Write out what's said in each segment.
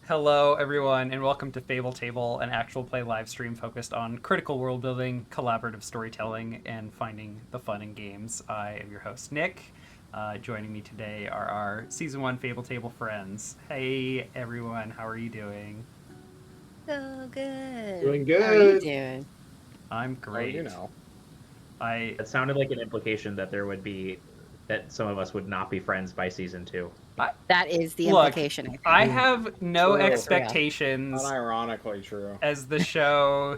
Hello, everyone, and welcome to Fable Table, an actual play live stream focused on critical world building, collaborative storytelling, and finding the fun in games. I am your host, Nick. Joining me today are our Season 1 Fable Table friends. Hey, everyone, how are you doing? So good. Doing good. How are you doing? I'm great. Oh, you know. It sounded like an implication that that some of us would not be friends by season 2. That is the Look, implication. I have no True. expectations Unironically true. as the show,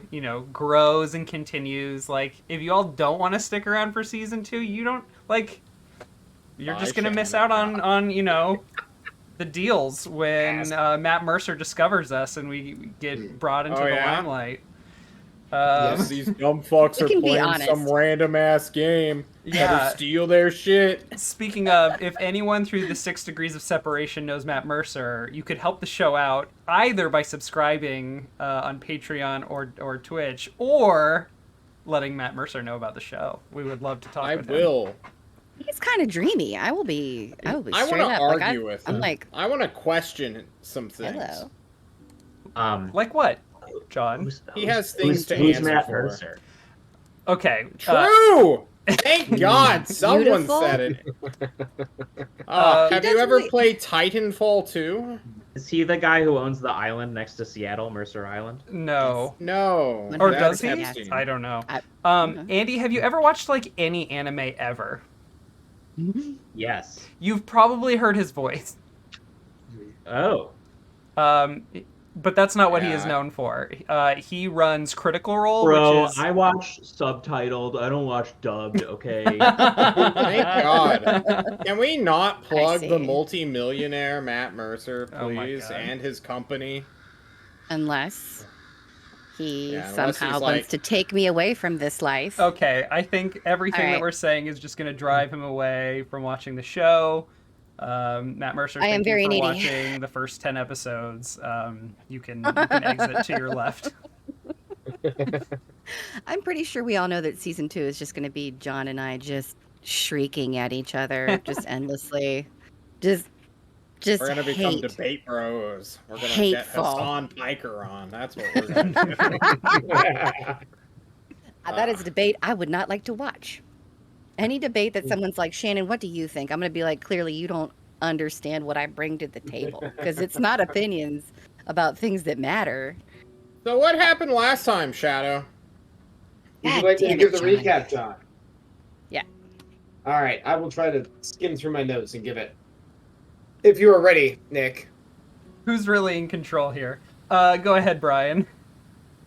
grows and continues. Like, if you all don't want to stick around for Season 2, you don't, you're Bye, just going to miss Shannon. out on the deals when Matt Mercer discovers us and we get brought into Oh, the yeah? limelight. Yes, these dumb fucks We are can be playing honest. some random ass game. Yeah. Better steal their shit. Speaking of, if anyone through the 6 degrees of separation knows Matt Mercer, you could help the show out either by subscribing on Patreon or Twitch, or letting Matt Mercer know about the show. We would love to talk I with him. will. He's kind of dreamy. I will be I straight want to up. argue with him. I'm like, I want to question some things. hello. Like what, John? He has things to who's answer Matt for. Mercer? Okay. True! Thank God someone Beautiful. said it. Uh, Have He you ever doesn't- played Titanfall 2? Is he the guy who owns the island next to Seattle, Mercer Island? No. No. Or that's does he? Epstein. I don't know. Mhm. Andy, have you ever watched any anime ever? Yes. You've probably heard his voice. Oh. But that's not what he is Yeah. known for. He runs Critical Role, Bro, which is I watch subtitled. I don't watch dubbed, okay? Thank God. Can we not plug the see. multi-millionaire Matt Mercer, Oh my please, God. and his company? Unless he Yeah, unless somehow he's wants like- to take me away from this life. Okay, I think everything All that right. we're saying is just going to drive him away from watching the show. Matt Mercer, I am thank you very for needy. watching the first 10 episodes. You can exit to your left. I'm pretty sure we all know that season 2 is just going to be John and I just shrieking at each other, just endlessly. Just We're gonna become hate. debate bros. We're gonna Hateful. get Hassan Piker on. That's what we're gonna do. That is a debate I would not like to watch. Any debate that someone's like, Shannon, what do you think? I'm going to be like, clearly you don't understand what I bring to the table, because it's not opinions about things that matter. So what happened last time, Shadow? Would God you like me to damn give it, the John. recap, John? Yeah. All right, I will try to skim through my notes and give it. If you are ready, Nick. Who's really in control here? Go ahead, Brian.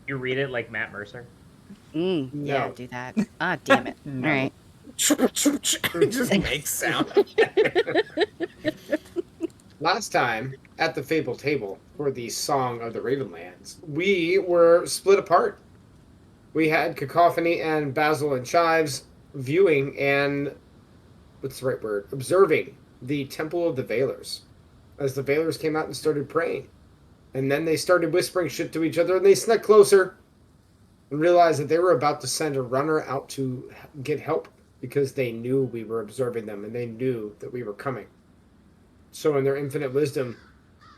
You read it like Matt Mercer? Yeah, No. do that. Ah, damn it. No. All right. It just makes sound. Last time at the Fable table for the Song of the Ravenlands, we were split apart. We had Cacophony and Basil and Chives viewing and, what's the right word, observing the Temple of the Veilers as the Veilers came out and started praying. And then they started whispering shit to each other, and they snuck closer and realized that they were about to send a runner out to get help because they knew we were observing them and they knew that we were coming. So in their infinite wisdom,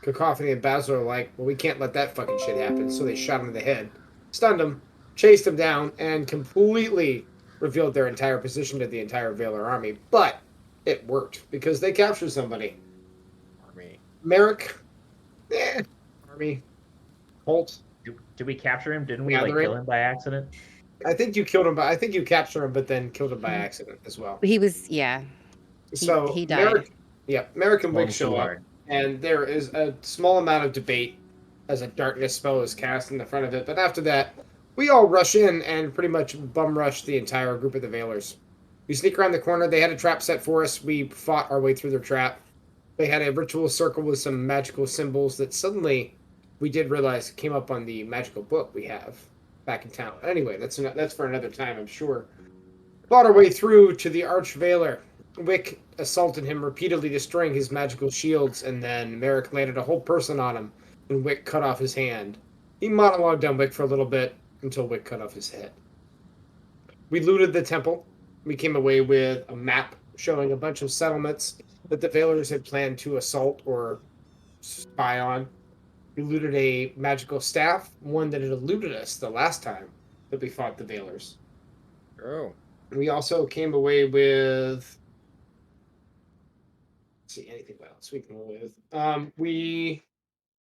Cacophony and Basil are like, well, we can't let that fucking shit happen. So they shot him in the head, stunned him, chased him down, and completely revealed their entire position to the entire Veiler army. But it worked because they captured somebody. Army. Merrick, army, Holt. Did we capture him? Didn't we Gathering. kill him by accident? I think you killed him, but I think you captured him, but then killed him by accident as well. He was, yeah. So he died. Merrick and Long Wick show up, sword. and there is a small amount of debate as a darkness spell is cast in the front of it. But after that, we all rush in and pretty much bum rush the entire group of the Veilers. We sneak around the corner. They had a trap set for us. We fought our way through their trap. They had a ritual circle with some magical symbols that suddenly we did realize came up on the magical book we have back in town. Anyway, that's for another time, I'm sure. Fought our way through to the Archvalor. Wick assaulted him, repeatedly destroying his magical shields, and then Merrick landed a whole person on him, and Wick cut off his hand. He monologued on Wick for a little bit until Wick cut off his head. We looted the temple. We came away with a map showing a bunch of settlements that the Veilers had planned to assault or spy on. We looted a magical staff, one that had eluded us the last time that we fought the Veilers. Oh. We also came away with. Let's see anything else we can roll with. We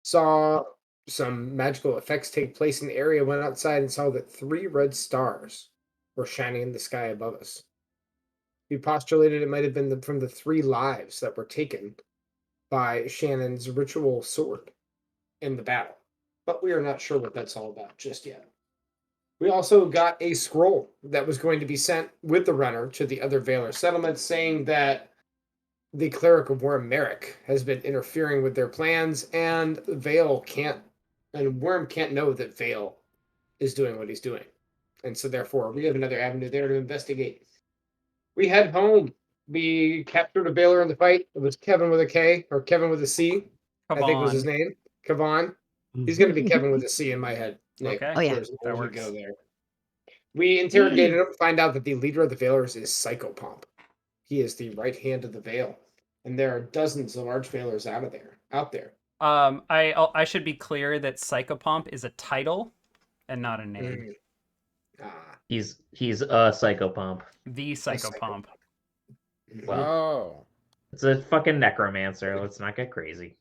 saw some magical effects take place in the area. Went outside and saw that 3 red stars were shining in the sky above us. We postulated it might have been from the 3 lives that were taken by Shannon's ritual sword in the battle, but we are not sure what that's all about just yet. We also got a scroll that was going to be sent with the runner to the other Veiler settlements saying that the cleric of Worm Merrick has been interfering with their plans, and Worm can't know that Vale is doing what he's doing. And so therefore we have another avenue there to investigate. We head home. We captured a Veiler in the fight. It was Kevin with a K, or Kevin with a C, I think was his name. Kavan. He's going to be Kevin with a C in my head, Nick. Okay. Oh, yeah. That We works. go there. We interrogated him, find out that the leader of the Veilers is Psychopomp. He is the right hand of the Veil, and there are dozens of Archvalors out there. I should be clear that Psychopomp is a title and not a name. He's a psychopomp. The Psychopomp. Well, Oh. it's a fucking necromancer. Let's not get crazy.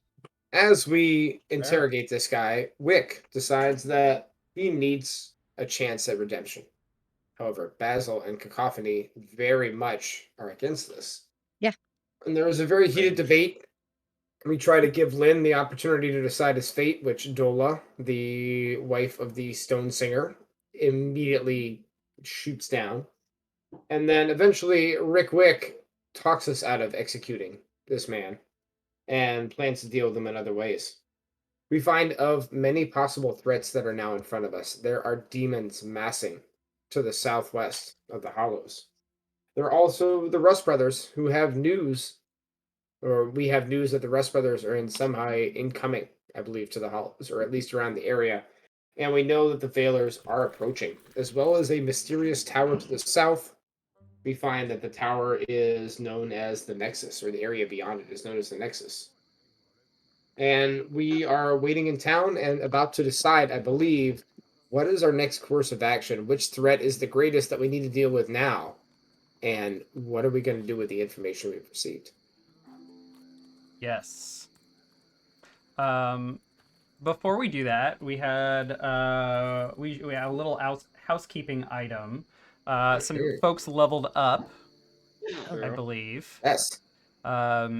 As we interrogate this guy, Wick decides that he needs a chance at redemption. However, Basil and Cacophony very much are against this. Yeah. And there is a very heated debate. We try to give Lynn the opportunity to decide his fate, which Dola, the wife of the Stone Singer, immediately shoots down. And then eventually Rick Wick talks us out of executing this man and plans to deal with them in other ways. We find of many possible threats that are now in front of us. There are demons massing to the southwest of the Hollows. There are also the Rust Brothers who have news, or we have news that the Rust Brothers are in somehow incoming, I believe, to the Hollows, or at least around the area. And we know that the Veilers are approaching, as well as a mysterious tower to the south. We find that the tower is known as the Nexus, or the area beyond it is known as the Nexus. And we are waiting in town and about to decide, I believe, what is our next course of action? Which threat is the greatest that we need to deal with now? And what are we going to do with the information we've received? Yes. Before we do that, we had we had a little housekeeping item. Some folks leveled up, I believe. Yes.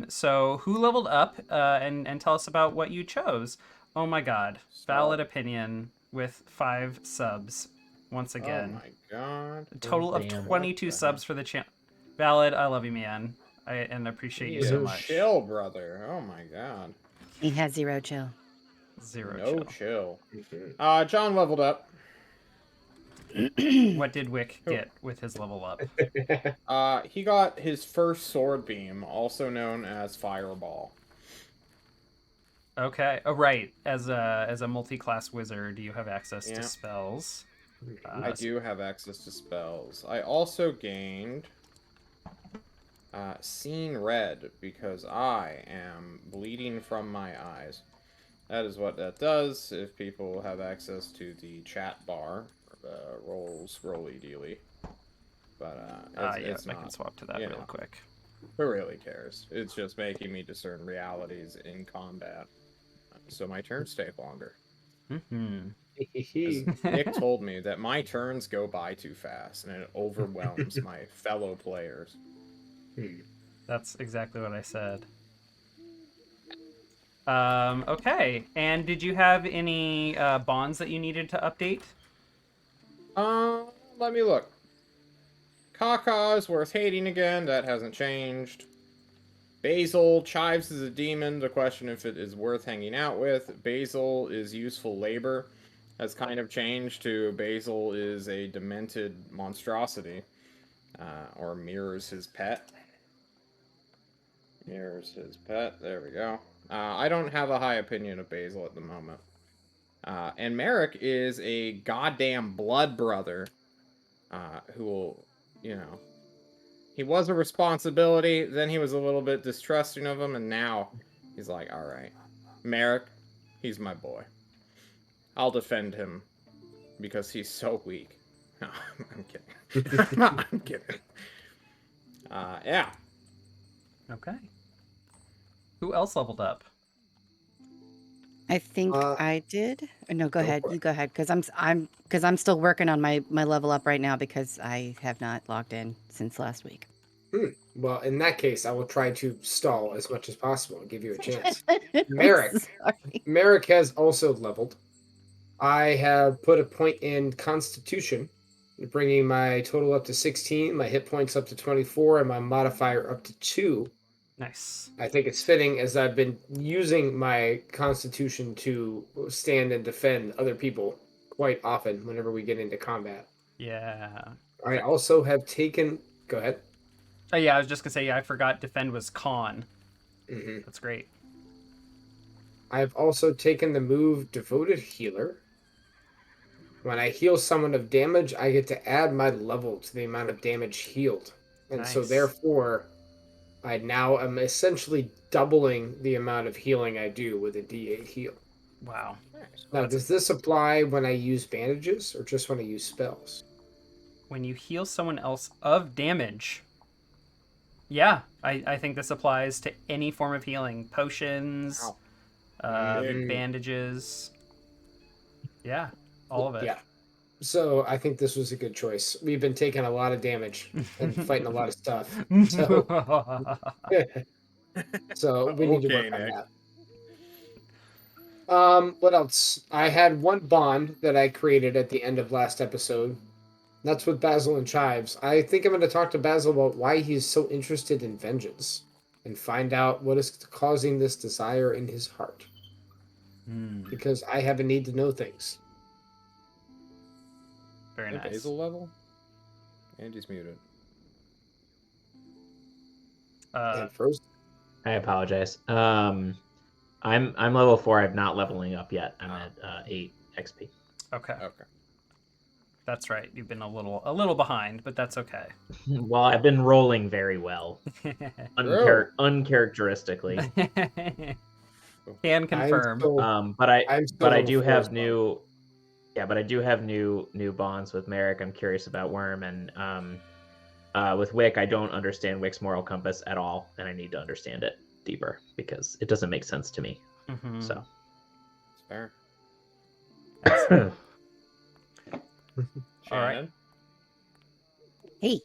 So who leveled up? And tell us about what you chose. Oh my God! Valid opinion with 5 subs once again. Oh my God! A total of 22 subs for the channel. Valid, I love you, man. And appreciate you so much. Chill, brother. Oh my God. He has 0 chill. 0 No chill. chill. John leveled up. What did Wick get with his level up? He got his first sword beam, also known as Fireball. Okay. Oh, right. As a multi-class wizard, do you have access to spells? I do have access to spells. I also gained Seen Red because I am bleeding from my eyes. That is what that does. If people have access to the chat bar, rolly dealy. But it's I not, can swap to that real quick. Who really cares? It's just making me discern realities in combat, so my turns take longer. Nick told me that my turns go by too fast, and it overwhelms my fellow players. That's exactly what I said. Okay. And did you have any bonds that you needed to update? Let me look. Kaka is worth hating again. That hasn't changed. Basil, Chives is a demon. The question if it is worth hanging out with. Basil is useful labor. Has kind of changed to Basil is a demented monstrosity. Or mirrors his pet. Mirrors his pet. There we go. I don't have a high opinion of Basil at the moment. And Merrick is a goddamn blood brother. Who will, he was a responsibility, then he was a little bit distrusting of him, and now he's like, alright, Merrick, He's my boy. I'll defend him because he's so weak. No, I'm kidding. I'm kidding. Yeah. Okay. Who else leveled up? I think I did. No, go ahead. for it. You go ahead, because I'm still working on my level up right now because I have not logged in since last week. Well, in that case, I will try to stall as much as possible and give you a chance. Merrick. Sorry. Merrick has also leveled. I have put a point in Constitution, bringing my total up to 16, my hit points up to 24, and my modifier up to 2. Nice. I think it's fitting as I've been using my Constitution to stand and defend other people quite often whenever we get into combat. Yeah. I also have taken. Go ahead. Oh yeah, I was just gonna say, yeah, I forgot defend was con. hmm That's great. I've also taken the move Devoted Healer. When I heal someone of damage, I get to add my level to the amount of damage healed. And so Nice. therefore, I now am essentially doubling the amount of healing I do with a D8 heal. Wow. Now, does this apply when I use bandages or just when I use spells? When you heal someone else of damage. Yeah, I think this applies to any form of healing. Potions, bandages. Yeah, all of it. Yeah. So I think this was a good choice. We've been taking a lot of damage and fighting a lot of stuff. So we need to work on that. What else? I had one bond that I created at the end of last episode. That's with Basil and Chives. I think I'm going to talk to Basil about why he's so interested in vengeance and find out what is causing this desire in his heart. Because I have a need to know things. Very nice. Basil level? Andy's muted. And first, I apologize. I'm level 4. I'm not leveling up yet. I'm at 8 XP. Okay. Okay. That's right. You've been a little behind, but that's okay. Well, I've been rolling very well, uncharacteristically. Can confirm. But I do have well. new. Yeah, but I do have new bonds with Merrick. I'm curious about Worm, and with Wick, I don't understand Wick's moral compass at all, and I need to understand it deeper because it doesn't make sense to me. Mm-hmm. So, It's fair. All right. Hey,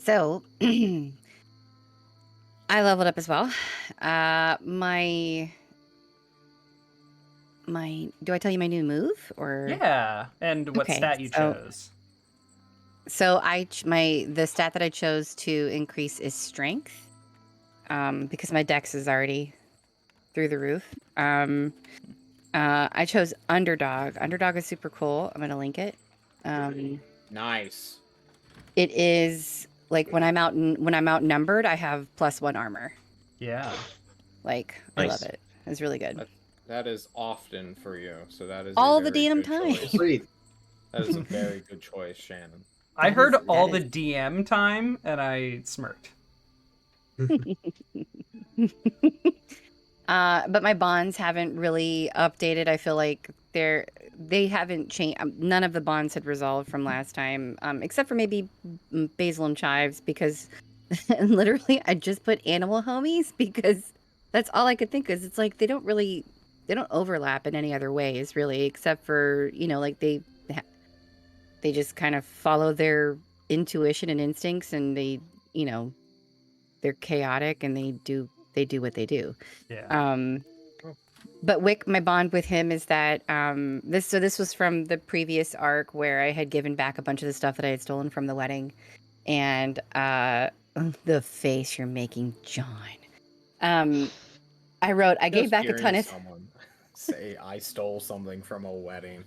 so I leveled up as well. My do I tell you my new move or? Yeah, and what Okay, stat you chose? So the stat that I chose to increase is strength, because my dex is already through the roof. I chose underdog. Underdog is super cool. I'm gonna link it. Nice. It is like when I'm outnumbered, I have +1 armor. Yeah. Like Nice. I love it. It's really good. That is often for you, so that is All a the very damn good time. choice. Agreed. That is a very good choice, Shannon. I That heard is- all that the DM time and I smirked. But my bonds haven't really updated. I feel like they haven't changed. None of the bonds had resolved from last time, except for maybe Basil and Chives, because literally I just put animal homies because that's all I could think is it's like they don't overlap in any other ways really, except for like they just kind of follow their intuition and instincts, and they they're chaotic and they do what they do. Yeah. But Wick, my bond with him is that this was from the previous arc where I had given back a bunch of the stuff that I had stolen from the wedding, and the face you're making, John. I gave back a ton of. Someone say I stole something from a wedding.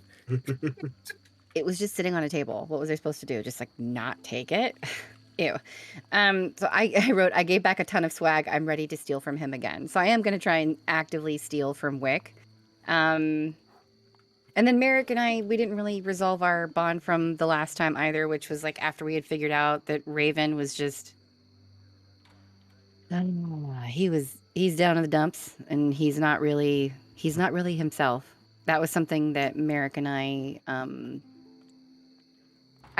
It was just sitting on a table. What was I supposed to do? Just like not take it? Ew. So I wrote, I gave back a ton of swag. I'm ready to steal from him again. So I am going to try and actively steal from Wick. And then Merrick and we didn't really resolve our bond from the last time either, which was like after we had figured out that Raven was just, he's down in the dumps and he's not really he's not really himself. That was something that Merrick and I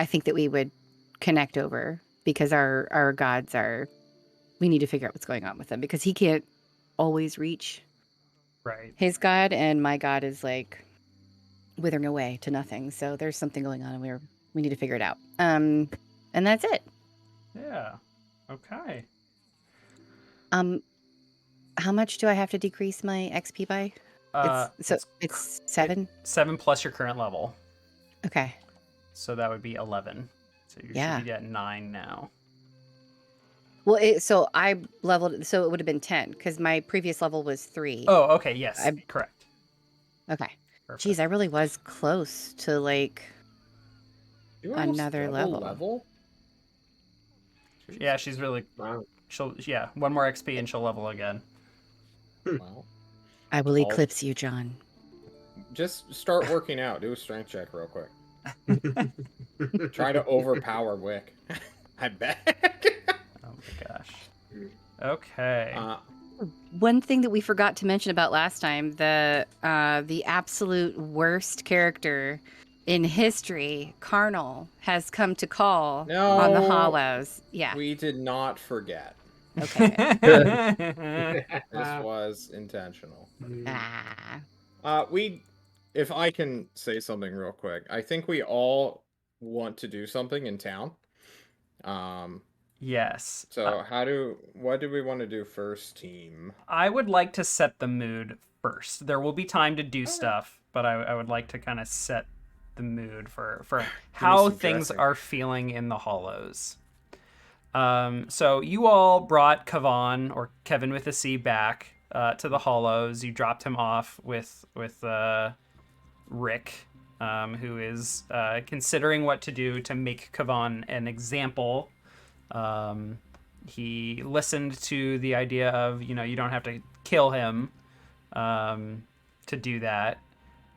think that we would connect over, because our gods are, we need to figure out what's going on with them, because he can't always reach Right. his god, and my god is like withering away to nothing. So there's something going on, and we need to figure it out. And that's it. Yeah. Okay. How much do I have to decrease my XP by? It's 7. 7 plus your current level. Okay. So that would be 11. So you Yeah. should be at 9 now. Well, so I leveled, so it would have been 10, because my previous level was 3. Oh, okay. Yes. Correct. Okay. Perfect. Geez, I really was close to like You almost another double level. Yeah, she's really. Wow. She'll one more XP and she'll level again. Well, I will eclipse you, John. just start working out. Do a strength check real quick. Try to overpower Wick. I bet. Oh my gosh. Okay. One thing that we forgot to mention about last time, the absolute worst character in history, Carnal, has come to call on the Hollows. Yeah. We did not forget. Okay. This was intentional. Ah. If I can say something real quick, I think we all want to do something in town. Yes. So what do we want to do first, team? I would like to set the mood first. There will be time to do stuff, but I would like to kind of set the mood for how things are feeling in the Hollows. So you all brought Kavan, or Kevin with a C, back to the Hollows. You dropped him off with Rick, who is considering what to do to make Kavan an example. He listened to the idea of, you don't have to kill him to do that.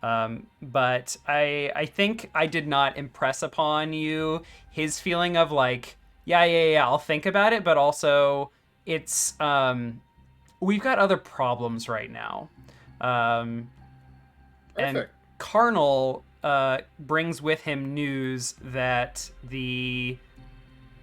But I think I did not impress upon you his feeling of like, yeah, I'll think about it, but also it's we've got other problems right now. And Carnal brings with him news that the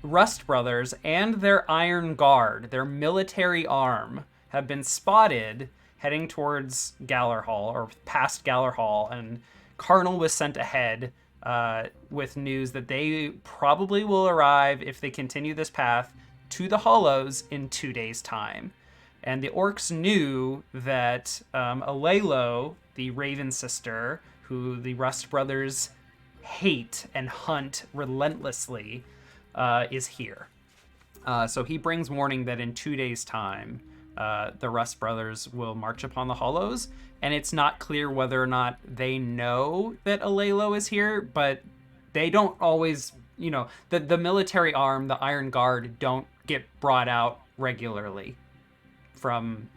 Rust Brothers and their Iron Guard, their military arm, have been spotted heading towards Gallarhall, or past Gallarhall, and Carnal was sent ahead with news that they probably will arrive, if they continue this path, to the Hollows in 2 days' time. And the orcs knew that Alelo, the Raven Sister, who the Rust Brothers hate and hunt relentlessly, is here. So he brings warning that in 2 days' time, the Rust Brothers will march upon the Hollows, and it's not clear whether or not they know that Alelo is here, but they don't always, the military arm, the Iron Guard, don't get brought out regularly from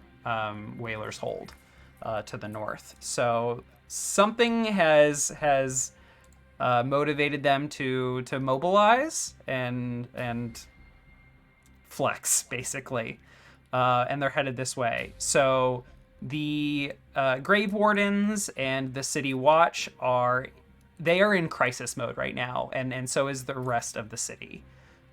Whaler's Hold to the north. So something has motivated them to mobilize and flex, basically. And they're headed this way. So the Grave Wardens and the City Watch are in crisis mode right now, and so is the rest of the city.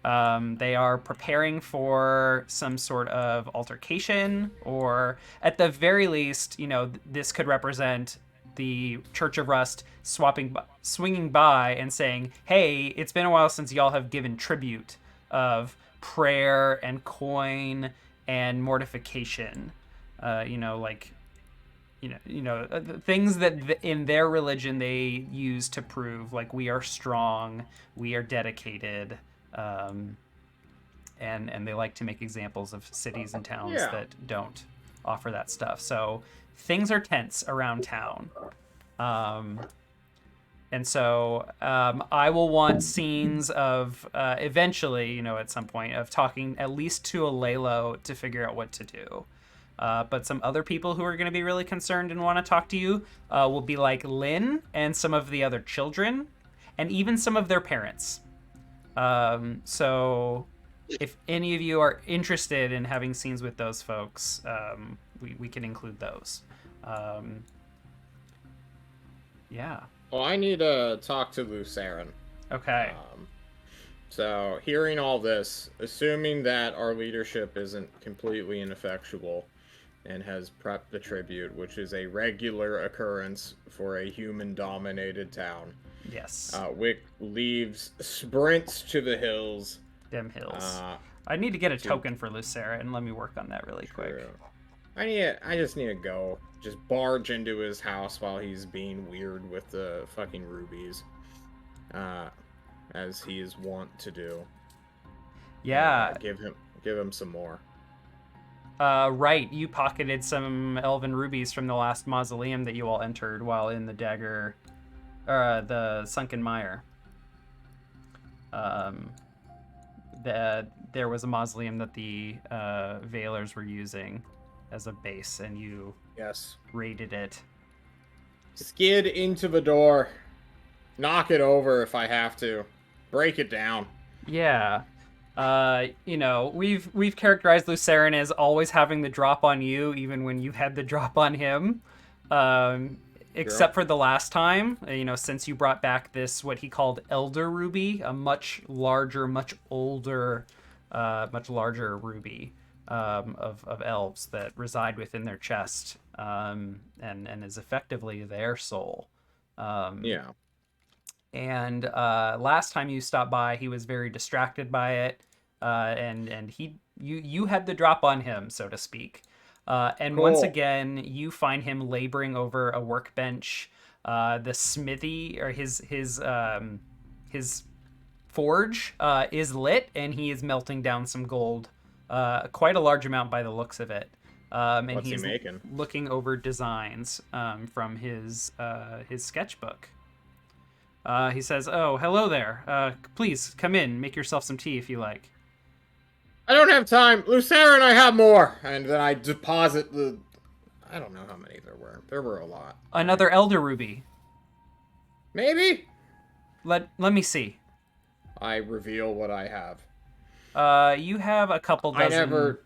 They are preparing for some sort of altercation, or at the very least, this could represent the Church of Rust swinging by and saying, hey, it's been a while since y'all have given tribute of prayer and coin and mortification, things that in their religion they use to prove, like, we are strong, we are dedicated, and they like to make examples of cities and towns that don't offer that stuff. So things are tense around town. And so I will want scenes of eventually, at some point, of talking at least to Alelo to figure out what to do. But some other people who are going to be really concerned and want to talk to you will be like Lynn and some of the other children, and even some of their parents. So if any of you are interested in having scenes with those folks, we can include those. Yeah. Well, I need to talk to Luceren. Okay. So, hearing all this, assuming that our leadership isn't completely ineffectual and has prepped the tribute, which is a regular occurrence for a human-dominated town. Yes. Wick leaves, sprints to the hills. Dim Hills. I need to get a token for Lucera, and let me work on that really quick. I just need to go. Just barge into his house while he's being weird with the fucking rubies. As he is wont to do. Yeah. And, give him some more. Right. You pocketed some elven rubies from the last mausoleum that you all entered while in the the Sunken Mire. There was a mausoleum that the Veilers were using as a base, and you raided it. Skid into the door. Knock it over if I have to. Break it down. Yeah. We've characterized Luceren as always having the drop on you, even when you've had the drop on him. Except for the last time, since you brought back this, what he called Elder Ruby, a much larger, much older, much larger ruby of elves that reside within their chest, and is effectively their soul. Yeah. And last time you stopped by, he was very distracted by it, and you had the drop on him, so to speak. And cool. Once again, you find him laboring over a workbench. The smithy, or his forge, is lit, and he is melting down some gold, quite a large amount by the looks of it. And What's he's he making? looking over designs from his sketchbook. He says, "Oh, hello there. Please come in. Make yourself some tea if you like." I don't have time. Luceren, I have more. And then I deposit the... I don't know how many there were. There were a lot. Another Elder Ruby. Maybe? Let me see. I reveal what I have. You have a couple dozen...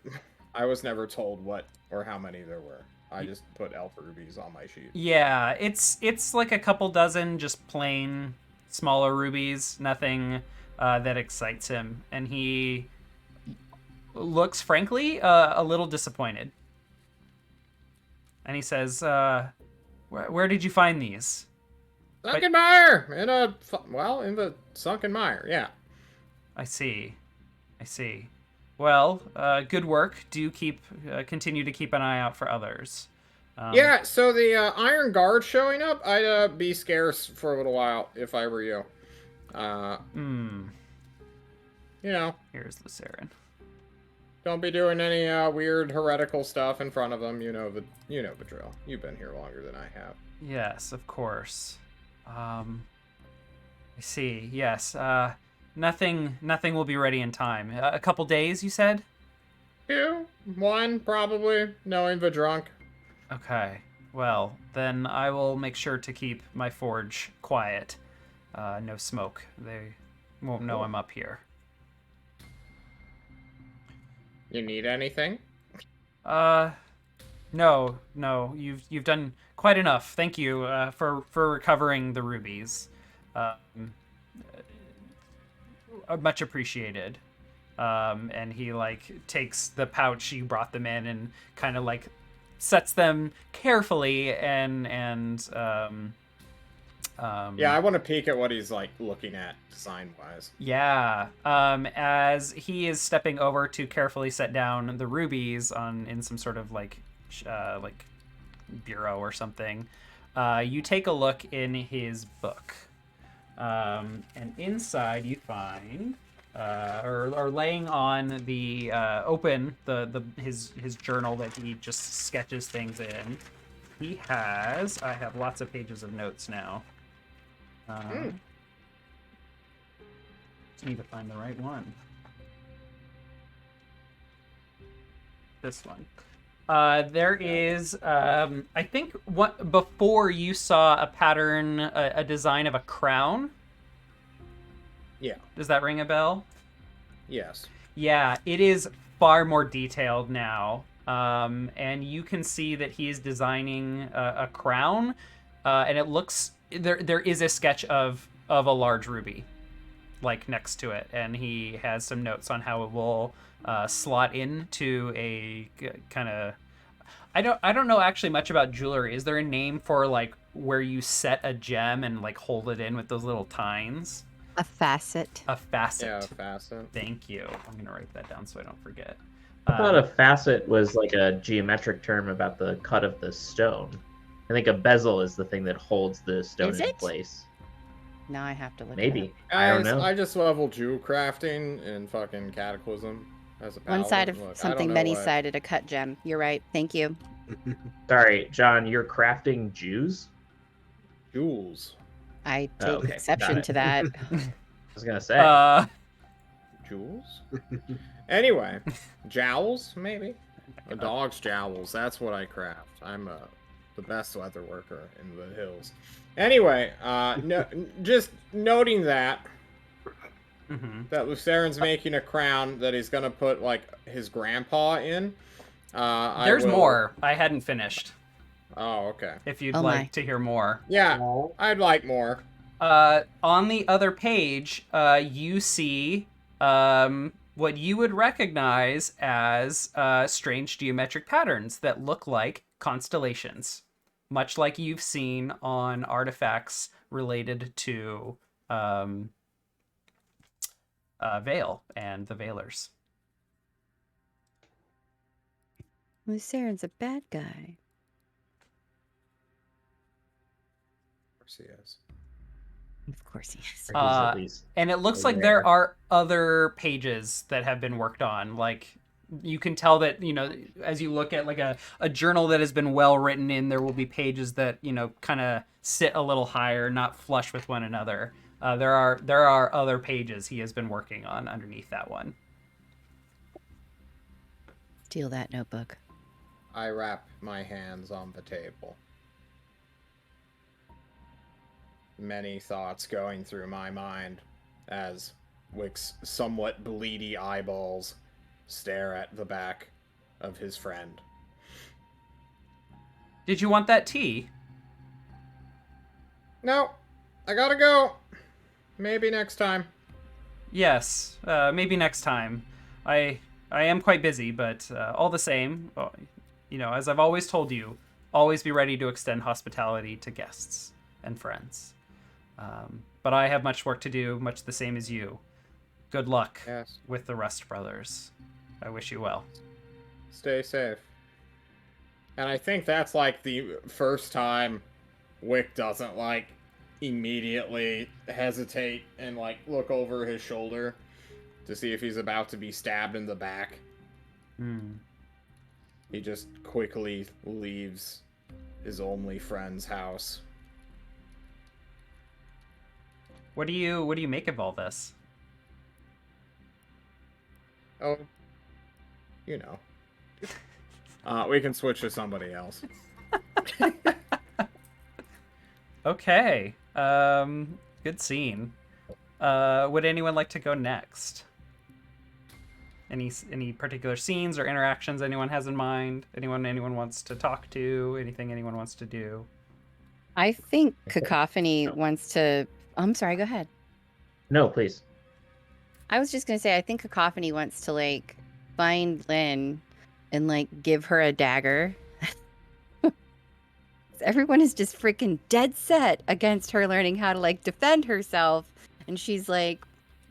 I was never told what or how many there were. I just put elf rubies on my sheet. Yeah, it's like a couple dozen just plain smaller rubies, nothing that excites him, and he looks frankly a little disappointed. And he says, "Where did you find these?" Sunken Mire! In the Sunken Mire, yeah. I see. Well, good work. Do continue to keep an eye out for others. Yeah, so the Iron Guard showing up, I'd be scarce for a little while if I were you. Here's Luceren. Don't be doing any weird heretical stuff in front of them. You know the drill. You've been here longer than I have. Yes, of course. I see. Yes. Nothing will be ready in time. A couple days, you said? 2, 1, probably, knowing the drunk. Okay. Well, then I will make sure to keep my forge quiet. No smoke. They won't know I'm up here. You need anything? No. You've done quite enough. Thank you for recovering the rubies. Much appreciated. And he takes the pouch you brought them in and kind of sets them carefully and I want to peek at what he's looking at design wise. Yeah. As he is stepping over to carefully set down the rubies in some sort of bureau or something, you take a look in his book. And inside you find, or laying on the his journal that he just sketches things in. He has. I have lots of pages of notes now. Just need to find the right one. This one. There is, I think, before you saw a pattern, a design of a crown. Yeah. Does that ring a bell? Yes. Yeah, it is far more detailed now. and you can see that he is designing a crown, and it looks there is a sketch of a large ruby, like next to it, and he has some notes on how it will slot into a kind of. I don't know actually much about jewelry. Is there a name for like where you set a gem and like hold it in with those little tines? A facet. A facet. Yeah, facet. Thank you. I'm gonna write that down so I don't forget. I thought a facet was like a geometric term about the cut of the stone. I think a bezel is the thing that holds the stone Is in it? place. Now I have to look. Maybe. It I don't Guys, know. I just level jewel crafting in fucking Cataclysm as a up. One side of paladin. Look, I don't something know many-sided, a cut gem. You're right. Thank you. Sorry, John, you're crafting Jews? Jewels. I Oh, take okay. Got exception it. to that. I was going to say. Jewels? Anyway, jowls, maybe? A dog's jowls, that's what I craft. I'm the best leather worker in the hills. Anyway, just noting that Luceren's making a crown that he's gonna put, like, his grandpa in. There's more. I hadn't finished. Oh, okay. If you'd Oh like my. to hear more. Yeah, I'd like more. On the other page, you see what you would recognize as strange geometric patterns that look like constellations, much like you've seen on artifacts related to Vale and the Veilers. Luceren's a bad guy. Of course he is. Of course he is. Or he's at least And it looks like aware. there are other pages that have been worked on. Like, you can tell that, as you look at like a journal that has been well written in, there will be pages that, kind of sit a little higher, not flush with one another. There are other pages he has been working on underneath that one. Steal that notebook. I wrap my hands on the table. Many thoughts going through my mind as Wick's somewhat bleedy eyeballs stare at the back of his friend. Did you want that tea? No, I gotta go. Maybe next time. Yes, maybe next time. I am quite busy, but all the same, as I've always told you, always be ready to extend hospitality to guests and friends. But I have much work to do, much the same as you. Good luck with the Rust Brothers. I wish you well. Stay safe. And I think that's like the first time Wick doesn't like immediately hesitate and like look over his shoulder to see if he's about to be stabbed in the back. He just quickly leaves his only friend's house. What do you make of all this? Oh, we can switch to somebody else. Okay. Good scene. Would anyone like to go next? Any particular scenes or interactions anyone has in mind? Anyone wants to talk to? Anything anyone wants to do? I think Cacophony wants to... I'm sorry, go ahead. No, please. I was just going to say, I think Cacophony wants to, like, find Lynn and, like, give her a dagger. Everyone is just freaking dead set against her learning how to, like, defend herself. And she's like,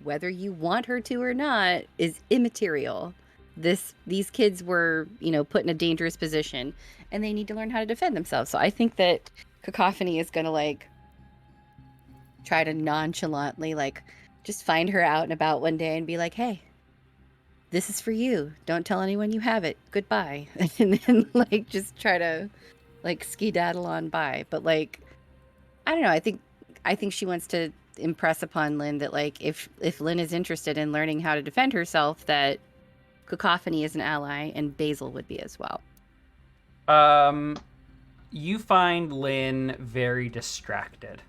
whether you want her to or not is immaterial. These kids were, put in a dangerous position, and they need to learn how to defend themselves. So I think that Cacophony is going to, like, try to nonchalantly, like, just find her out and about one day and be like, hey, this is for you. Don't tell anyone you have it. Goodbye. And then, like, just try to, like, skedaddle on by. But, like, I don't know. I think she wants to impress upon Lynn that, like, if Lynn is interested in learning how to defend herself, that Cacophony is an ally and Basil would be as well. You find Lynn very distracted.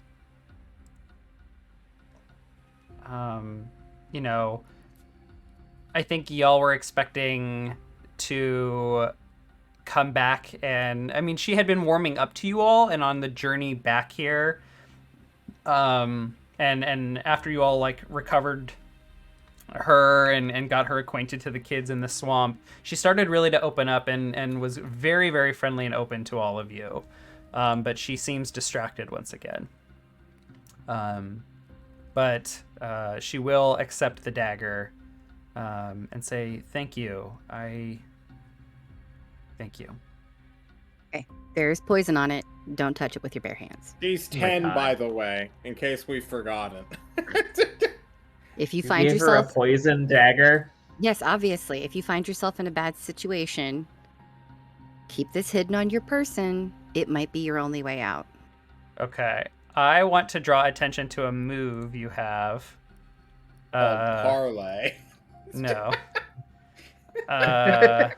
I think y'all were expecting to come back, and I mean, she had been warming up to you all, and on the journey back here, and after you all like recovered her and got her acquainted to the kids in the swamp, she started really to open up and was very, very friendly and open to all of you. But she seems distracted once again. But she will accept the dagger and say, thank you. Thank you. Okay. There's poison on it. Don't touch it with your bare hands. She's 10, by the way, in case we've forgotten. If you find Give her a yourself... poison dagger. Yes, obviously. If you find yourself in a bad situation, keep this hidden on your person. It might be your only way out. Okay. I want to draw attention to a move you have. Parlay. No. Ha.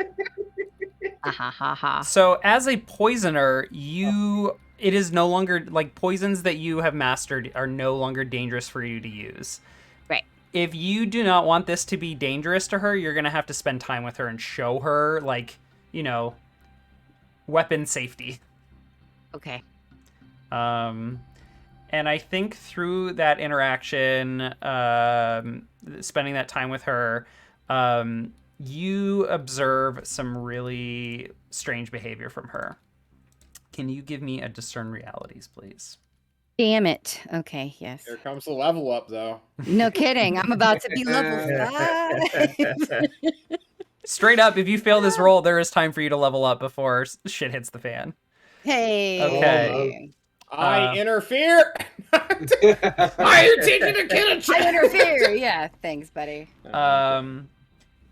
So as a poisoner, it is no longer, like, poisons that you have mastered are no longer dangerous for you to use. Right. If you do not want this to be dangerous to her, you're going to have to spend time with her and show her, like, you know, weapon safety. Okay. And I think through that interaction, spending that time with her, you observe some really strange behavior from her. Can you give me a discern realities, please? Damn it. Okay, yes. Here comes the level up, though. No kidding. I'm about to be level 5. Straight up, if you fail this roll, there is time for you to level up before shit hits the fan. Hey. Okay. I interfere. Why are you taking a kid? I interfere. Yeah, thanks, buddy.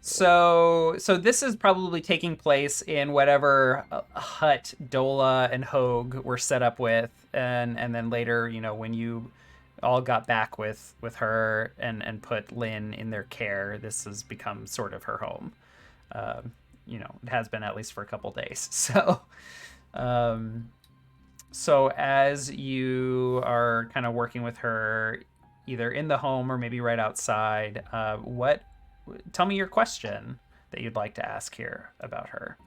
So this is probably taking place in whatever hut Dola and Hogue were set up with, and then later, you know, when you all got back with her and put Lynn in their care, this has become sort of her home. You know, it has been at least for a couple days. So as you are kind of working with her, either in the home or maybe right outside, tell me your question that you'd like to ask here about her.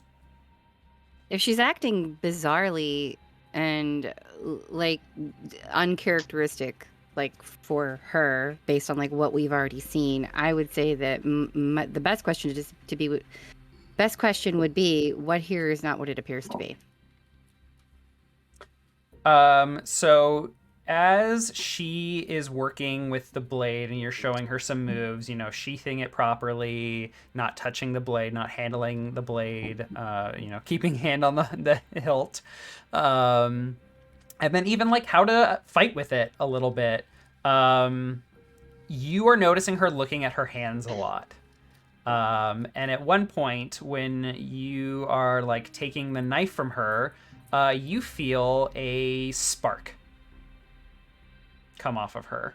If she's acting bizarrely and like uncharacteristic, like for her, based on like what we've already seen, I would say that the best question would be, what here is not what it appears to be. So as she is working with the blade and you're showing her some moves, you know, sheathing it properly, not touching the blade, not handling the blade, you know, keeping hand on the hilt, and then even like how to fight with it a little bit. You are noticing her looking at her hands a lot. And at one point when you are like taking the knife from her, you feel a spark come off of her,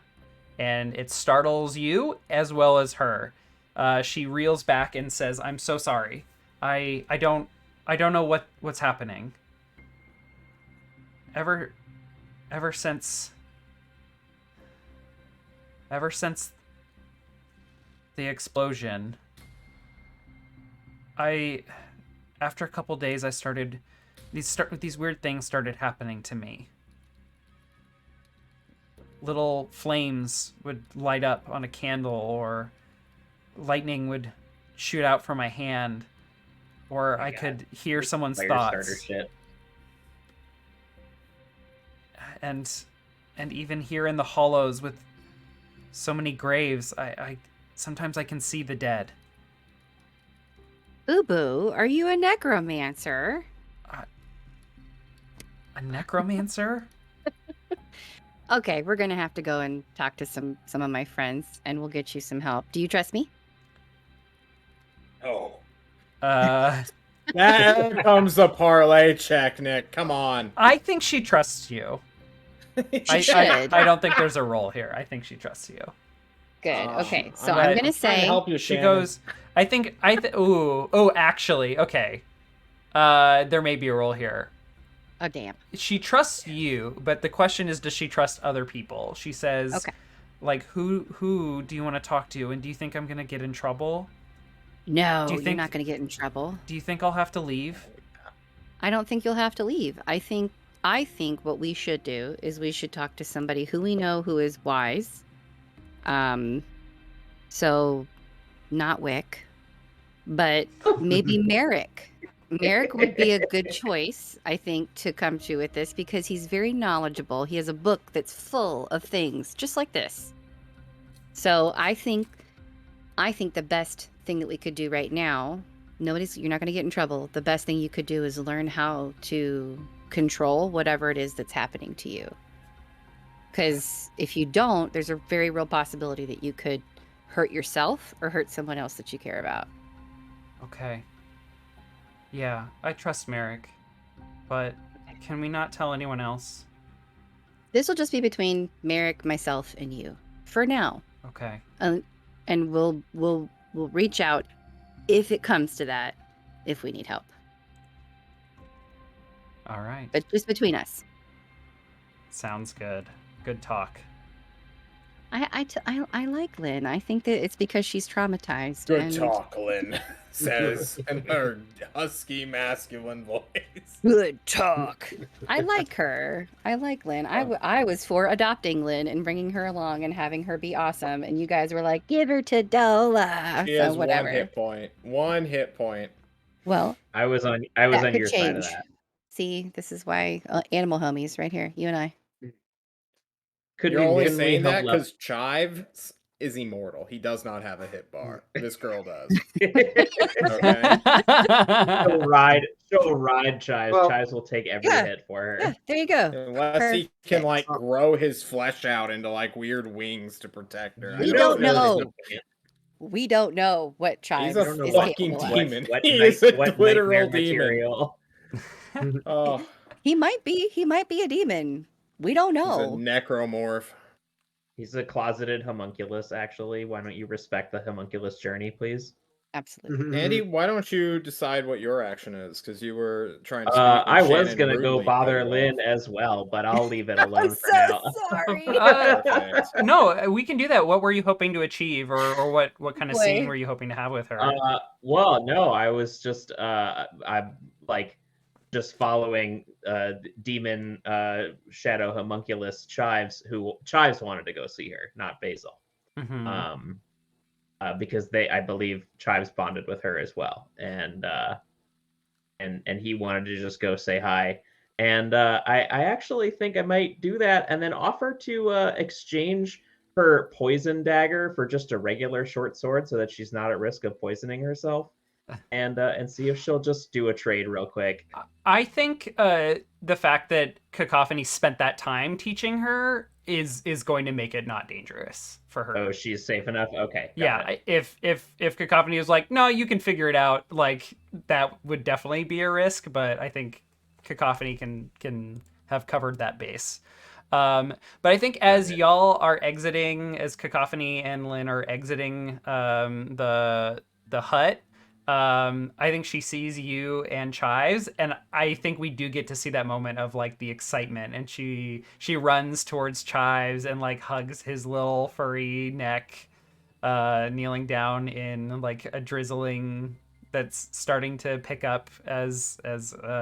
and it startles you as well as her. She reels back and says, "I'm so sorry. I don't know what's happening. Ever since the explosion, after a couple days, I started these weird things started happening to me. Little flames would light up on a candle, or lightning would shoot out from my hand, or I could hear someone's thoughts. Shit. And even here in the hollows with so many graves, I sometimes I can see the dead." Ubu, are you a necromancer? A necromancer? Okay, we're gonna have to go and talk to some of my friends, and we'll get you some help. Do you trust me? Oh. There comes the parlay check, Nick. Come on. I think she trusts you. She should. I don't think there's a role here. I think she trusts you. Good. Okay, so I'm I'm gonna Trying to say help you, She Shannon. goes, actually, okay. There may be a role here. Oh, damn. She trusts you, but the question is, does she trust other people? She says, Okay. like, who do you want to talk to? And do you think I'm going to get in trouble? No, Do you you're think- not going to get in trouble. Do you think I'll have to leave? I don't think you'll have to leave. I think what we should do is we should talk to somebody who we know who is wise. So not Wick, but maybe Merrick. Merrick would be a good choice, I think, to come to with this because he's very knowledgeable. He has a book that's full of things just like this. So I think the best thing that we could do right now, you're not going to get in trouble. The best thing you could do is learn how to control whatever it is that's happening to you. Because if you don't, there's a very real possibility that you could hurt yourself or hurt someone else that you care about. Okay. Yeah, I trust Merrick. But can we not tell anyone else? This will just be between Merrick, myself, and you for now. Okay. And we'll reach out if it comes to that, if we need help. All right. But just between us. Sounds good. Good talk. I like Lynn. I think that it's because she's traumatized. Good talk, Lynn says in her husky masculine voice. Good talk. I like her. I like Lynn. I was for adopting Lynn and bringing her along and having her be awesome. And you guys were like, give her to Dola. She has whatever. One hit point. Well, I was on your side of that. See, this is why animal homies right here. You and I. You're only saying that because Chives is immortal. He does not have a hit bar. This girl does. Okay. She'll ride Chives. Well, Chives will take every hit for her. Yeah, there you go. Unless he can like grow his flesh out into like weird wings to protect her. We don't know. We don't know what Chives is. He's a fucking demon. He is a literal demon. Oh. He might be a demon. We don't know. He's a necromorph. He's a closeted homunculus, actually. Why don't you respect the homunculus journey, please? Absolutely. Andy, why don't you decide what your action is? Because you were trying to. I was going to go bother Lynn as well, but I'll leave it alone for now. Sorry. No, we can do that. What were you hoping to achieve, or what kind of scene were you hoping to have with her? Well, no, I was just just following demon shadow homunculus Chives, who Chives wanted to go see her, not Basil. Mm-hmm. Because I believe Chives bonded with her as well, and he wanted to just go say hi, and I actually think I might do that, and then offer to exchange her poison dagger for just a regular short sword, so that she's not at risk of poisoning herself, and see if she'll just do a trade real quick. I think the fact that Cacophony spent that time teaching her is going to make it not dangerous for her. Oh, she's safe enough? Okay. Yeah, if Cacophony was like, no, you can figure it out, like, that would definitely be a risk, but I think Cacophony can have covered that base. But I think as y'all are exiting, as Cacophony and Lynn are exiting the hut, I think she sees you and Chives, and I think we do get to see that moment of like the excitement, and she runs towards Chives and like hugs his little furry neck, kneeling down in like a drizzling that's starting to pick up as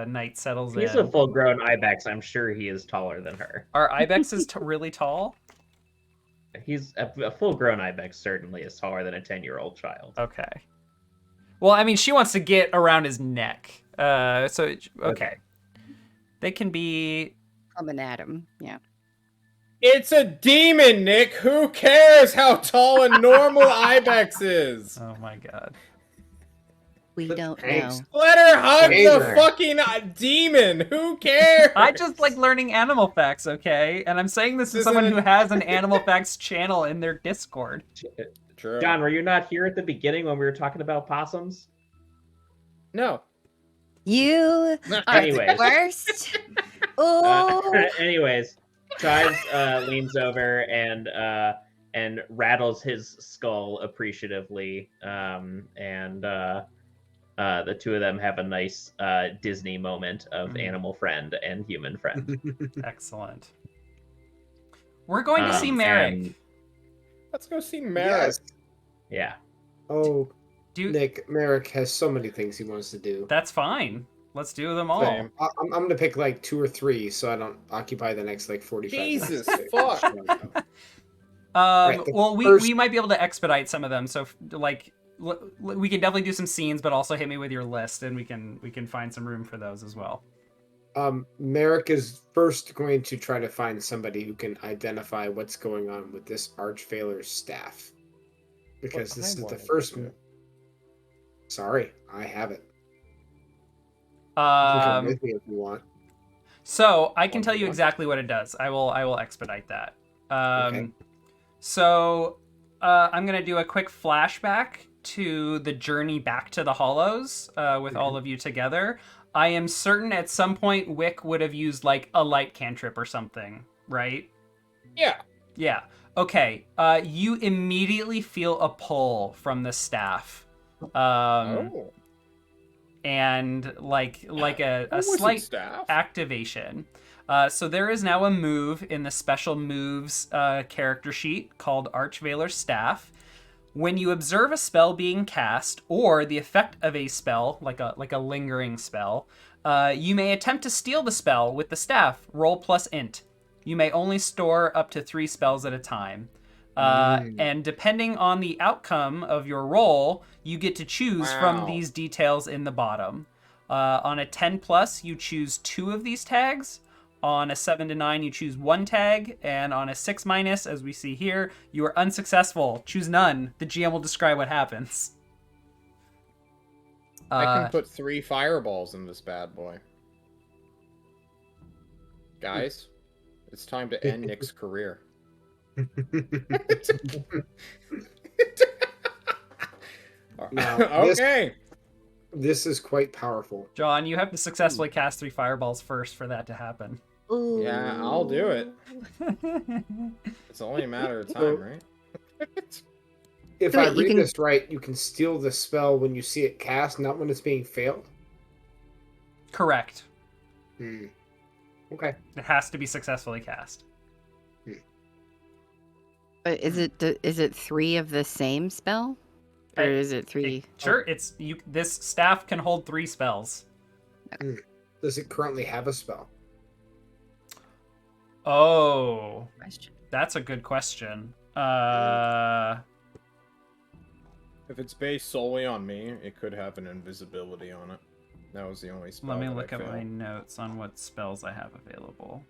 night settles in. He's a full-grown ibex. I'm sure he is taller than her. Are ibexes really tall? He's a full-grown ibex. Certainly is taller than a 10-year-old child. Okay. Well, I mean, she wants to get around his neck. Okay. They can be... Coming at him, yeah. It's a demon, Nick! Who cares how tall a normal ibex is? Oh my god. We don't know. Let her hug the fucking demon! Who cares? I just like learning animal facts, okay? And I'm saying this as someone who has an animal facts channel in their Discord. True. John, were you not here at the beginning when we were talking about possums? No. You are the worst. Anyways, Chives leans over and rattles his skull appreciatively, and the two of them have a nice Disney moment of animal friend and human friend. Excellent. We're going to see Merrick. Let's go see Merrick. Yes. Yeah. Oh, Nick, Merrick has so many things he wants to do. That's fine. Let's do them all. Same. I'm gonna pick like 2 or 3, so I don't occupy the next like 45 Jesus, minutes. fuck. Right, the Well, first- we might be able to expedite some of them. So like we can definitely do some scenes, but also hit me with your list, and we can find some room for those as well. Merrick is first going to try to find somebody who can identify what's going on with this Archvalor Staff, because this is the first. Sorry, I have it. You can come with me if you want. So I can tell you exactly what it does. I will expedite that. Okay. So I'm gonna do a quick flashback to the journey back to the Hollows with all of you together. I am certain at some point Wick would have used like a light cantrip or something, right? Yeah. Yeah. Okay. You immediately feel a pull from the staff. Oh. And like a Was it slight staff? activation. So there is now a move in the special moves character sheet called Archvalor Staff. When you observe a spell being cast or the effect of a spell, like a lingering spell, you may attempt to steal the spell with the staff. Roll plus int. You may only store up to 3 spells at a time. And depending on the outcome of your roll, you get to choose from these details in the bottom. On a 10 plus, you choose 2 of these tags. On a 7 to 9, you choose 1 tag. And on a 6 minus, as we see here, you are unsuccessful. Choose none. The GM will describe what happens. I can put 3 fireballs in this bad boy. Guys, it's time to end Nick's career. Now, Okay. This is quite powerful. John, you have to successfully cast 3 fireballs first for that to happen. Ooh. Yeah, I'll do it. It's only a matter of time, right? If So I wait, you read can- this right, you can steal the spell when you see it cast, not when it's being failed. Correct. Okay. It has to be successfully cast. But is it 3 of the same spell, or is it 3? Sure, it's you. This staff can hold 3 spells. Does it currently have a spell? Oh, Question. that's a good question. If it's based solely on me, it could have an invisibility on it. That was the only spell. Let me that look I at my failed. notes on what spells I have available,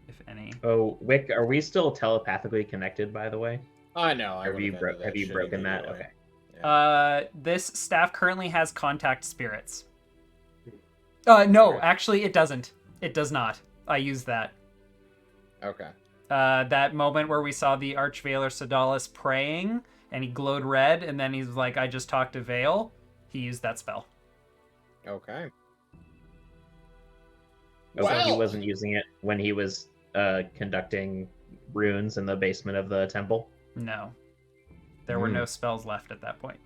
if any. Oh, Wick, are we still telepathically connected, by the way? I know. I Have you, would've ended have that you shit broken that? immediately. Okay. Yeah. This staff currently has contact spirits. No, Okay. actually, it doesn't. It does not. I used that. Okay. That moment where we saw the Archvalor Sedalis praying, and he glowed red, and then he's like, I just talked to Vale. He used that spell. Okay. Oh, so he Well- wasn't using it when he was conducting runes in the basement of the temple? No. There were no spells left at that point.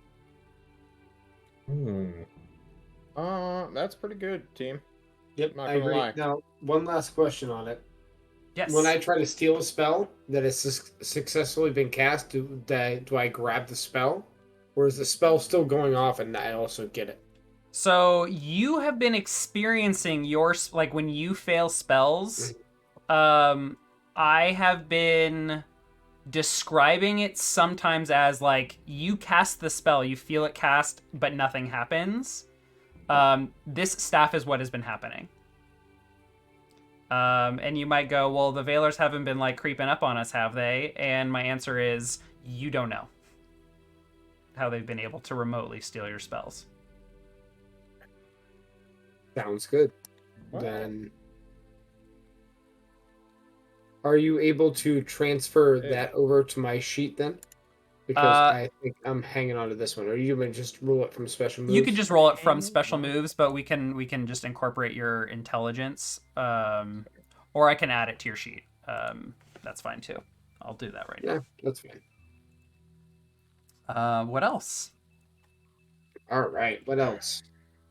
That's pretty good, team. Yep, Not I gonna agree. lie. Now, one last question on it. Yes. When I try to steal a spell that has successfully been cast, do I grab the spell? Or is the spell still going off and I also get it? So you have been experiencing your like when you fail spells. I have been describing it sometimes as like you cast the spell, you feel it cast, but nothing happens. This staff is what has been happening. And you might go, well, the Valors haven't been like creeping up on us, have they? And my answer is, you don't know how they've been able to remotely steal your spells. Sounds good. Well- Then, are you able to transfer that over to my sheet then? Because I think I'm hanging on to this one. Or you can just rule it from special moves? You can just roll it from special moves, but we can just incorporate your intelligence, or I can add it to your sheet. That's fine too. I'll do that right Yeah, that's fine. now. What else? All right. What else?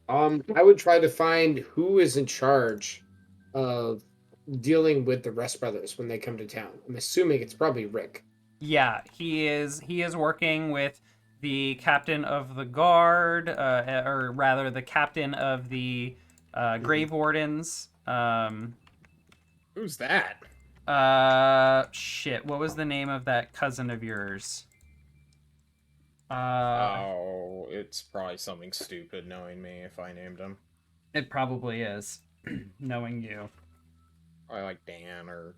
I would try to find who is in charge of dealing with the Rest Brothers when they come to town. I'm assuming it's probably Rick. Yeah, he is working with the captain of the guard, or rather the captain of the Grave Wardens. Who's that? Shit. What was the name of that cousin of yours? Oh, it's probably something stupid knowing me if I named him. It probably is, knowing you. I like Dan or,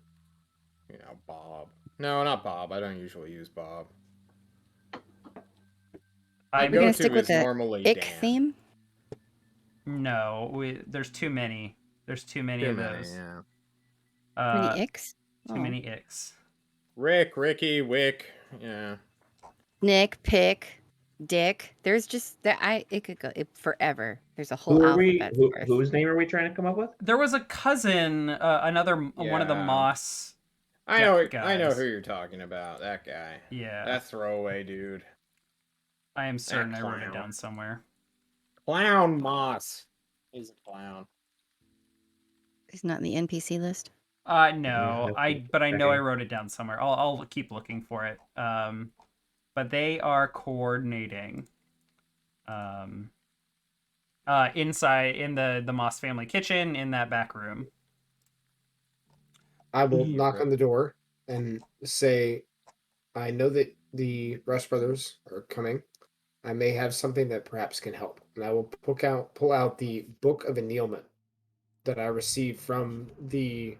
Bob. No, not Bob. I don't usually use Bob. We're gonna stick with the ick theme. No, there's too many. There's too many of those. Yeah. Many icks. Too many icks. Rick, Ricky, Wick. Yeah. Nick, Pick, Dick. There's just that it could go forever. There's a whole alphabet. Whose name are we trying to come up with? There was a cousin, one of the Moss. I know guys. who you're talking about. That guy. Yeah. That throwaway dude. I am certain I wrote it down somewhere. Clown Moss. He's a clown. He's not in the NPC list. No, but I know I wrote it down somewhere. I'll keep looking for it. But they are coordinating. Inside in the Moss family kitchen in that back room. I will knock on the door and say, I know that the Rush brothers are coming. I may have something that perhaps can help. And I will pull out the Book of Annealment that I received from that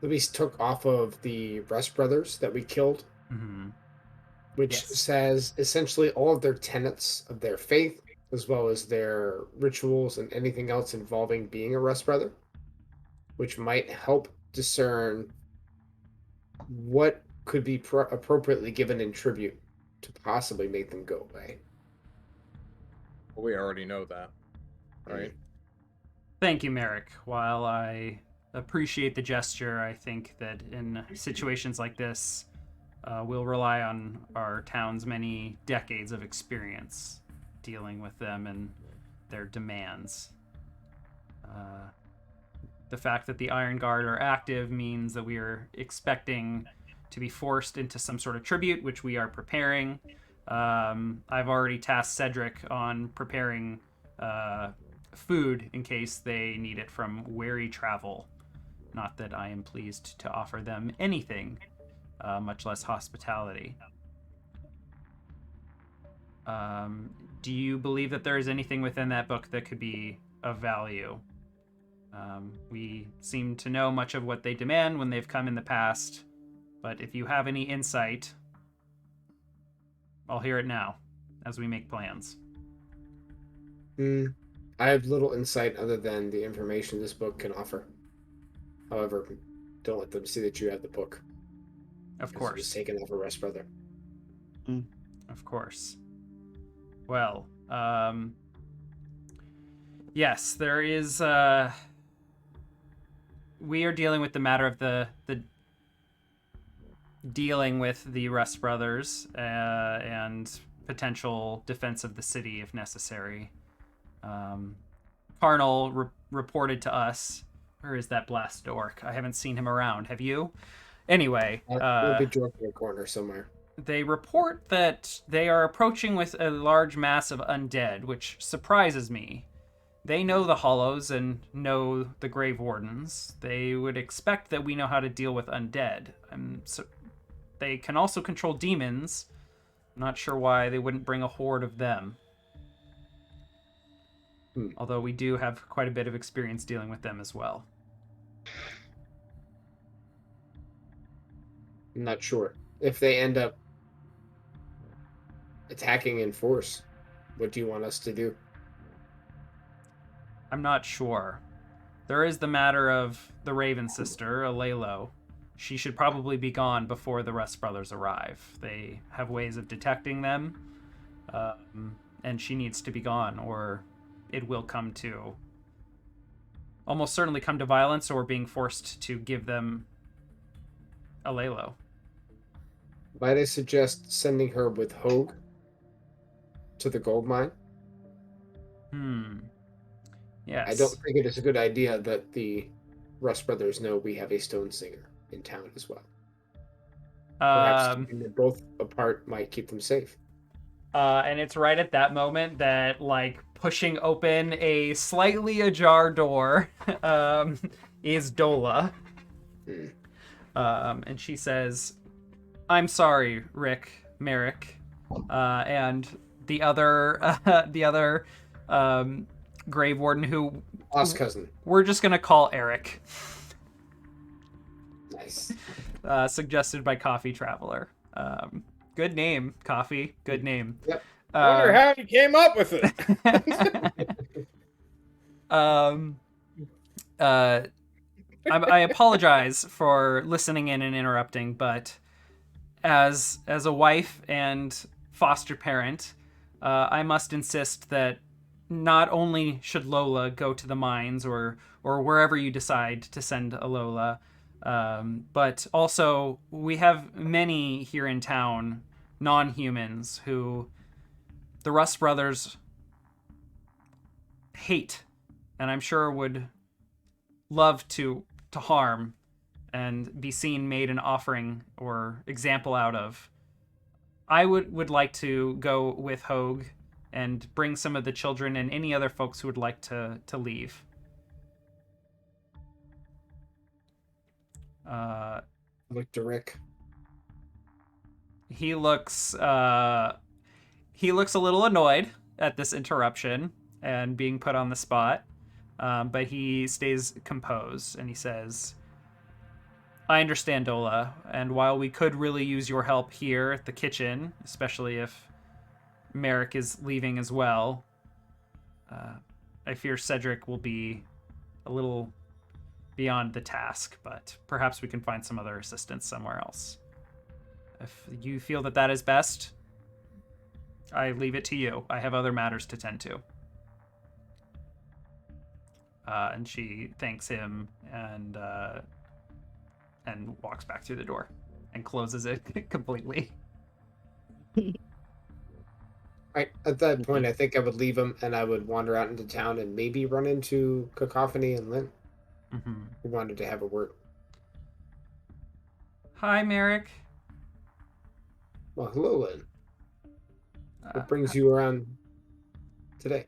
we took off of the Rush brothers that we killed, which says essentially all of their tenets of their faith, as well as their rituals and anything else involving being a Rush brother, which might help discern what could be appropriately given in tribute to possibly make them go away. Well, we already know that, right? Thank you, Merrick. While I appreciate the gesture, I think that in situations like this, we'll rely on our town's many decades of experience dealing with them and their demands. The fact that the Iron Guard are active means that we are expecting to be forced into some sort of tribute, which we are preparing. I've already tasked Cedric on preparing food in case they need it from weary travel. Not that I am pleased to offer them anything, much less hospitality. Do you believe that there is anything within that book that could be of value? We seem to know much of what they demand when they've come in the past, but if you have any insight, I'll hear it now as we make plans. I have little insight other than the information this book can offer. However, don't let them see that you have the book. Of course. It was taken off a Rush brother. Of course. Well, yes, there is. We are dealing with the matter of the dealing with the Rust brothers and potential defense of the city if necessary. Carnal reported to us. Where is that blast orc? I haven't seen him around. Have you? Anyway, he'll be drunk in a corner somewhere. They report that they are approaching with a large mass of undead, which surprises me. They know the Hollows and know the Grave Wardens. They would expect that we know how to deal with undead. They can also control demons. I'm not sure why they wouldn't bring a horde of them. Although we do have quite a bit of experience dealing with them as well. I'm not sure. If they end up attacking in force, what do you want us to do? I'm not sure. There is the matter of the Raven sister, Alelo. She should probably be gone before the Rust brothers arrive. They have ways of detecting them, and she needs to be gone, or it will come to... almost certainly come to violence, or being forced to give them Alelo. Might I suggest sending her with Hogue to the gold mine? Yes. I don't think it is a good idea that the Rust brothers know we have a stone singer in town as well. Perhaps keeping them both apart might keep them safe. And it's right at that moment that, like, pushing open a slightly ajar door, is Dola. And she says, "I'm sorry, Merrick, and the other Grave Warden, who Lost cousin. we're just gonna call Eric." Nice. Suggested by Coffee Traveler. Good name, Coffee. Good name. Yep. Wonder how you came up with it. I apologize for listening in and interrupting, but as a wife and foster parent, I must insist that not only should Lola go to the mines or wherever you decide to send Alola, but also we have many here in town, non-humans, who the Rust brothers hate, and I'm sure would love to harm and be seen made an offering or example out of. I would like to go with Hogue and bring some of the children and any other folks who would like to leave. Look to Rick. He looks a little annoyed at this interruption and being put on the spot, but he stays composed and he says, "I understand, Dola, and while we could really use your help here at the kitchen, especially if Merrick is leaving as well, I fear Cedric will be a little beyond the task, but perhaps we can find some other assistance somewhere else. If you feel that that is best, I leave it to you. I have other matters to tend to." And she thanks him and walks back through the door and closes it completely. Right, at that point, I think I would leave him and I would wander out into town and maybe run into Cacophony and Lynn. Mm-hmm. We wanted to have a word. Hi, Merrick. Well, hello, Lynn. What brings you around today?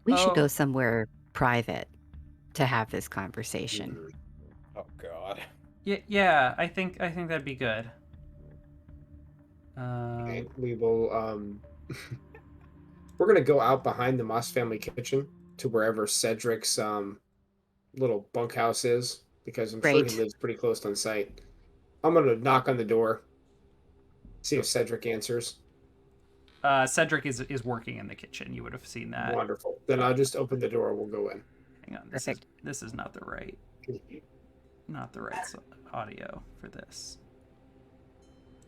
We should Oh. go somewhere private to have this conversation. Oh God. Yeah, I think that'd be good. Okay, we will. We're gonna go out behind the Moss family kitchen to wherever Cedric's little bunkhouse is, because I'm sure Great. he lives pretty close on site. I'm gonna knock on the door, see if Cedric answers. Cedric is working in the kitchen. You would have seen that. Wonderful. Then I'll just open the door. We'll go in. Hang on, Perfect. this is not the right audio for this.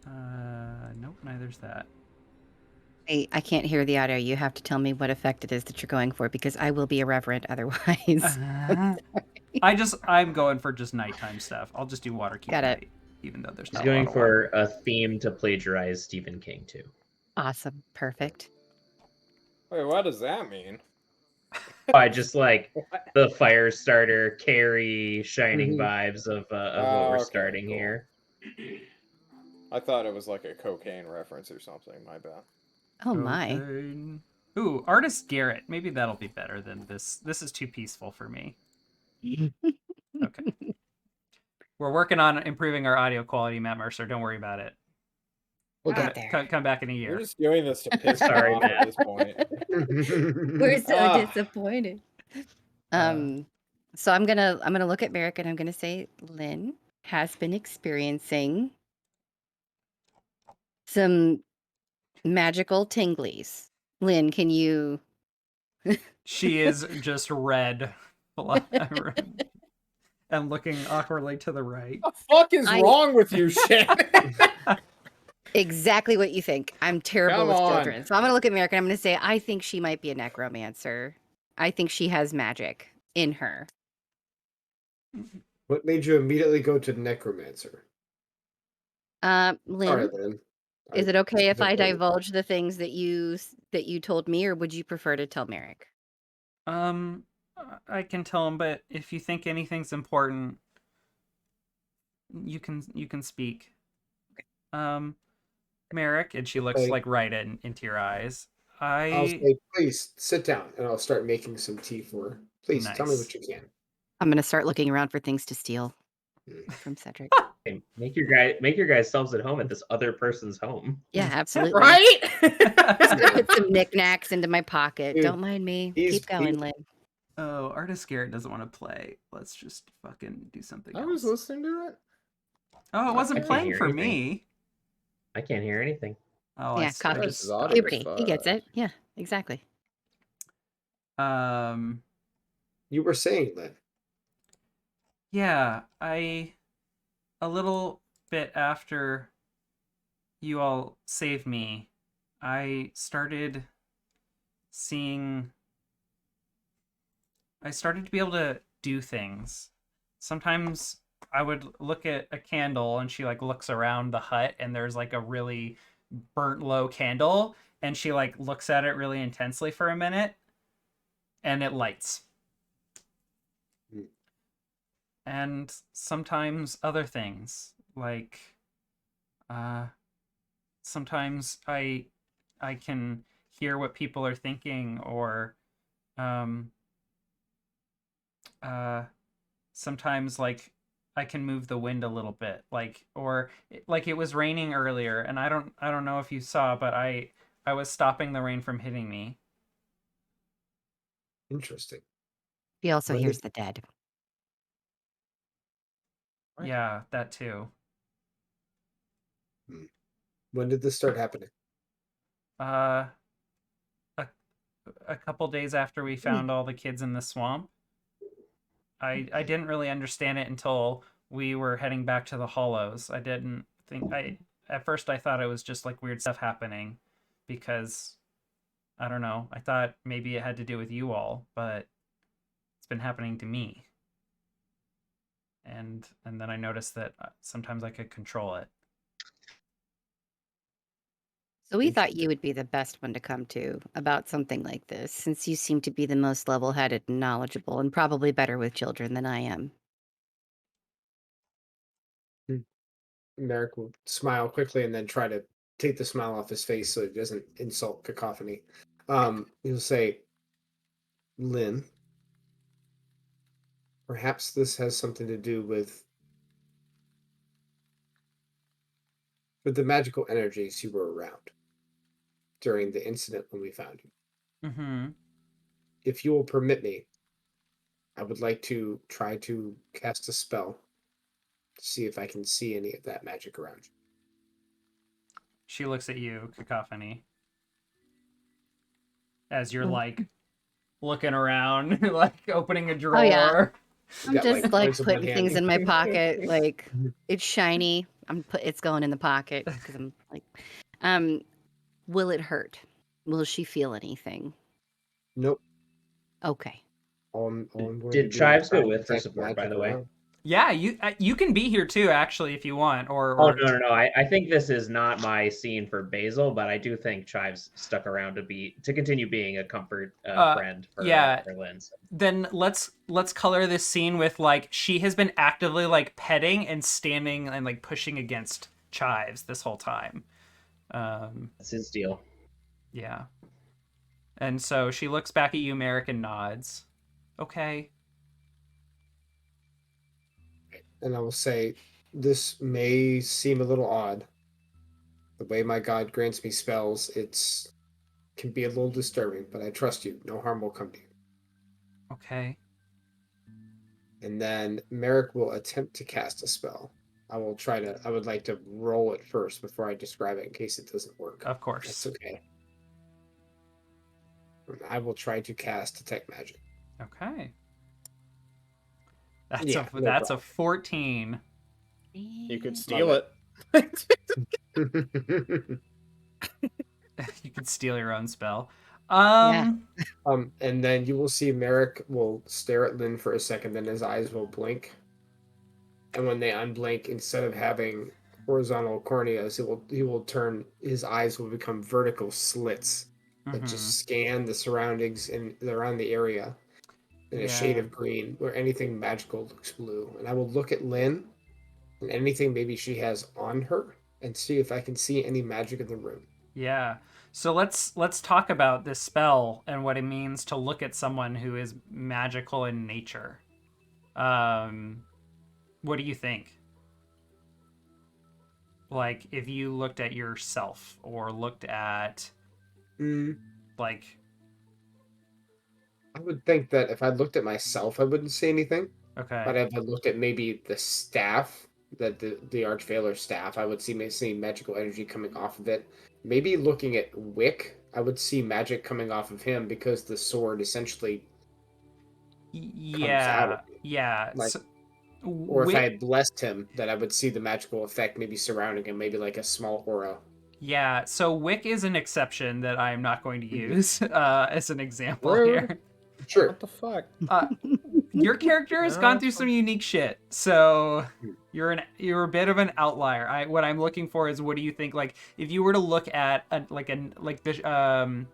Nope, neither's that. I can't hear the audio. You have to tell me what effect it is that you're going for, because I will be irreverent otherwise. I'm going for just nighttime stuff. I'll just do Waterkeep Got it. Night, even though there's He's not going a lot of water. for a theme to plagiarize Stephen King too. Awesome. Perfect. Wait, what does that mean? I just like the fire starter, Carrie, Shining vibes of what we're okay, starting cool. here. I thought it was like a cocaine reference or something. My bad. Oh my. Okay. Ooh, Artist Garrett. Maybe that'll be better than this. This is too peaceful for me. Okay. We're working on improving our audio quality, Matt Mercer. Don't worry about it. We'll get there. Come back in a We're year. just doing this to piss you Sorry, off Matt. at this point. We're so Ah. disappointed. So I'm gonna look at Merrick and I'm gonna say Lynn has been experiencing some magical tinglies. Lynn, can you? She is just red. And looking awkwardly to the right. What the fuck is wrong with you, Shannon? Exactly what you think. I'm terrible Come with on. children. So I'm going to look at Merrick and I'm going to say, I think she might be a necromancer. I think she has magic in her. What made you immediately go to necromancer? Lynn, Sorry, Lynn. is it okay if I disappointed. divulge the things that you told me, or would you prefer to tell Merrick? I can tell him, but if you think anything's important, you can speak. Merrick, and she looks Hey. like right into your eyes. I'll I say, please sit down, and I'll start making some tea for her. Please tell me nice. what you can. I'm gonna start looking around for things to steal Mm. from Cedric. Okay, make your guys selves at home at this other person's home. Yeah, absolutely. Right? Put some knickknacks into my pocket. Dude, Don't mind me. he's- Keep going, Lynn. Oh, Artist Garrett doesn't want to play. Let's just fucking do something I else. was listening to it. Oh, it wasn't I can't playing hear for anything. me. I can't hear anything. Oh, Yeah, I coffee. just This is audio. Puberty. He gets it. Yeah, exactly. You were saying, Lynn. Yeah, a little bit after you all saved me, I started to be able to do things. Sometimes I would look at a candle and she like looks around the hut and there's like a really burnt low candle and she like looks at it really intensely for a minute and it lights. And sometimes other things like sometimes I can hear what people are thinking or sometimes like I can move the wind a little bit like or like it was raining earlier and I don't know if you saw but I was stopping the rain from hitting me. Interesting. He also When hears did- the dead. What? Yeah, that too. When did this start happening? Uh a couple days after we found all the kids in the swamp. I didn't really understand it until we were heading back to the hollows. I didn't think at first I thought it was just like weird stuff happening because I don't know. I thought maybe it had to do with you all, but it's been happening to me. And then I noticed that sometimes I could control it. So we thought you would be the best one to come to about something like this, since you seem to be the most level-headed and knowledgeable, and probably better with children than I am. Merrick will smile quickly and then try to take the smile off his face so it doesn't insult Cacophony. He'll say, Lynn, perhaps this has something to do with the magical energies you were around during the incident when we found you. Mm-hmm. If you will permit me, I would like to try to cast a spell to see if I can see any of that magic around you. She looks at you, Cacophony, as you're Mm. like looking around, like opening a drawer. Oh, yeah. I'm Got, just like points in one putting hand. things in my pocket. Like it's shiny. It's going in the pocket because I'm like, will it hurt? Will she feel anything? Nope. Okay. All I'm going to Did do Chives is try go to with for detect support, by magic the way? around. Yeah, you can be here too, actually, if you want. Or Oh no. I think this is not my scene for Basil, but I do think Chives stuck around to continue being a comfort friend for Lynn. So. Then let's color this scene with like she has been actively like petting and standing and like pushing against Chives this whole time. That's his deal. Yeah. And so she looks back at you, Merrick, and nods. Okay. And I will say, this may seem a little odd. The way my god grants me spells, can be a little disturbing, but I trust you. No harm will come to you. Okay. And then Merrick will attempt to cast a spell. I would like to roll it first before I describe it in case it doesn't work. Of course. That's okay. I will try to cast Detect Magic. Okay. That's Yeah, no a problem. 14. You could steal it. You could steal your own spell. Yeah. And then you will see Merrick will stare at Lynn for a second, then his eyes will blink. And when they unblink, instead of having horizontal corneas, his eyes will become vertical slits that just scan the surroundings and around the area in a shade of green where anything magical looks blue. And I will look at Lynn and anything maybe she has on her and see if I can see any magic in the room. Yeah. So let's talk about this spell and what it means to look at someone who is magical in nature. What do you think? Like, if you looked at yourself or looked at, like, I would think that if I looked at myself, I wouldn't say anything. okay, But if I looked at maybe the staff, the Archvalor staff, I would see magical energy coming off of it. Maybe looking at Wick, I would see magic coming off of him because the sword essentially comes out of yeah, him. yeah. Like, So, or if I Wick, had blessed him, that I would see the magical effect maybe surrounding him, maybe like a small aura. yeah. So Wick is an exception that I am not going to Mhm. use as an example Rude. here. Sure. What the fuck? Your character has No, gone that's through fine. some unique shit, so Hmm. you're a bit of an outlier. What I'm looking for is, what do you think? Like, if you were to look at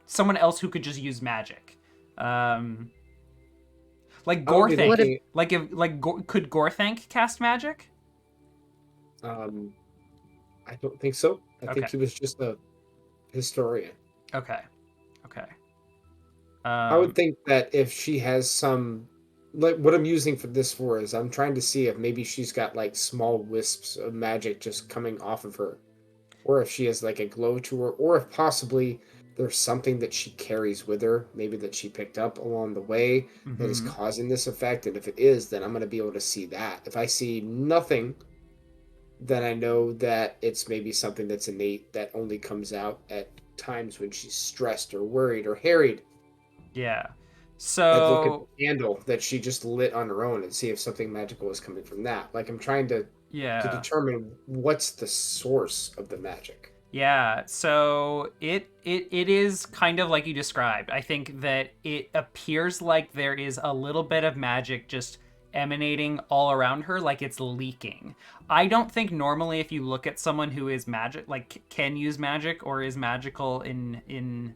someone else who could just use magic, like I would be Gorthank. looking. Like, if could Gorthank cast magic? I don't think so. I think Okay. he was just a historian. Okay. Okay. I would think that if she has some, like what I'm using for this for is I'm trying to see if maybe she's got like small wisps of magic just coming off of her, or if she has like a glow to her, or if possibly there's something that she carries with her, maybe that she picked up along the way that is Mhm. causing this effect. And if it is, then I'm going to be able to see that. If I see nothing, then I know that it's maybe something that's innate that only comes out at times when she's stressed or worried or harried. Yeah. I'd look at So the candle that she just lit on her own and see if something magical is coming from that. Like I'm trying to yeah. determine what's the source of the magic. Yeah, so it is kind of like you described. I think that it appears like there is a little bit of magic just emanating all around her, like it's leaking. I don't think normally if you look at someone who is magic, like can use magic or is magical in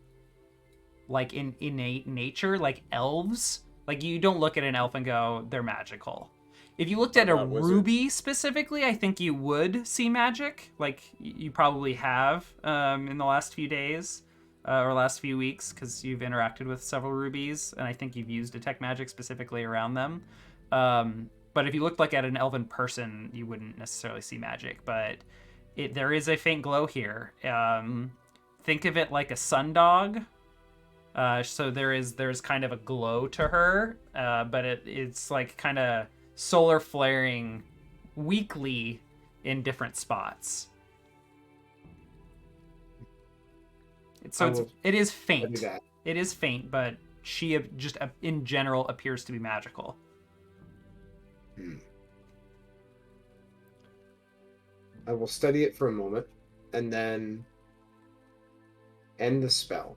like in innate nature, like elves, like you don't look at an elf and go, they're magical. If you looked What at a about wizards? ruby specifically, I think you would see magic, like you probably have in the last few days or last few weeks, because you've interacted with several rubies, and I think you've used detect magic specifically around them. But if you looked like at an elven person, you wouldn't necessarily see magic. But there is a faint glow here. Think of it like a sundog. So there's kind of a glow to her, but it's like kind of solar flaring weakly in different spots. It is I'll do faint. that. It is faint, but she just in general appears to be magical. I will study it for a moment and then end the spell.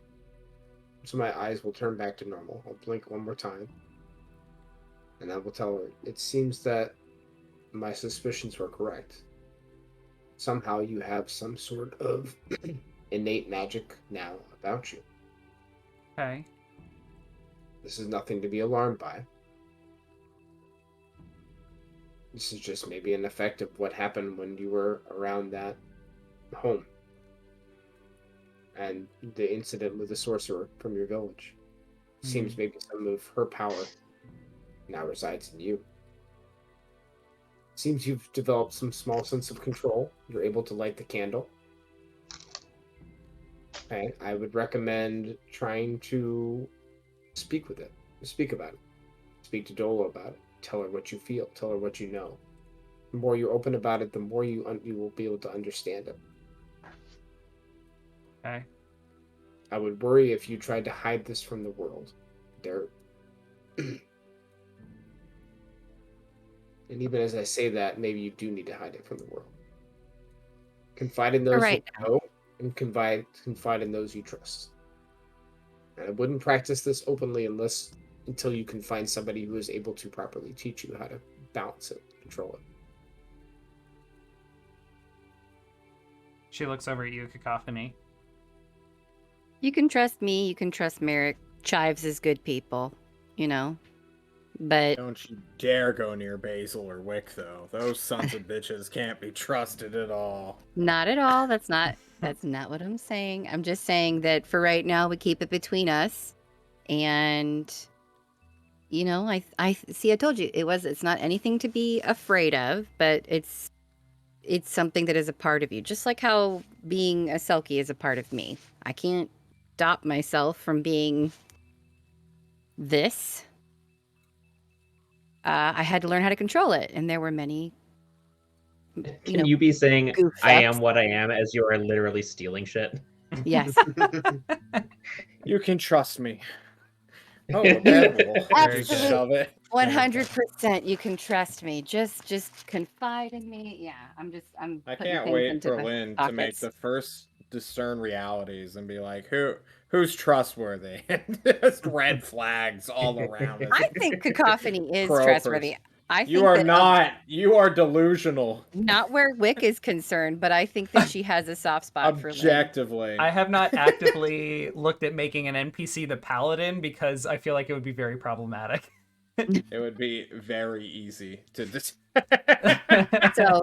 So my eyes will turn back to normal. I'll blink one more time. And I will tell her, it seems that my suspicions were correct. Somehow you have some sort of innate magic now about you. Okay. This is nothing to be alarmed by. This is just maybe an effect of what happened when you were around that home. And the incident with the sorcerer from your village. Seems maybe some of her power now resides in you. Seems you've developed some small sense of control. You're able to light the candle. Okay, I would recommend trying to speak with it. Speak about it. Speak to Dolo about it. Tell her what you feel. Tell her what you know. The more you're open about it, the more you will be able to understand it. Okay. I would worry if you tried to hide this from the world. And even as I say that, maybe you do need to hide it from the world. Confide in those Right. who know, and confide in those you trust. And I wouldn't practice this openly until you can find somebody who is able to properly teach you how to balance it, control it. She looks over at you, Cacophony. You can trust me. You can trust Merrick. Chives is good people. You know, But Don't you dare go near Basil or Wick, though. Those sons of bitches can't be trusted at all. not at all. That's not what I'm saying. I'm just saying that for right now, we keep it between us. And, you know, I see, I told you, it's not anything to be afraid of, but it's something that is a part of you. Just like how being a Selkie is a part of me. I can't stop myself from being this. I had to learn how to control it, and there were many. Can you be saying goof I ups. am what I am as you are literally stealing shit? Yes, You can trust me. Oh, a bed wall. Very Just good. shove it. 100%. You can trust me. Just confide in me. Yeah, I'm I putting can't things wait into for the Lynn to make pockets. the first discern realities and be like, who's trustworthy? Just red flags all around us. I think Cacophony is Crow trustworthy. person. I think You are that, not. You are delusional. not where Wick is concerned, but I think that she has a soft spot for Lynn. Objectively. I have not actively looked at making an NPC the paladin because I feel like it would be very problematic. It would be very easy to So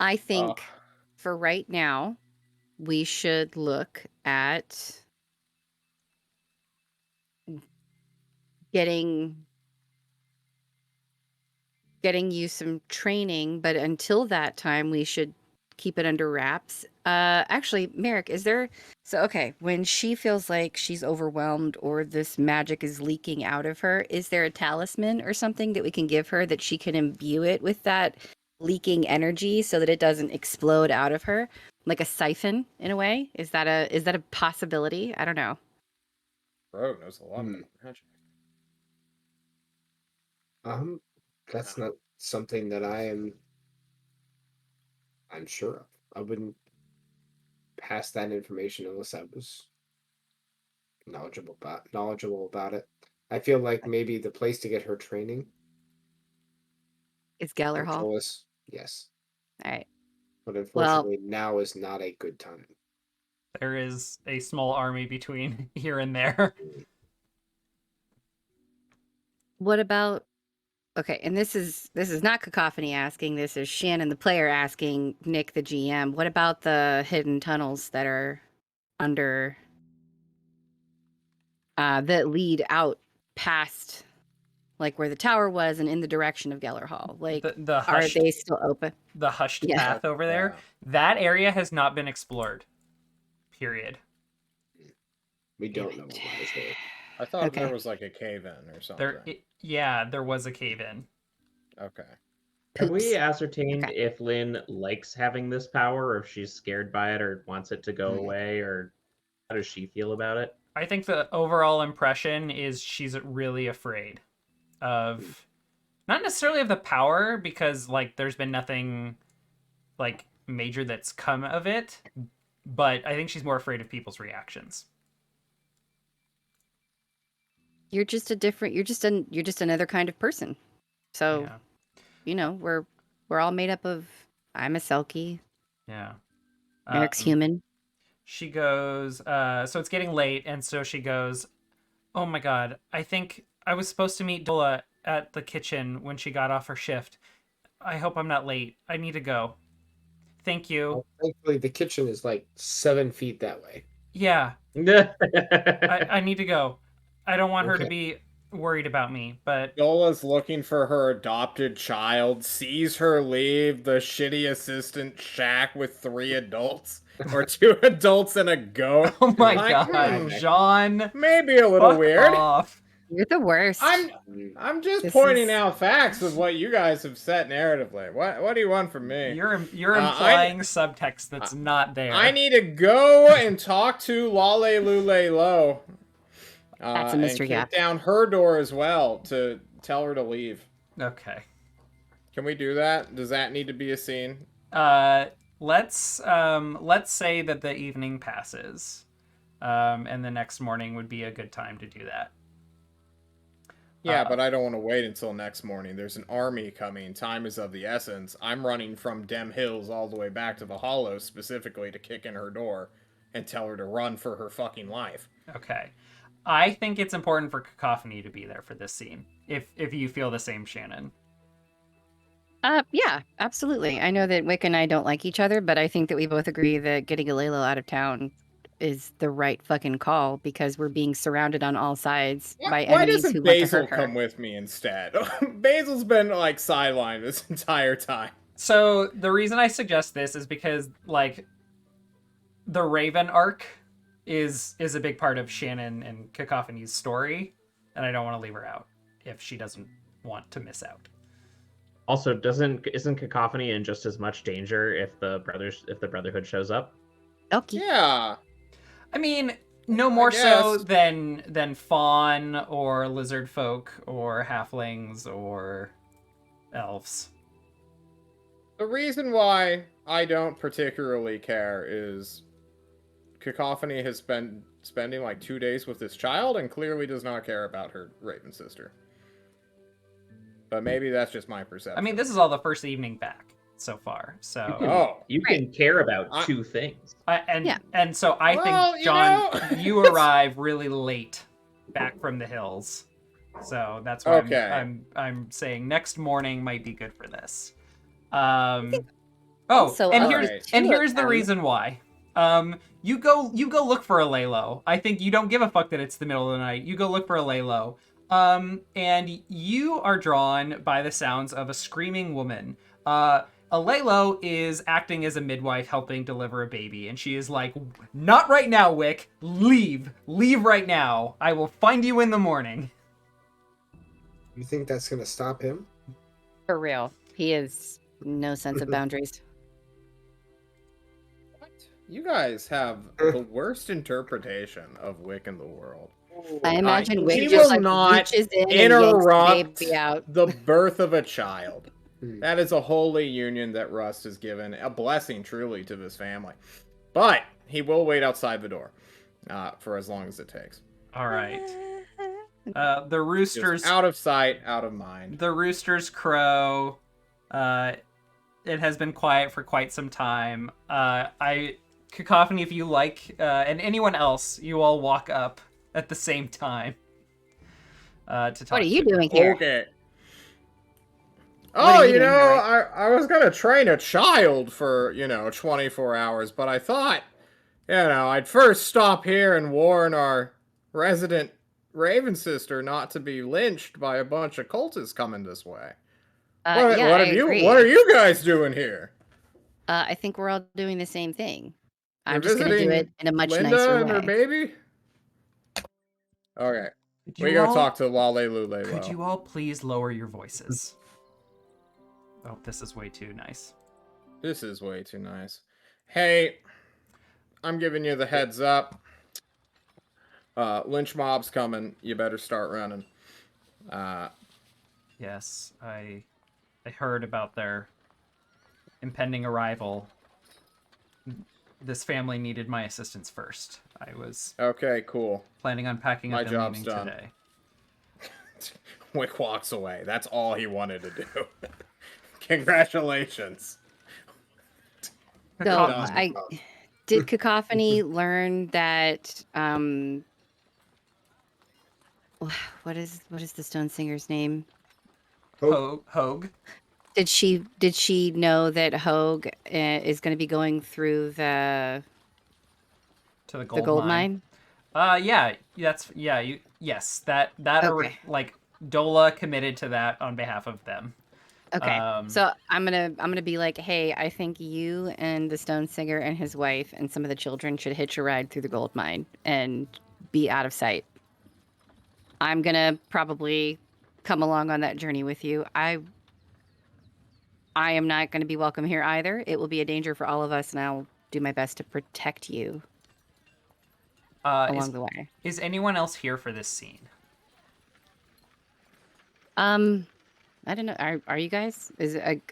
I think Oh. for right now, we should look at getting you some training, but until that time, we should keep it under wraps. Actually, Merrick, okay, when she feels like she's overwhelmed or this magic is leaking out of her, is there a talisman or something that we can give her that she can imbue it with that leaking energy so that it doesn't explode out of her? Like a siphon in a way? Is that a possibility? I don't know. Rogue knows a lot about magic. That's not something that I'm sure of. I wouldn't pass that information unless I was knowledgeable about it. I feel like maybe the place to get her training. Is Geller Hall? Controllus, yes. All right. But unfortunately, now is not a good time. There is a small army between here and there. What about, okay, and this is not Cacophony asking, this is Shannon the player asking Nick the GM. What about the hidden tunnels that are under that lead out past like where the tower was and in the direction of Geller Hall? Like The are hushed, they still open? the hushed Yeah. path over there, that area has not been explored. Period. We don't know what lies there. I thought Okay. there was like a cave-in or something. There was a cave-in. Okay. Have we Poops. ascertained Okay. if Lynn likes having this power, or if she's scared by it, or wants it to go Hmm. away, or how does she feel about it? I think the overall impression is she's really afraid of, not necessarily of the power, because like there's been nothing like major that's come of it, but I think she's more afraid of people's reactions. You're just another kind of person. So, Yeah. you know, we're all made up of, I'm a Selkie, Yeah. Merrick's human. She goes, so it's getting late, and so she goes, oh my god, I think I was supposed to meet Dola at the kitchen when she got off her shift. I hope I'm not late. I need to go. Thank you. Well, thankfully, the kitchen is like 7 feet that way. Yeah, I need to go. I don't want her to Okay. be worried about me, but Dola's looking for her adopted child, sees her leave the shitty assistant shack with 3 adults, or 2 adults and a goat. oh my Like, god, John, maybe a little fuck weird. off. You're the worst. I'm just This pointing is- out facts of what you guys have set narratively. What do you want from me? You're I- implying subtext that's not there. I need to go and talk to Lale Lule Lo. That's a mystery and gap. kick down her door as well to tell her to leave. Okay. Can we do that? Does that need to be a scene? Let's say that the evening passes, and the next morning would be a good time to do that. Yeah, but I don't want to wait until next morning. There's an army coming. Time is of the essence. I'm running from Dem Hills all the way back to the Hollow specifically to kick in her door and tell her to run for her fucking life. Okay. I think it's important for Cacophony to be there for this scene. If you feel the same, Shannon. Yeah, absolutely. I know that Wick and I don't like each other, but I think that we both agree that getting Alelo out of town is the right fucking call because we're being surrounded on all sides by Why enemies who doesn't want to Basil hurt her. come with me instead? Basil's been like sidelined this entire time. So the reason I suggest this is because like the Raven arc is a big part of Shannon and Cacophony's story, and I don't want to leave her out if she doesn't want to miss out. Also, isn't Cacophony in just as much danger if the Brotherhood shows up? Okay. Yeah. I mean, no more so than fawn or lizard folk or halflings or elves. The reason why I don't particularly care is Cacophony has been spending like 2 days with this child and clearly does not care about her Raven sister. But maybe that's just my perception. I mean, this is all the first evening back so far, so You can care about two things. and so I think John, you arrive really late back from the hills, so that's why I'm saying next morning might be good for this. And here's the reason why. You go look for a Alelo. I think you don't give a fuck that it's the middle of the night. You go look for a Alelo. And you are drawn by the sounds of a screaming woman. Alelo is acting as a midwife helping deliver a baby, and she is like, "Not right now, Wick. Leave right now. I will find you in the morning." You think that's gonna stop him? For real. He has no sense of boundaries. What? You guys have the worst interpretation of Wick in the world. I imagine Wick he just will not reaches in interrupt and yanks the baby out. the birth of a child. That is a holy union that Rust has given, a blessing truly to this family. But he will wait outside the door for as long as it takes. All right. The roosters Just out of sight, out of mind. The roosters crow. It has been quiet for quite some time. Cacophony, if you like, and anyone else, you all walk up at the same time to talk. What are you doing here? Okay. What Oh, are you doing here, I was gonna train a child for, 24 hours, but I thought, I'd first stop here and warn our resident Raven sister not to be lynched by a bunch of cultists coming this way. What are you guys doing here? I think we're all doing the same thing. I'm You're just going to do it in a much Linda nicer and her way. baby? Okay. We go talk to Lale. Could you all please lower your voices? Oh, this is way too nice. This is way too nice. Hey, I'm giving you the heads up. Lynch mob's coming. You better start running. Yes, I heard about their impending arrival. This family needed my assistance first. I was okay, cool. Planning on packing up and leaving done. today. Wick walks away. That's all he wanted to do. Congratulations. So did Cacophony learn that what is the stone singer's name? Hogue. Did she know that Hogue is going to be going through the gold mine? Yes, that okay. like Dola committed to that on behalf of them. Okay. So I'm gonna be like, hey, I think you and the stone singer and his wife and some of the children should hitch a ride through the gold mine and be out of sight. I'm gonna probably come along on that journey with you. I am not going to be welcome here either. It will be a danger for all of us, and I'll do my best to protect you along the way. Is anyone else here for this scene? I don't know. Are you guys?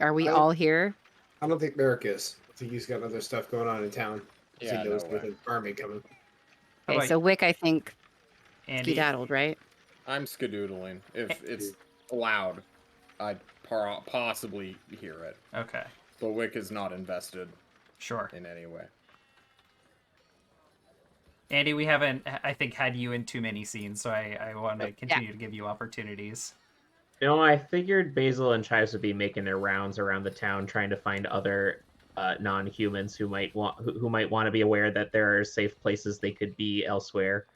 Are we all here? I don't think Merrick is. I think he's got other stuff going on in town. Yeah, he knows with an army coming. Okay, so Wick, I think, Andy? skedaddled, right? I'm skedoodling. If it's loud, I'd possibly hear it. Okay. But Wick is not invested Sure. in any way. Andy, we haven't, I think, had you in too many scenes, so I want to continue to give you opportunities. No, I figured Basil and Chives would be making their rounds around the town, trying to find other non-humans who might want to be aware that there are safe places they could be elsewhere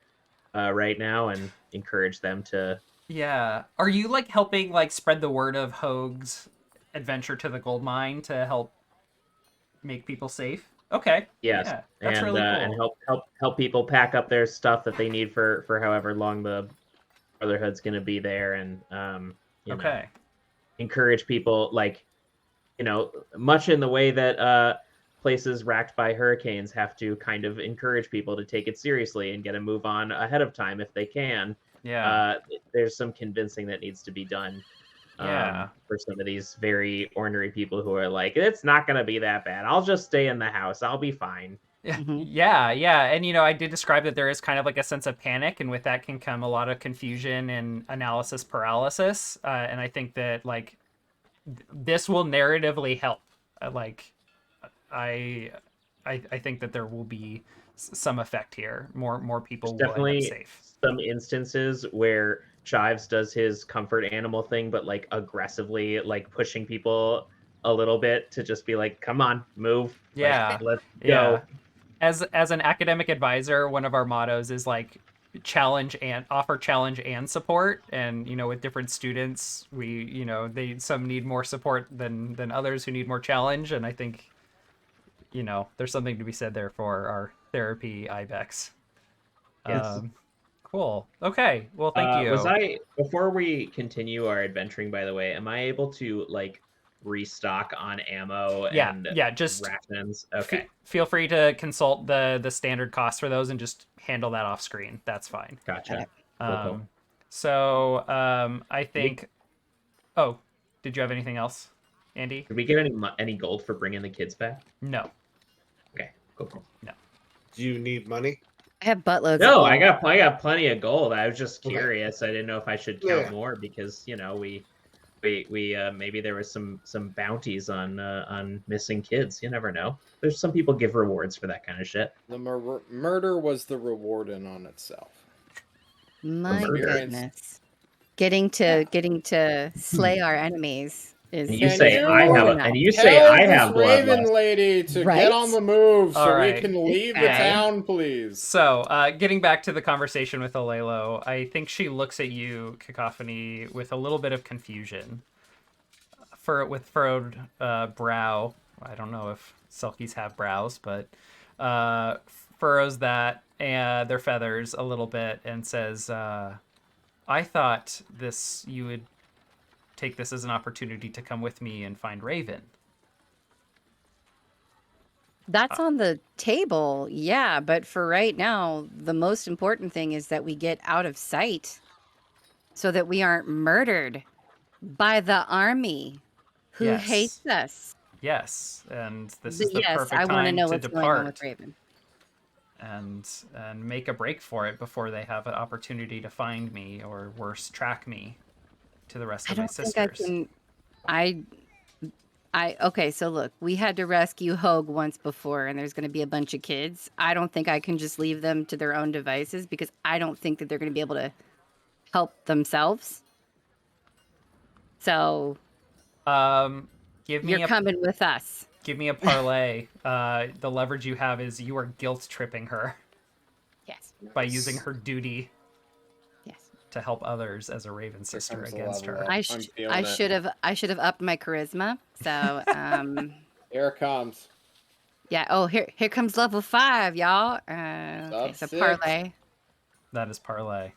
right now, and encourage them to. Yeah. Are you like helping like spread the word of Hoag's adventure to the gold mine to help make people safe? Okay. Yes, Yeah. That's really and cool. help people pack up their stuff that they need for however long the Brotherhood's going to be there, and you know, Okay. encourage people, like, much in the way that places racked by hurricanes have to kind of encourage people to take it seriously and get a move on ahead of time if they can. Yeah. Uh, there's some convincing that needs to be done Yeah. for some of these very ornery people who are like, it's not going to be that bad. I'll just stay in the house. I'll be fine. Mhm. Yeah. And, I did describe that there is kind of like a sense of panic, and with that can come a lot of confusion and analysis paralysis. And I think that, like, this will narratively help. Like, I think that there will be some effect here. More people There's will end up definitely safe. some instances where Chives does his comfort animal thing, but like aggressively, like pushing people a little bit to just be like, come on, move. Yeah. Like, let's Yeah. go. As an academic advisor, one of our mottos is like challenge and offer challenge and support. And with different students, we some need more support than others who need more challenge. And I think there's something to be said there for our therapy ibex. Yes. Cool. Okay. Well, thank you. Before we continue our adventuring, by the way, am I able to like restock on ammo and Yeah. Just rations? Okay, feel free to consult the standard costs for those and just handle that off screen. That's fine. gotcha. Cool. I think. Oh, did you have anything else, Andy? Did we get any gold for bringing the kids back? No. Okay, cool. No. Do you need money? I have buttloads. No, of I gold. got plenty of gold. I was just Okay. curious. I didn't know if I should count Yeah. more because we maybe there was some bounties on missing kids. You never know. There's some people give rewards for that kind of shit. The murder was the reward in on itself. My murder. goodness. Getting to slay our enemies is And you Can say you I have enough. and you say Tell I this have Raven bloodlust. lady to Right? get on the move so All we right. can leave the Okay. town, please. So, getting back to the conversation with Alelo, I think she looks at you, Cacophony, with a little bit of confusion. With furrowed brow. I don't know if Selkies have brows, but furrows that and their feathers a little bit and says, I thought you would take this as an opportunity to come with me and find Raven. That's on the table, yeah. But for right now, the most important thing is that we get out of sight so that we aren't murdered by the army who Yes. hates us. Yes, and this But is the yes, perfect I want to time know to what's going on with depart Raven. and make a break for it before they have an opportunity to find me, or worse, track me to the rest I of my don't think sisters. okay, so look, we had to rescue Hoag once before, and there's going to be a bunch of kids. I don't think I can just leave them to their own devices because I don't think that they're going to be able to help themselves. So you're coming with us. Give me a parlay. The leverage you have is you are guilt tripping her Yes. by using her duty Yes. to help others as a Raven sister comes the against level her. up. I I'm feeling it. should have upped my charisma. So Here it comes. yeah. Oh, here comes level 5, y'all. Okay, so 6. parlay. That is parlay.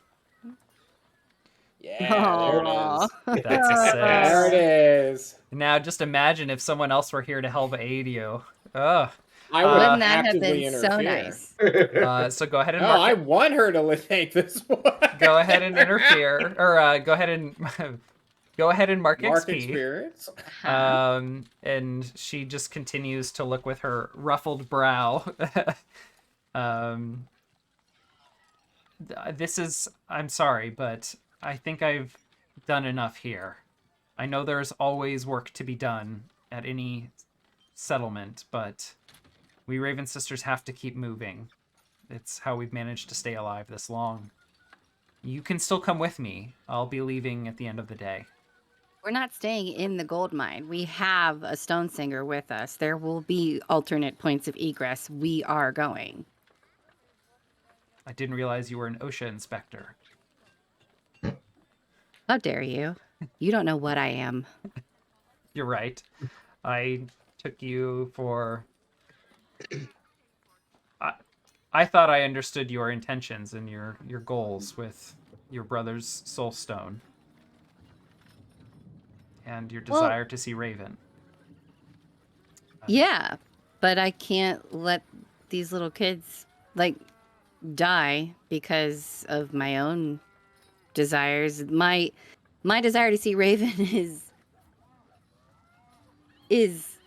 Yeah, there it Aw. is. That's a 6. There it is. Now just imagine if someone else were here to help aid you. Ugh. I would Wouldn't that have actively been interfere. so nice? So go ahead and No, mark I it. want her to take this one. Go ahead and interfere, or go ahead and mark Mark XP. experience. And she just continues to look with her ruffled brow. I'm sorry, but I think I've done enough here. I know there's always work to be done at any settlement, but we Raven sisters have to keep moving. It's how we've managed to stay alive this long. You can still come with me. I'll be leaving at the end of the day. We're not staying in the gold mine. We have a stone singer with us. There will be alternate points of egress. We are going. I didn't realize you were an OSHA inspector. How dare you? You don't know what I am. You're right. I took you for... I thought I understood your intentions and your goals with your brother's soul stone. And your desire to see Raven. Yeah, but I can't let these little kids, like, die because of my own desires. My desire to see Raven is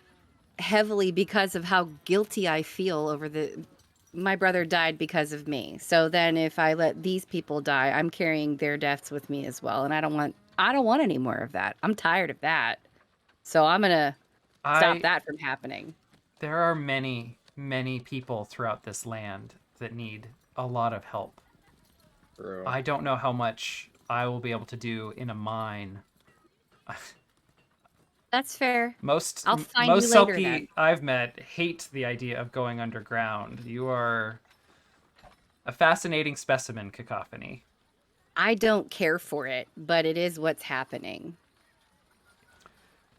heavily because of how guilty I feel over my brother died because of me. So then if I let these people die, I'm carrying their deaths with me as well, and I don't want any more of that. I'm tired of that. So I'm going to stop that from happening. There are many, many people throughout this land that need a lot of help. True. I don't know how much I will be able to do in a mine. That's fair. Most I'll find you later, Selkie then. I've met hate the idea of going underground. You are a fascinating specimen, Cacophony. I don't care for it, but it is what's happening.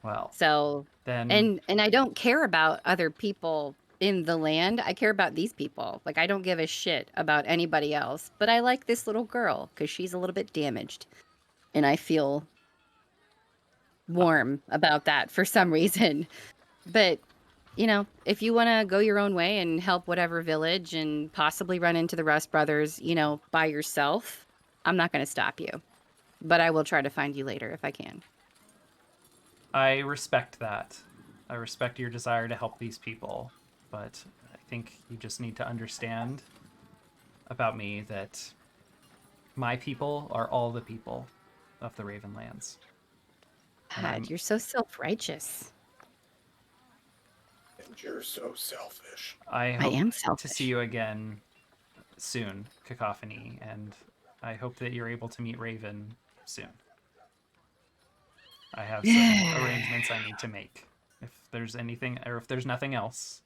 Well, so then, and I don't care about other people in the land. I care about these people. Like, I don't give a shit about anybody else, but I like this little girl because she's a little bit damaged, and I feel warm about that for some reason. But if you want to go your own way and help whatever village and possibly run into the Rust Brothers, by yourself, I'm not going to stop you. But I will try to find you later if I can. I respect that. I respect your desire to help these people, but I think you just need to understand about me that my people are all the people of the Ravenlands. God, you're so self-righteous. And you're so selfish. I hope am selfish. to see you again soon, Cacophony, and I hope that you're able to meet Raven soon. I have some arrangements I need to make. If there's anything, or if there's nothing else,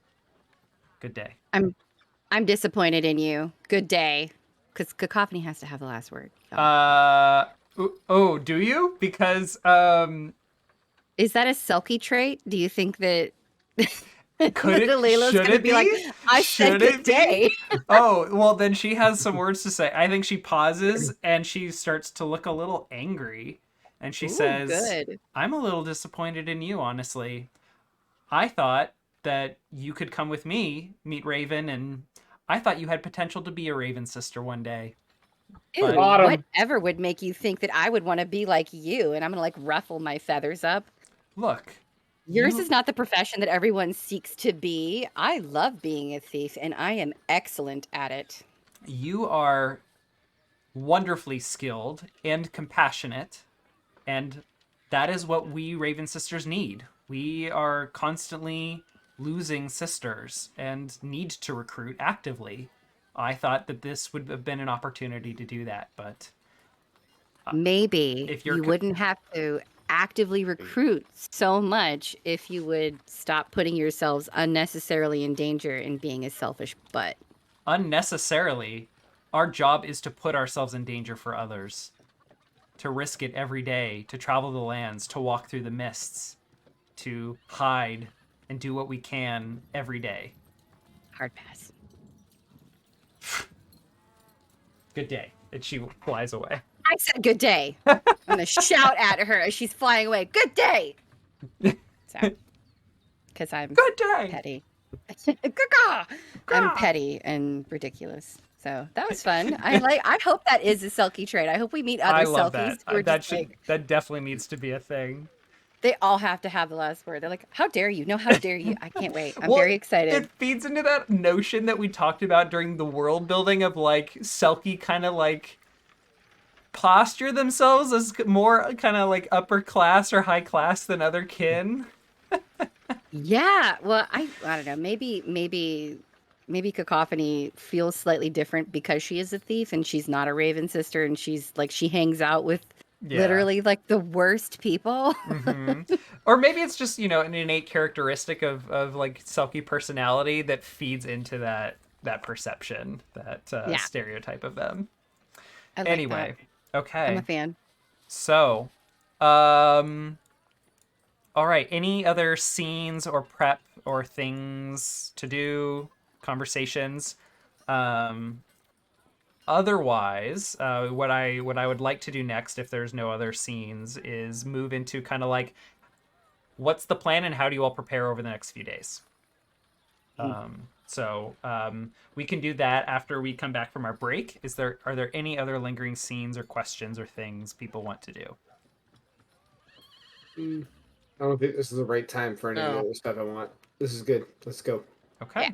good day. I'm disappointed in you. Good day. Because Cacophony has to have the last word. Oh, do you? Because, Is that a Selkie trait? Do you think that... Could it? Should it be? Like, I said good day. Oh, well, then she has some words to say. I think she pauses and she starts to look a little angry. And she says, good. I'm a little disappointed in you, honestly. I thought that you could come with me, meet Raven, and I thought you had potential to be a Raven sister one day. Ew, whatever would make you think that I would want to be like you and I'm going to ruffle my feathers up? Look. Yours is not the profession that everyone seeks to be. I love being a thief, and I am excellent at it. You are wonderfully skilled and compassionate, and that is what we Raven sisters need. We are constantly losing sisters and need to recruit actively. I thought that this would have been an opportunity to do that, but... Maybe if you wouldn't have to actively recruit so much if you would stop putting yourselves unnecessarily in danger and being a selfish butt. Unnecessarily? Our job is to put ourselves in danger for others. To risk it every day, to travel the lands, to walk through the mists, to hide and do what we can every day. Hard pass. Good day. And she flies away. I said good day. I'm going to shout at her as she's flying away. Good day! Because I'm good day. Petty. I'm petty and ridiculous. So that was fun. I hope that is a Selkie trait. I hope we meet other Selkies. That definitely needs to be a thing. They all have to have the last word. They're like, how dare you? No, how dare you? I can't wait. I'm very excited. It feeds into that notion that we talked about during the world building of Selkie kind of posture themselves as more kind of upper class or high class than other kin. Yeah. Well, I don't know. Maybe maybe Cacophony feels slightly different because she is a thief and she's not a Raven sister, and she's like she hangs out with literally like the worst people. Or maybe it's just, you know, an innate characteristic of like Selkie personality that feeds into that perception, that stereotype of them. I like Anyway, that. okay. I'm a fan. So, all right. Any other scenes or prep or things to do, conversations? Otherwise, what I would like to do next, if there's no other scenes, is move into kind of like, what's the plan and how do you all prepare over the next few days? So we can do that after we come back from our break. Are there any other lingering scenes or questions or things people want to do? I don't think this is the right time for any of the other stuff I want. This is good. Let's go. Okay. Yeah.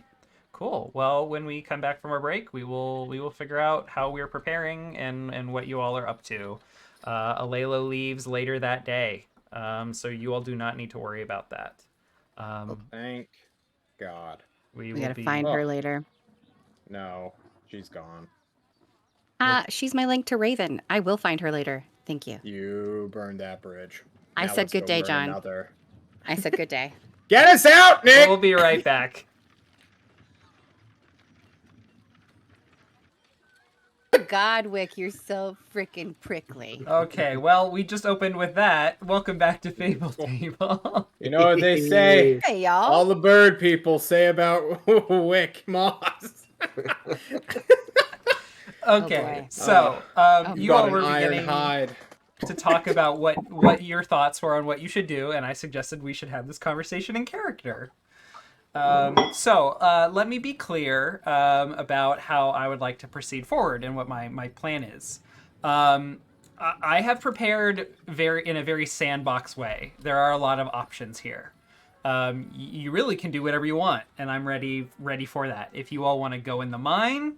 Cool. Well, when we come back from our break, we will figure out how we're preparing and what you all are up to. Alaylo leaves later that day, so you all do not need to worry about that. Thank God. We gotta find her later. No, she's gone. She's my link to Raven. I will find her later. Thank you. You burned that bridge. I Now said let's good go day, burn John. another. I said good day. Get us out, Nick! We'll be right back. Godwick, you're so freaking prickly. Okay, well, we just opened with that. Welcome back to Fable Table. You know what they say? Hey, y'all. All the bird people say about Wick Moss. Okay, boy. so you Got all an were iron beginning hide. to talk about what your thoughts were on what you should do, and I suggested we should have this conversation in character. So let me be clear about how I would like to proceed forward and what my plan is. I have prepared in a very sandbox way. There are a lot of options here. You really can do whatever you want, and I'm ready for that. If you all want to go in the mine,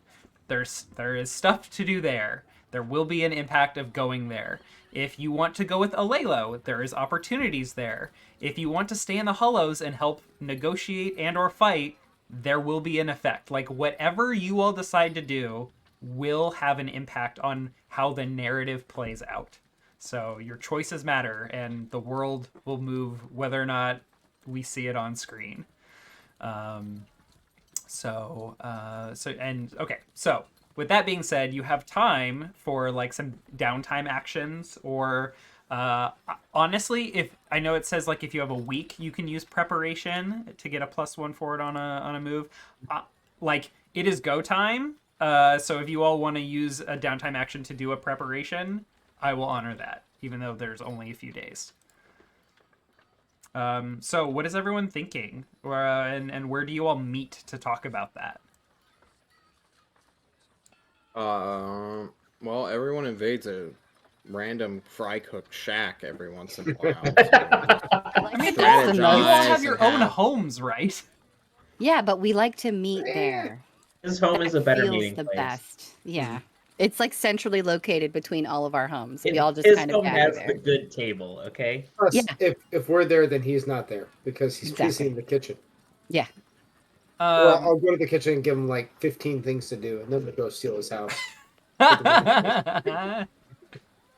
there is stuff to do there. There will be an impact of going there. If you want to go with Alaylo, there is opportunities there. If you want to stay in the Hollows and help negotiate and or fight, there will be an effect. Like, whatever you all decide to do will have an impact on how the narrative plays out. So your choices matter, and the world will move whether or not we see it on screen. So with that being said, you have time for like some downtime actions, or honestly, if I know it says like if you have a week, you can use preparation to get a +1 forward on a move. Like, it is go time. So if you all want to use a downtime action to do a preparation, I will honor that, even though there's only a few days. So what is everyone thinking? And where do you all meet to talk about that? Well, everyone invades a random fry-cooked shack every once in a while. I mean, that's you the all most. have your own homes, right? Yeah, but we like to meet there. His home is a better feels meeting the place. best. Yeah. It's like centrally located between all of our homes. We His- all just his kind of home gather has there. the good table, okay? Plus, Yeah. if we're there, then he's not there because he's Exactly. busy in the kitchen. Yeah. Well, I'll go to the kitchen and give him like 15 things to do, and then we'll go steal his house.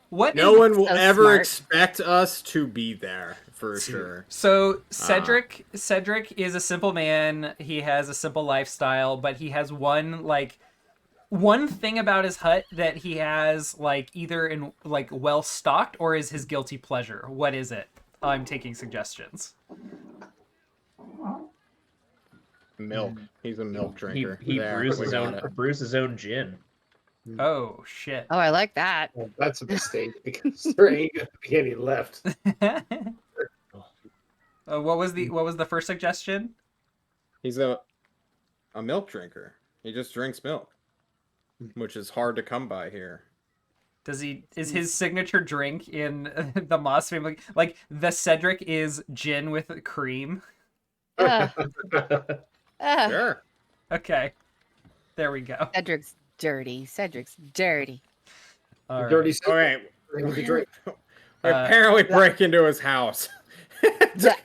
What No is- one will so ever smart. expect us to be there, for sure. So Cedric is a simple man. He has a simple lifestyle, but he has one thing about his hut that he has like either in like well stocked or is his guilty pleasure. What is it? I'm taking suggestions. Milk. He's a milk drinker. He There, brews we got it. his own gin. Oh shit. Oh, I like that. Well, that's a mistake because there ain't gonna be any left. What was the first suggestion? He's a milk drinker. He just drinks milk, which is hard to come by here. Is his signature drink in the Moss family like the Cedric is gin with cream? Uh, Sure. Okay. There we go. Cedric's dirty. Cedric's dirty. All right. Dirty All right. with the drink. We apparently break into his house. Yeah.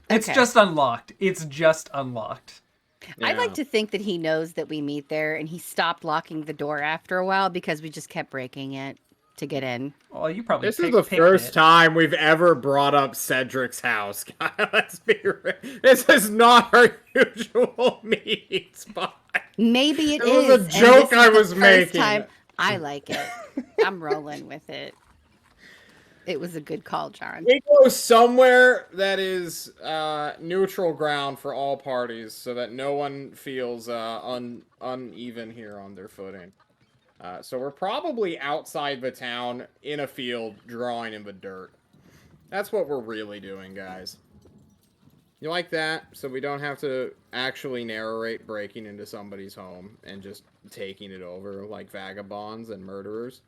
It's Okay. just unlocked. It's just unlocked. I'd like Yeah. to think that he knows that we meet there and he stopped locking the door after a while because we just kept breaking it to get in. Well, you probably This is the picked first it. time we've ever brought up Cedric's house. Let's be real. This is not our usual meeting spot. Maybe it It is. was a and joke this is I the was first making. Time I like it. I'm rolling with it. It was a good call, John. We go somewhere that is neutral ground for all parties, so that no one feels uneven here on their footing. So we're probably outside the town in a field, drawing in the dirt. That's what we're really doing, guys. You like that? So we don't have to actually narrate breaking into somebody's home and just taking it over like vagabonds and murderers.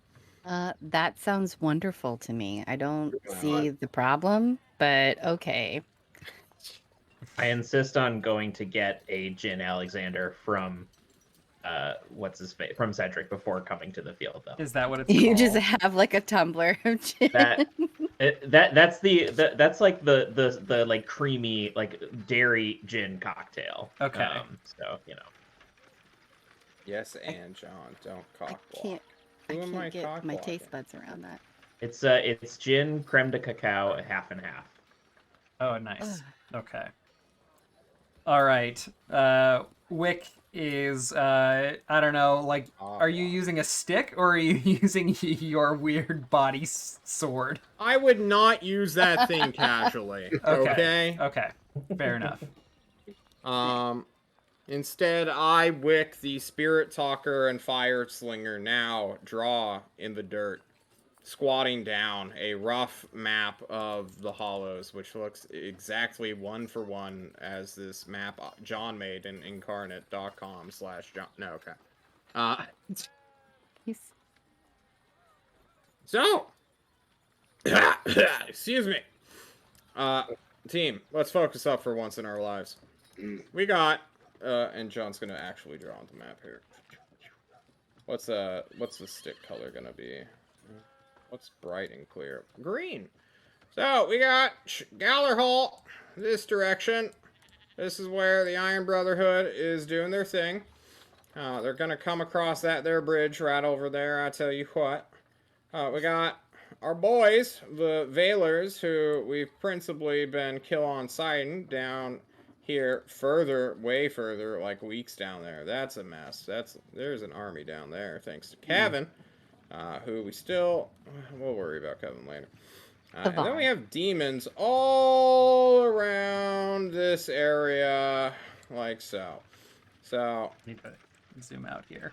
That sounds wonderful to me. I don't Wow. see the problem, but okay. I insist on going to get a Jin Alexander from from Cedric before coming to the field, though. Is that what it's You called? just have like a tumbler of gin. That's like the like creamy like dairy gin cocktail. Okay. So you know. Yes, and John, don't I cock can't. I Who am I can't get cock my blocking? taste buds around that. It's gin, creme de cacao, half and half. Oh, nice. Ugh. Okay. All right. Wick is I don't know, like, are you using a stick or are you using your weird body sword? I would not use that thing casually. Okay. Okay. Fair enough. Instead, I Wick, the spirit talker and fire slinger, now draw in the dirt, squatting down a rough map of the hollows, which looks exactly one for one as this map John made in incarnate.com/John. No, okay. He's- So, excuse me. Team, let's focus up for once in our lives. We got, and John's gonna actually draw on the map here. What's the stick color gonna be? What's bright and clear? Green. So we got Galler Hall this direction. This is where the Iron Brotherhood is doing their thing. They're gonna come across that there bridge right over there. I tell you what. We got our boys, the Valers, who we've principally been kill on sighting down here further, way further, like weeks down there. That's a mess. There's an army down there, thanks to Kevin, who we'll worry about Kevin later. And then we have demons all around this area, like so. So, Need to zoom out here.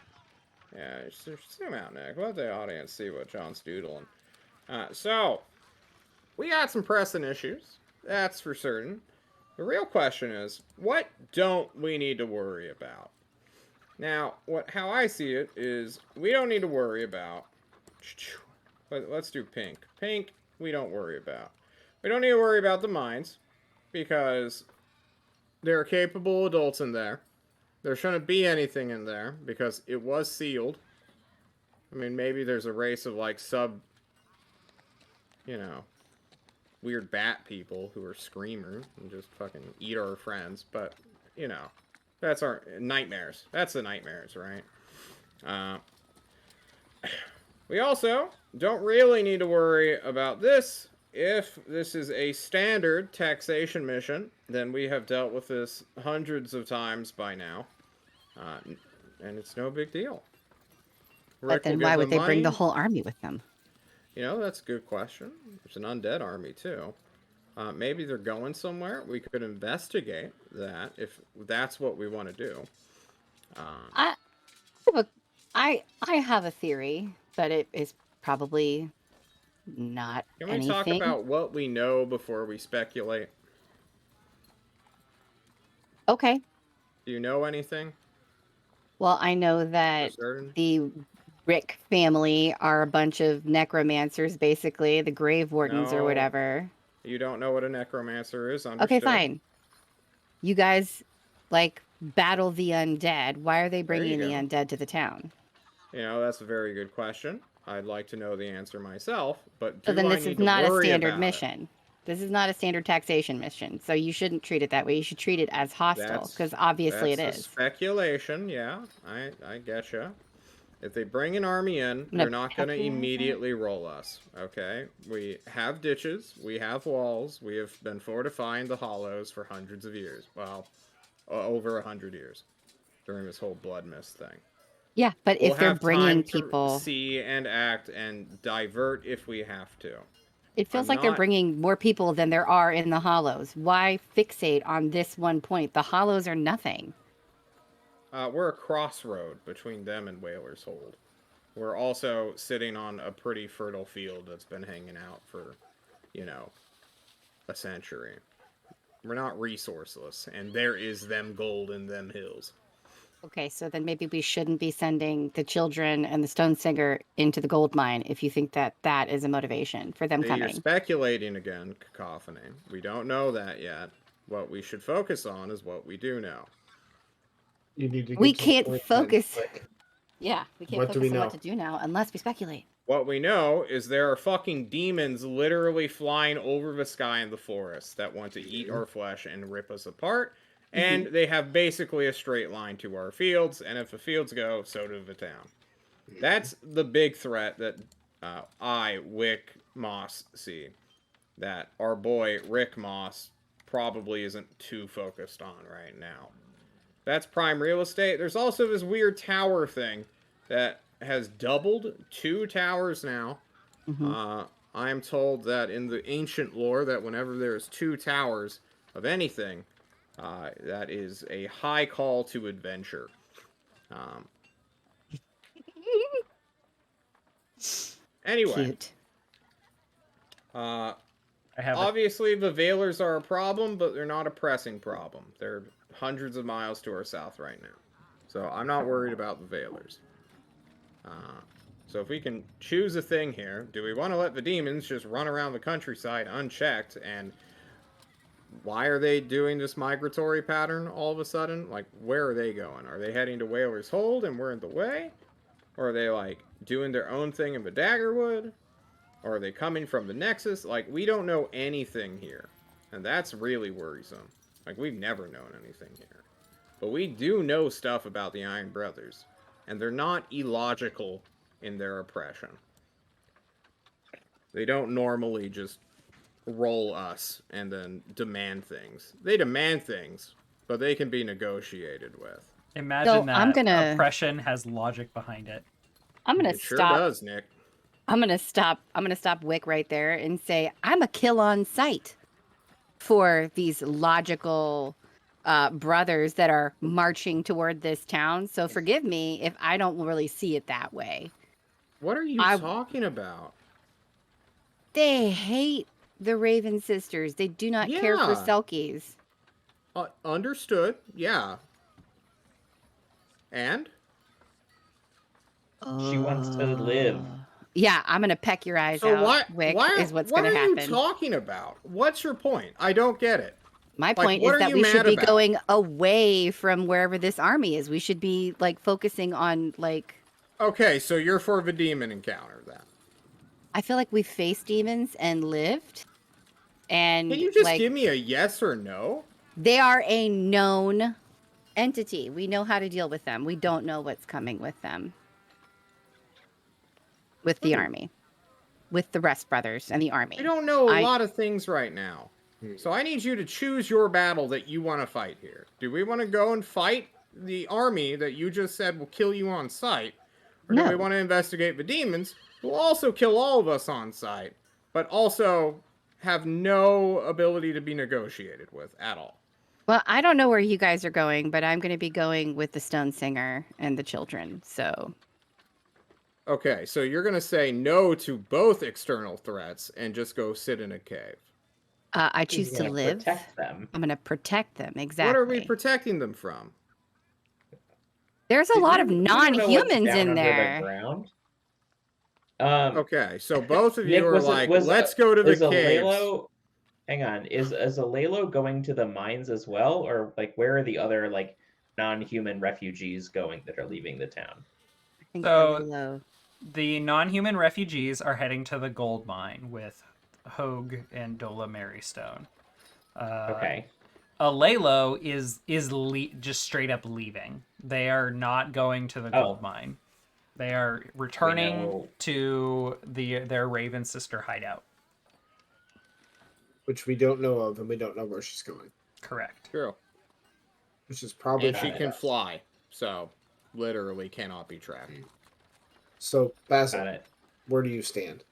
yeah, just zoom out, Nick. Let the audience see what John's doodling. So, we got some pressing issues. That's for certain. The real question is, what don't we need to worry about? Now, how I see it is, we don't need to worry about... Let's do pink. Pink, we don't worry about. We don't need to worry about the mines, because there are capable adults in there. There shouldn't be anything in there, because it was sealed. I mean, maybe there's a race of, like, weird bat people who are screamers and just fucking eat our friends, but, that's our nightmares. That's the nightmares, right? We also don't really need to worry about this. If this is a standard taxation mission, then we have dealt with this hundreds of times by now. And it's no big deal. But then why would they bring the whole army with them? That's a good question. There's an undead army, too. Maybe they're going somewhere. We could investigate that if that's what we want to do. I have a theory, but it is probably not Can we anything. talk about what we know before we speculate? Okay. Do you know anything? Well, I know that the Rick family are a bunch of necromancers, basically, the grave wardens or whatever. You don't know what a necromancer is, understood. Okay, fine. You guys, battle the undead. Why are they bringing the undead to the town? That's a very good question. I'd like to know the answer myself, but So then this is not a standard mission. This is not a standard taxation mission, so you shouldn't treat it that way. You should treat it as hostile, because obviously it That's is. speculation, yeah. I getcha. If they bring an army in, they're not going to immediately roll us, okay? We have ditches, we have walls, we have been fortifying the hollows for hundreds of years. Well, over 100 years during this whole Blood Mist thing. Yeah, but We'll if they're have bringing time to people... see and act and divert if we have to. It feels like they're bringing more people than there are in the hollows. Why fixate on this one point? The hollows are nothing. We're a crossroad between them and Whaler's Hold. We're also sitting on a pretty fertile field that's been hanging out for, you know, a century. We're not resourceless, and there is them gold in them hills. Okay, so then maybe we shouldn't be sending the children and the Stone Singer into the gold mine if you think that that is a motivation for them coming. You're speculating again, Cacophony. We don't know that yet. What we should focus on is what we do know. You need to We can't focus. Yeah, we can't What do focus we on know? what to do now unless we speculate. What we know is there are fucking demons literally flying over the sky in the forest that want to eat our flesh and rip us apart. And they have basically a straight line to our fields, and if the fields go, so do the town. That's the big threat that I, Wick, Moss see. That our boy Rick Moss probably isn't too focused on right now. That's prime real estate. There's also this weird tower thing that has doubled 2 towers now. I am told that in the ancient lore that whenever there's 2 towers of anything, that is a high call to adventure. Anyway. Cute. Obviously, the Veilers are a problem, but they're not a pressing problem. They're hundreds of miles to our south right now. So I'm not worried about the Veilers. So if we can choose a thing here, do we want to let the demons just run around the countryside unchecked? And why are they doing this migratory pattern all of a sudden? Like, where are they going? Are they heading to Whaler's Hold and we're in the way? Or are they, like, doing their own thing in the Daggerwood? Or are they coming from the Nexus? Like, we don't know anything here. And that's really worrisome. Like, we've never known anything here. But we do know stuff about the Iron Brothers. And they're not illogical in their oppression. They don't normally just roll us and then demand things. They demand things, but they can be negotiated with. Imagine that oppression has logic behind it. I'm gonna It stop. sure does, Nick. I'm gonna stop Wick right there and say I'm a kill on sight for these logical brothers that are marching toward this town. So forgive me if I don't really see it that way. What are you talking about? They hate the Raven sisters. They do not care for Selkies. Understood. Yeah. And? She wants to live. Yeah, I'm gonna peck your eyes out. Wick is what's gonna happen. What are you talking about? What's your point? I don't get it. My point is that we should be going away from wherever this army is. We should be like focusing on like. Okay, so you're for the demon encounter then. I feel like we faced demons and lived. And can you just give me a yes or no? They are a known entity. We know how to deal with them. We don't know what's coming with them. With the army. With the Rest Brothers and the army. I don't know a lot of things right now. So I need you to choose your battle that you want to fight here. Do we want to go and fight the army that you just said will kill you on sight? Or do we want to investigate the demons who will also kill all of us on sight, but also have no ability to be negotiated with at all? Well, I don't know where you guys are going, but I'm going to be going with the Stone Singer and the children, so... Okay, so you're going to say no to both external threats and just go sit in a cave. I choose to live. Protect them. I'm going to protect them, exactly. What are we protecting them from? There's a lot of non-humans in there. Okay, so both of Nick, you are like, let's go to the caves. Hang on, is Alelo going to the mines as well? Or like where are the other like non-human refugees going that are leaving the town? I think so the non-human refugees are heading to the gold mine with Hogue and Dola Marystone. Okay. Alelo is just straight up leaving. They are not going to the gold Oh. mine. They are returning know- to their Raven sister hideout. Which we don't know of, and we don't know where she's going. Correct. True. Which is probably And she Got it. can fly, so literally cannot be tracked. So, Basil, Got it. where do you stand?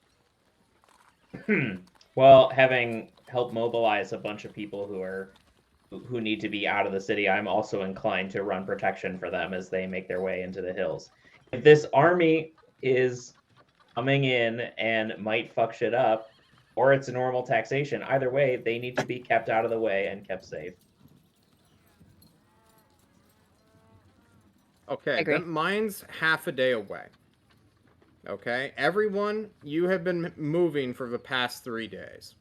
Well, having helped mobilize a bunch of people who need to be out of the city, I'm also inclined to run protection for them as they make their way into the hills. If this army is coming in and might fuck shit up, or it's a normal taxation, either way, they need to be kept out of the way and kept safe. Okay, agree. that mine's half a day away. Okay, everyone, you have been moving for the past 3 days.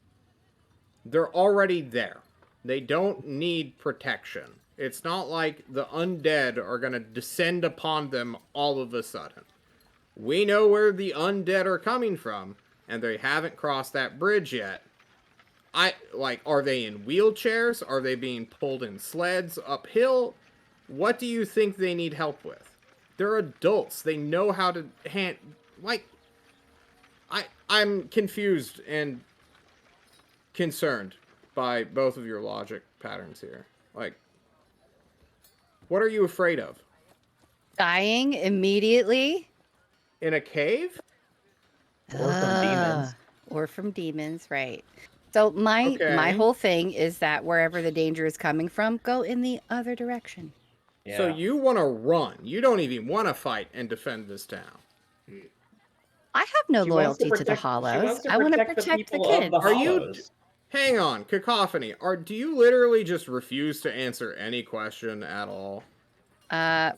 They're already there. They don't need protection. It's not like the undead are going to descend upon them all of a sudden. We know where the undead are coming from, and they haven't crossed that bridge yet. Are they in wheelchairs? Are they being pulled in sleds uphill? What do you think they need help with? They're adults. They know how to I'm confused and concerned by both of your logic patterns here. What are you afraid of? Dying immediately. In a cave? Or from demons. Or from demons, right. So my Okay. whole thing is that wherever the danger is coming from, go in the other direction. Yeah. So you want to run. You don't even want to fight and defend this town. I have no She wants loyalty to the protect- she Hollows. wants to I want to protect the protect the people of kids. the Are you- Hollows. Hang on, Cacophony. Do you literally just refuse to answer any question at all?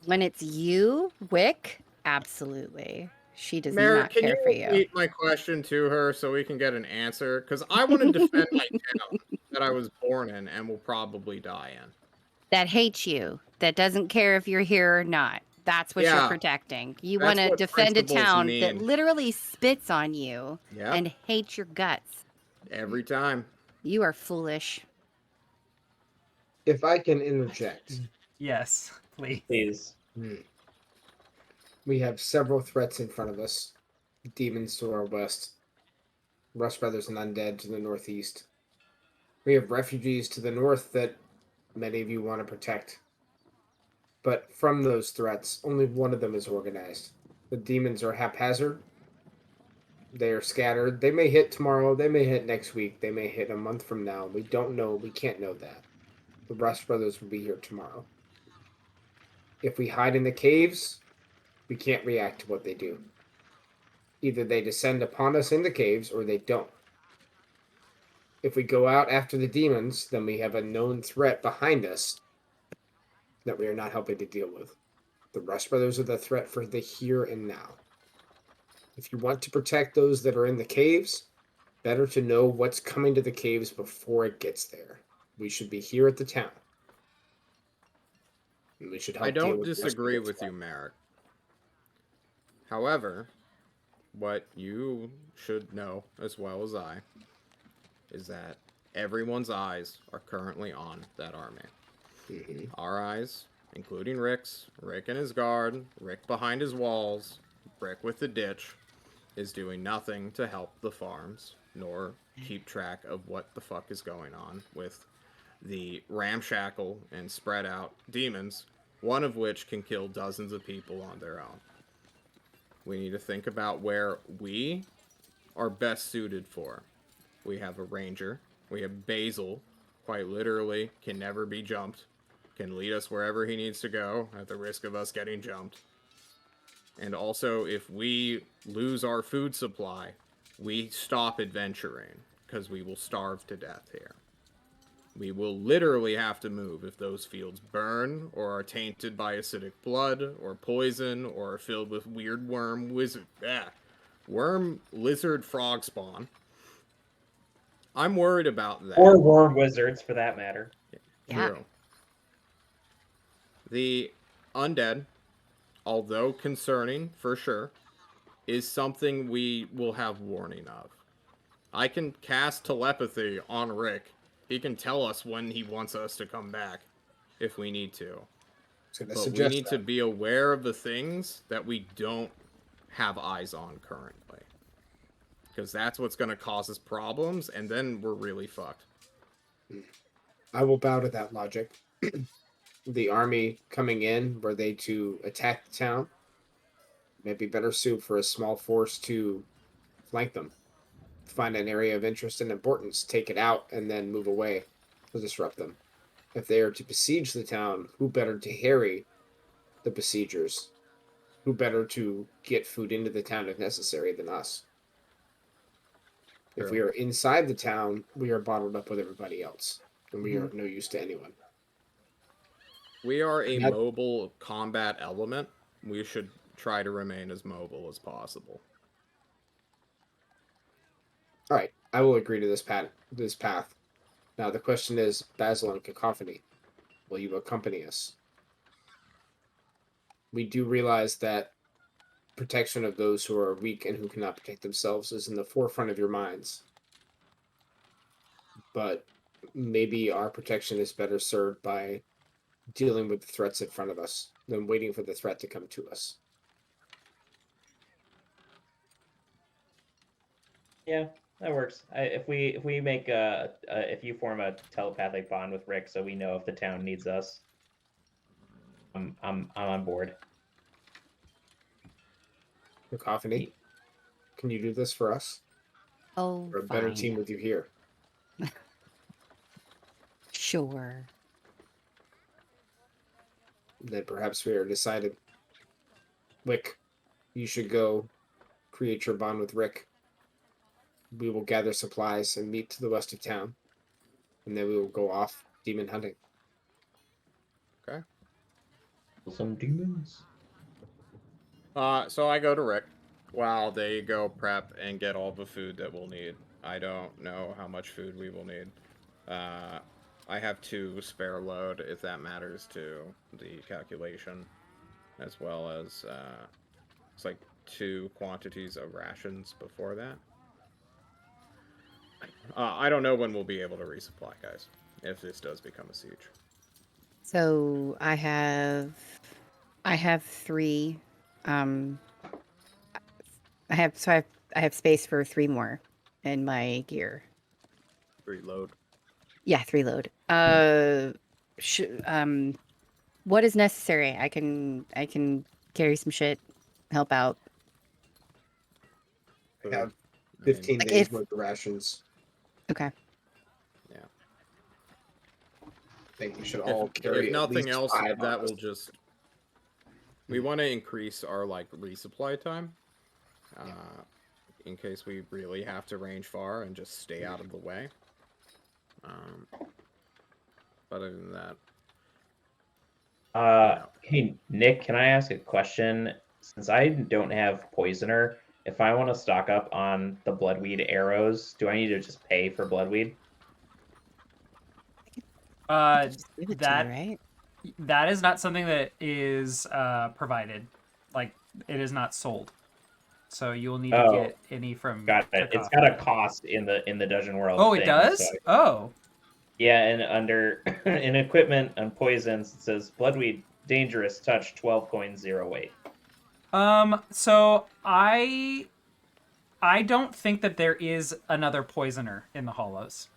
When it's you, Wick, absolutely. She does Merritt, not can care you for you. repeat my question to her so we can get an answer? Because I want to defend my town that I was born in and will probably die in. That hates you. That doesn't care if you're here or not. That's what you're Yeah, protecting. You that's want to what defend a principles town mean. that literally spits on you Yep. and hates your guts. Every time. You are foolish. If I can interject, Yes, please. Please. we have several threats in front of us. Demons to our west. Rust Brothers and Undead to the northeast. We have refugees to the north that many of you want to protect. But from those threats, only one of them is organized. The demons are haphazard. They are scattered. They may hit tomorrow. They may hit next week. They may hit a month from now. We don't know. We can't know that. The Rust Brothers will be here tomorrow. If we hide in the caves, we can't react to what they do. Either they descend upon us in the caves or they don't. If we go out after the demons, then we have a known threat behind us that we are not helping to deal with. The Rust Brothers are the threat for the here and now. If you want to protect those that are in the caves, better to know what's coming to the caves before it gets there. We should be here at the town. And we should help I deal don't with the Rust disagree Brothers' with you, threat. Merrick. However, what you should know as well as I is that everyone's eyes are currently on that army. Mhm. Our eyes, including Rick's, Rick and his guard, Rick behind his walls, Rick with the ditch, is doing nothing to help the farms, nor keep track of what the fuck is going on with the ramshackle and spread out demons, one of which can kill dozens of people on their own. We need to think about where we are best suited for. We have a ranger. We have Basil, quite literally, can never be jumped. Can lead us wherever he needs to go at the risk of us getting jumped. And also, if we lose our food supply, we stop adventuring, because we will starve to death here. We will literally have to move if those fields burn, or are tainted by acidic blood, or poison, or are filled with weird worm, lizard, frog spawn. I'm worried about that. Or worm wizards, for that matter. Yeah. True. The undead, although concerning for sure, is something we will have warning of. I can cast telepathy on Rick. He can tell us when he wants us to come back, if we need to. But we need to be aware of the things that we don't have eyes on currently. Because that's what's going to cause us problems, and then we're really fucked. I will bow to that logic. The army coming in, were they to attack the town, maybe better suit for a small force to flank them. Find an area of interest and importance, take it out, and then move away to disrupt them. If they are to besiege the town, who better to harry the besiegers? Who better to get food into the town if necessary than us? True. If we are inside the town, we are bottled up with everybody else, and we are of no use to anyone. We are a mobile combat element. We should try to remain as mobile as possible. All right, I will agree to this path. Now the question is, Basil and Cacophony, will you accompany us? We do realize that protection of those who are weak and who cannot protect themselves is in the forefront of your minds. But maybe our protection is better served by dealing with the threats in front of us than waiting for the threat to come to us. Yeah, that works. If we make if you form a telepathic bond with Rick, so we know if the town needs us, I'm on board. Cacophony, can you do this for us? Oh, We're a better fine. team with you here. Sure. Then perhaps we are decided. Wick, you should go create your bond with Rick. We will gather supplies and meet to the west of town. And then we will go off demon hunting. Okay. Some demons. So I go to Rick while they go prep and get all the food that we'll need. I don't know how much food we will need. I have 2 spare load, if that matters to the calculation, as well as it's like 2 quantities of rations before that. I don't know when we'll be able to resupply, guys, if this does become a siege. So I have 3. I have space for 3 more in my gear. 3 load. Yeah, 3 load. What is necessary? I can carry some shit, help out. I have I mean, 15 Like days if- worth of rations. Okay. yeah. I think we should all carry If at nothing least else, 5 that on will us. just... We want to increase our, like, resupply time. In case we really have to range far and just stay out of the way. Other than that... Hey, Nick, can I ask a question? Since I don't have Poisoner, if I want to stock up on the Bloodweed arrows, do I need to just pay for Bloodweed? Just give it to That you, right? that is not something that is provided. Like, it is not sold. So you will need to get any from Got it. It's Cacophony. got a cost in the Dungeon World. Oh, it thing, does? so Oh. yeah, and under in equipment and poisons, it says Bloodweed dangerous touch 12.08. So I don't think that there is another poisoner in the Hollows.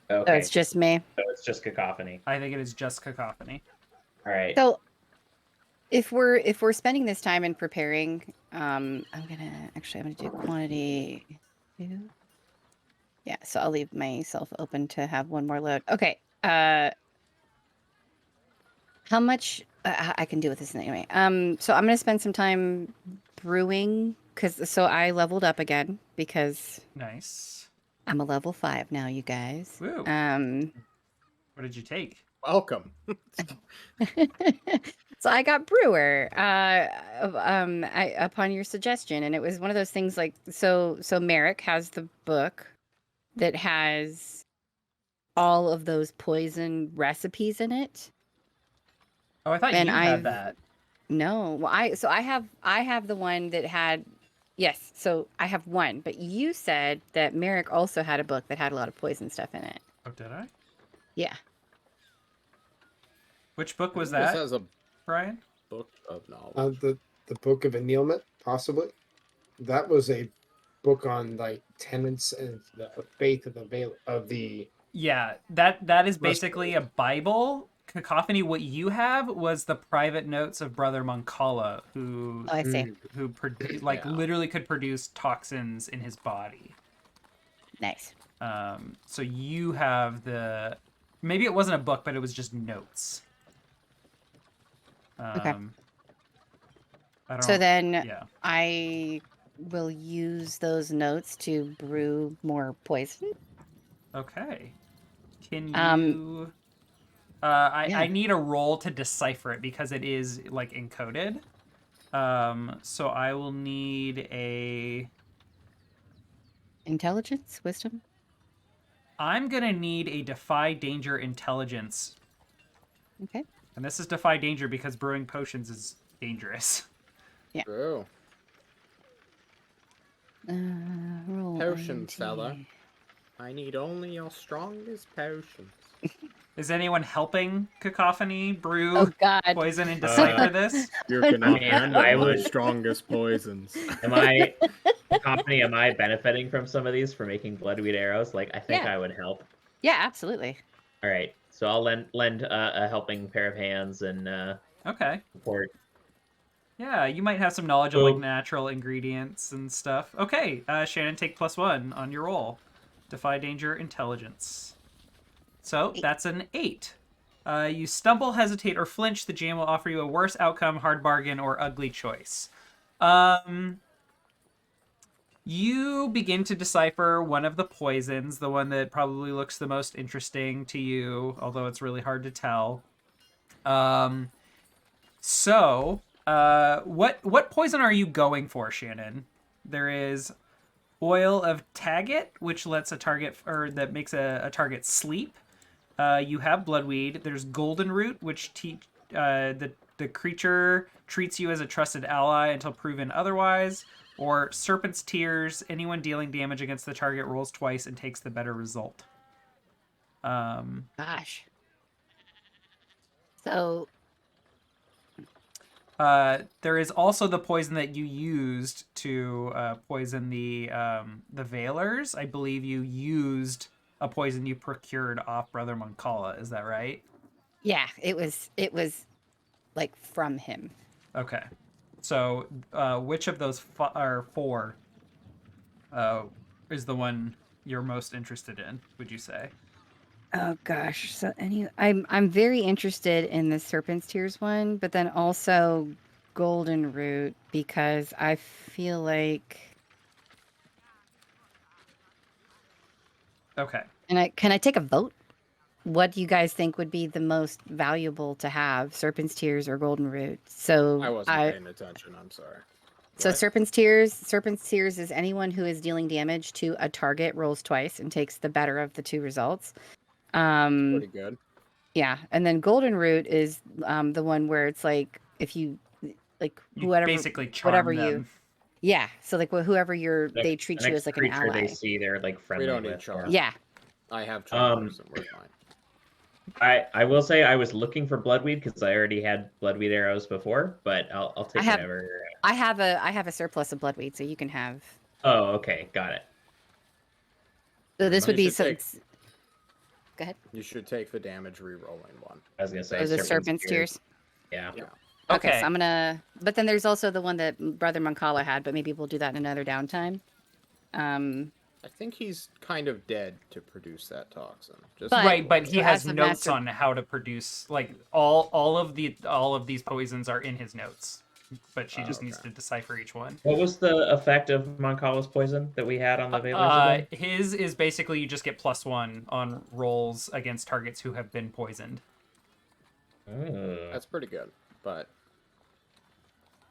Okay, So it's just me. so it's just Cacophony. I think it is just Cacophony. All right. So if we're spending this time in preparing, I'm gonna do quantity 2. Yeah, so I'll leave myself open to have 1 more load. Okay. How much I can do with this anyway. So I'm gonna spend some time brewing so I leveled up again because Nice. I'm a level 5 now, you guys. Woo. What did you take? Welcome. So I got brewer upon your suggestion, and it was one of those things like so Merrick has the book that has all of those poison recipes in it. Oh, I thought And you had that. No, well, I have the one that had Yes. So I have one, but you said that Merrick also had a book that had a lot of poison stuff in it. Oh, did I? Yeah. Which book was This that, has a Brian? book of knowledge. The Book of Annealment, possibly. That was a book on like tenets and the faith of the Yeah, that is Must basically be. a Bible. Cacophony, what you have was the private notes of Brother Moncala, Oh, I see. who like Yeah. literally could produce toxins in his body. Nice. So you have the maybe it wasn't a book, but it was just notes. Okay. I don't, So then yeah. I will use those notes to brew more poison. Okay. Can Um, you? I Yeah. need a roll to decipher it because it is like encoded. So I will need a. Intelligence, wisdom. I'm gonna need a defy danger intelligence, Okay. and this is defy danger because brewing potions is dangerous. True. Roll Potion, INT. fella. I need only your strongest potions. Is anyone helping Cacophony brew Oh God. poison and decipher this? You I can mean, handle I my would- strongest poisons. Am I company? Am I benefiting from some of these for making bloodweed arrows? Like, I think Yeah. I would help. Yeah, absolutely. All right, so I'll lend a helping pair of hands and Okay. support. Yeah, you might have some knowledge of like Boom. natural ingredients and stuff. Okay, Shannon, take +1 on your roll. Defy danger intelligence. So 8. that's an 8. You stumble, hesitate, or flinch. The jam will offer you a worse outcome, hard bargain, or ugly choice. You begin to decipher one of the poisons, the one that probably looks the most interesting to you, although it's really hard to tell. What poison are you going for, Shannon? There is oil of Taggart, which lets a target or that makes a target sleep. You have bloodweed. There's golden root, which the creature treats you as a trusted ally until proven otherwise. Or serpent's tears. Anyone dealing damage against the target rolls twice and takes the better result. Gosh. So There is also the poison that you used to poison the Veilers. I believe you used a poison you procured off Brother Moncala. Is that right? yeah, it was like from him. Okay. So which of those four is the one you're most interested in? Would you say? Oh gosh. So I'm very interested in the Serpent's Tears one, but then also Golden Root because I feel like Okay. and can I take a vote? What do you guys think would be the most valuable to have, Serpent's Tears or Golden Root? So I wasn't paying attention. I'm sorry. So What? Serpent's Tears is anyone who is dealing damage to a target rolls twice and takes the better of the two results. Pretty good. Yeah, and then Golden Root is the one where it's like if you like You whatever basically charm whatever them. you yeah. So like whoever they treat The you next as like an creature ally. they see, they're like friendly. don't need with, charm. Yeah. I have charms and we're fine. I will say I was looking for bloodweed because I already had bloodweed arrows before, but I'll take whatever. I have a surplus of bloodweed, so you can have. Oh, okay, got it. So this You would be should some. take- Go ahead. You should take the damage re-rolling one. I was gonna say Oh, the Serpent's Tears. Yeah. Yeah. Okay, Okay. so I'm gonna. But then there's also the one that Brother Moncala had, but maybe we'll do that in another downtime. I think he's kind of dead to produce that toxin. Just But- Right, but he So has as the notes master- on how to produce like all of these poisons are in his notes, but she just needs okay. to decipher each one. What was the effect of Moncala's poison that we had on the Veilers again? His is basically you just get +1 on rolls against targets who have been poisoned. Oh. That's pretty good. But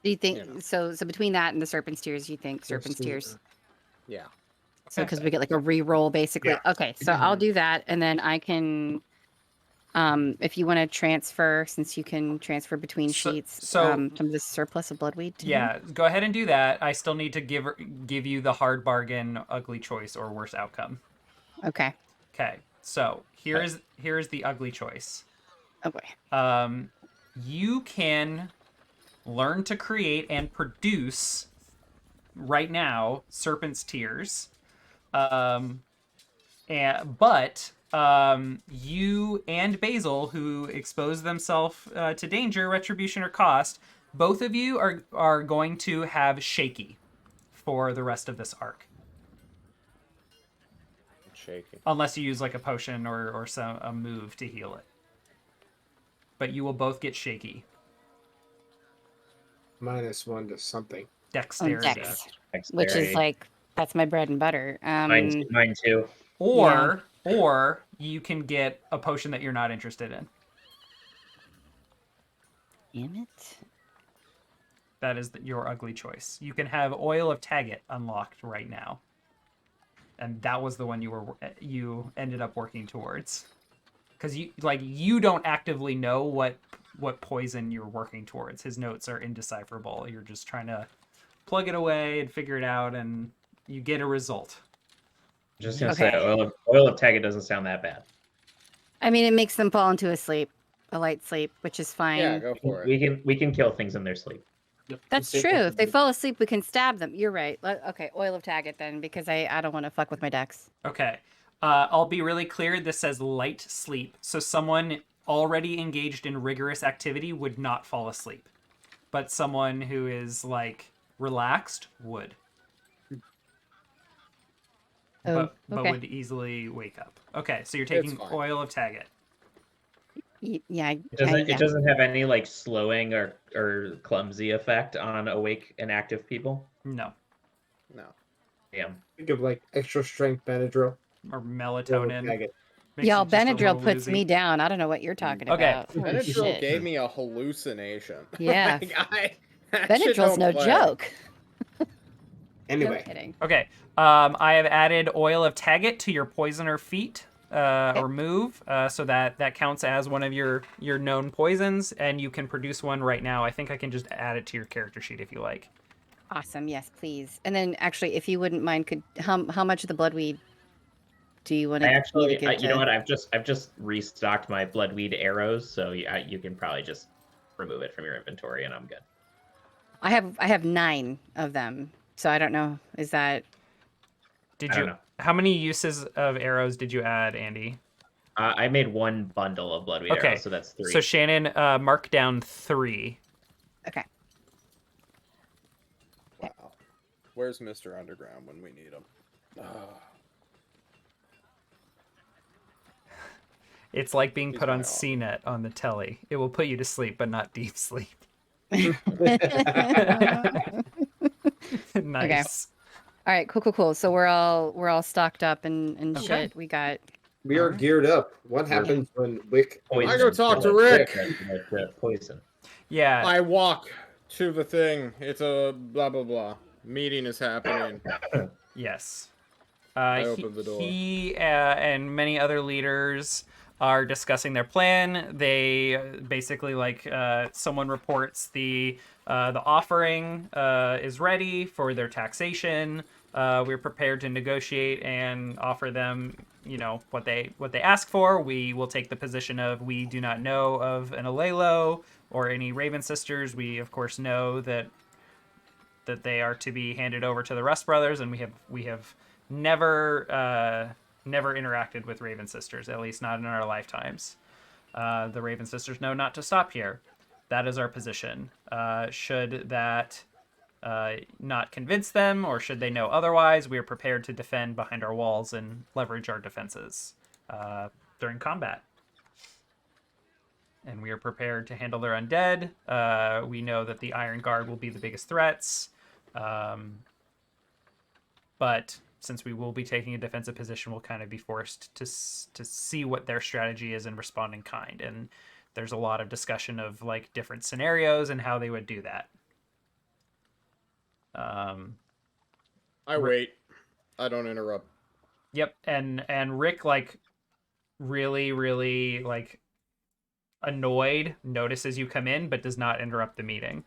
Do you think You know. so? So between that and the Serpent's Tears, you think Serpent's Tears? yeah. So because we get like a re-roll basically. Yeah. Okay, so I'll do that, and then I can. If you want to transfer, since you can transfer between sheets, some of the surplus of bloodweed to him. Go ahead and do that. I still need to give you the hard bargain, ugly choice, or worse outcome. Okay. Okay, so here's the ugly choice. Okay. You can learn to create and produce right now serpent's tears, but you and Basil, who expose themselves to danger, retribution, or cost, both of you are going to have shaky for the rest of this arc. Shaky. Unless you use like a potion or a move to heal it. But you will both get shaky. -1 to something. Dexterity. Dex, which is like, that's my bread and butter. Mine too. Or you can get a potion that you're not interested in. Damn it. That is your ugly choice. You can have Oil of Taggett unlocked right now. And that was the one you ended up working towards. Because you don't actively know what poison you're working towards. His notes are indecipherable. You're just trying to plug it away and figure it out, and you get a result. Just gonna say, oil of Taggett doesn't sound that bad. I mean, it makes them fall into a light sleep, which is fine. Yeah, go for it. We can kill things in their sleep. Yep. That's true. If they fall asleep, we can stab them. You're right. Okay, Oil of Taggett then, because I don't want to fuck with my dex. Okay. I'll be really clear. This says light sleep. So someone already engaged in rigorous activity would not fall asleep. But someone who is, like, relaxed would. Oh, but okay. would easily wake up. Okay, so you're taking Oil of Taggett. Yeah. It doesn't have any like slowing or clumsy effect on awake and active people. No. Damn. Think of like extra strength Benadryl. Or melatonin. Y'all, Benadryl puts me down. I don't know what you're talking about. Benadryl gave me a hallucination. Yeah. That Benadryl's no joke. Anyway. No kidding. Okay. I have added Oil of Taggett to your Poisoner feat. Or move, so that counts as one of your known poisons, and you can produce one right now. I think I can just add it to your character sheet if you like. Awesome, yes, please. And then, actually, if you wouldn't mind, how much of the bloodweed do you want to? You know what? I've just restocked my bloodweed arrows, so you can probably just remove it from your inventory, and I'm good. I have 9 of them, so I don't know. Is that? I don't know. How many uses of arrows did you add, Andy? I made 1 bundle of bloodweed arrows, so that's 3. So Shannon, mark down 3. Okay. Wow. Where's Mr. Underground when we need him? It's like being put on CNET on the telly. It will put you to sleep, but not deep sleep. Nice. Okay. All right, cool. So we're all stocked up and shit. We are geared up. What happens when Wick? I go talk to Rick. Poison. Yeah. I walk to the thing. It's a blah blah blah. Meeting is happening. Yes. I open the door. He and many other leaders are discussing their plan. They basically someone reports the offering is ready for their taxation. We're prepared to negotiate and offer them, what they ask for. We will take the position of we do not know of an Alelo or any Raven sisters. We of course know that they are to be handed over to the Rust brothers, and we have never interacted with Raven sisters, at least not in our lifetimes. The Raven sisters know not to stop here. That is our position. Should that not convince them, or should they know otherwise, we are prepared to defend behind our walls and leverage our defenses during combat. And we are prepared to handle their undead. We know that the Iron Guard will be the biggest threats. But since we will be taking a defensive position, we'll kind of be forced to see what their strategy is and respond in kind. And there's a lot of discussion of different scenarios and how they would do that. I wait. I don't interrupt. Yep, and Rick really annoyed, notices you come in, but does not interrupt the meeting.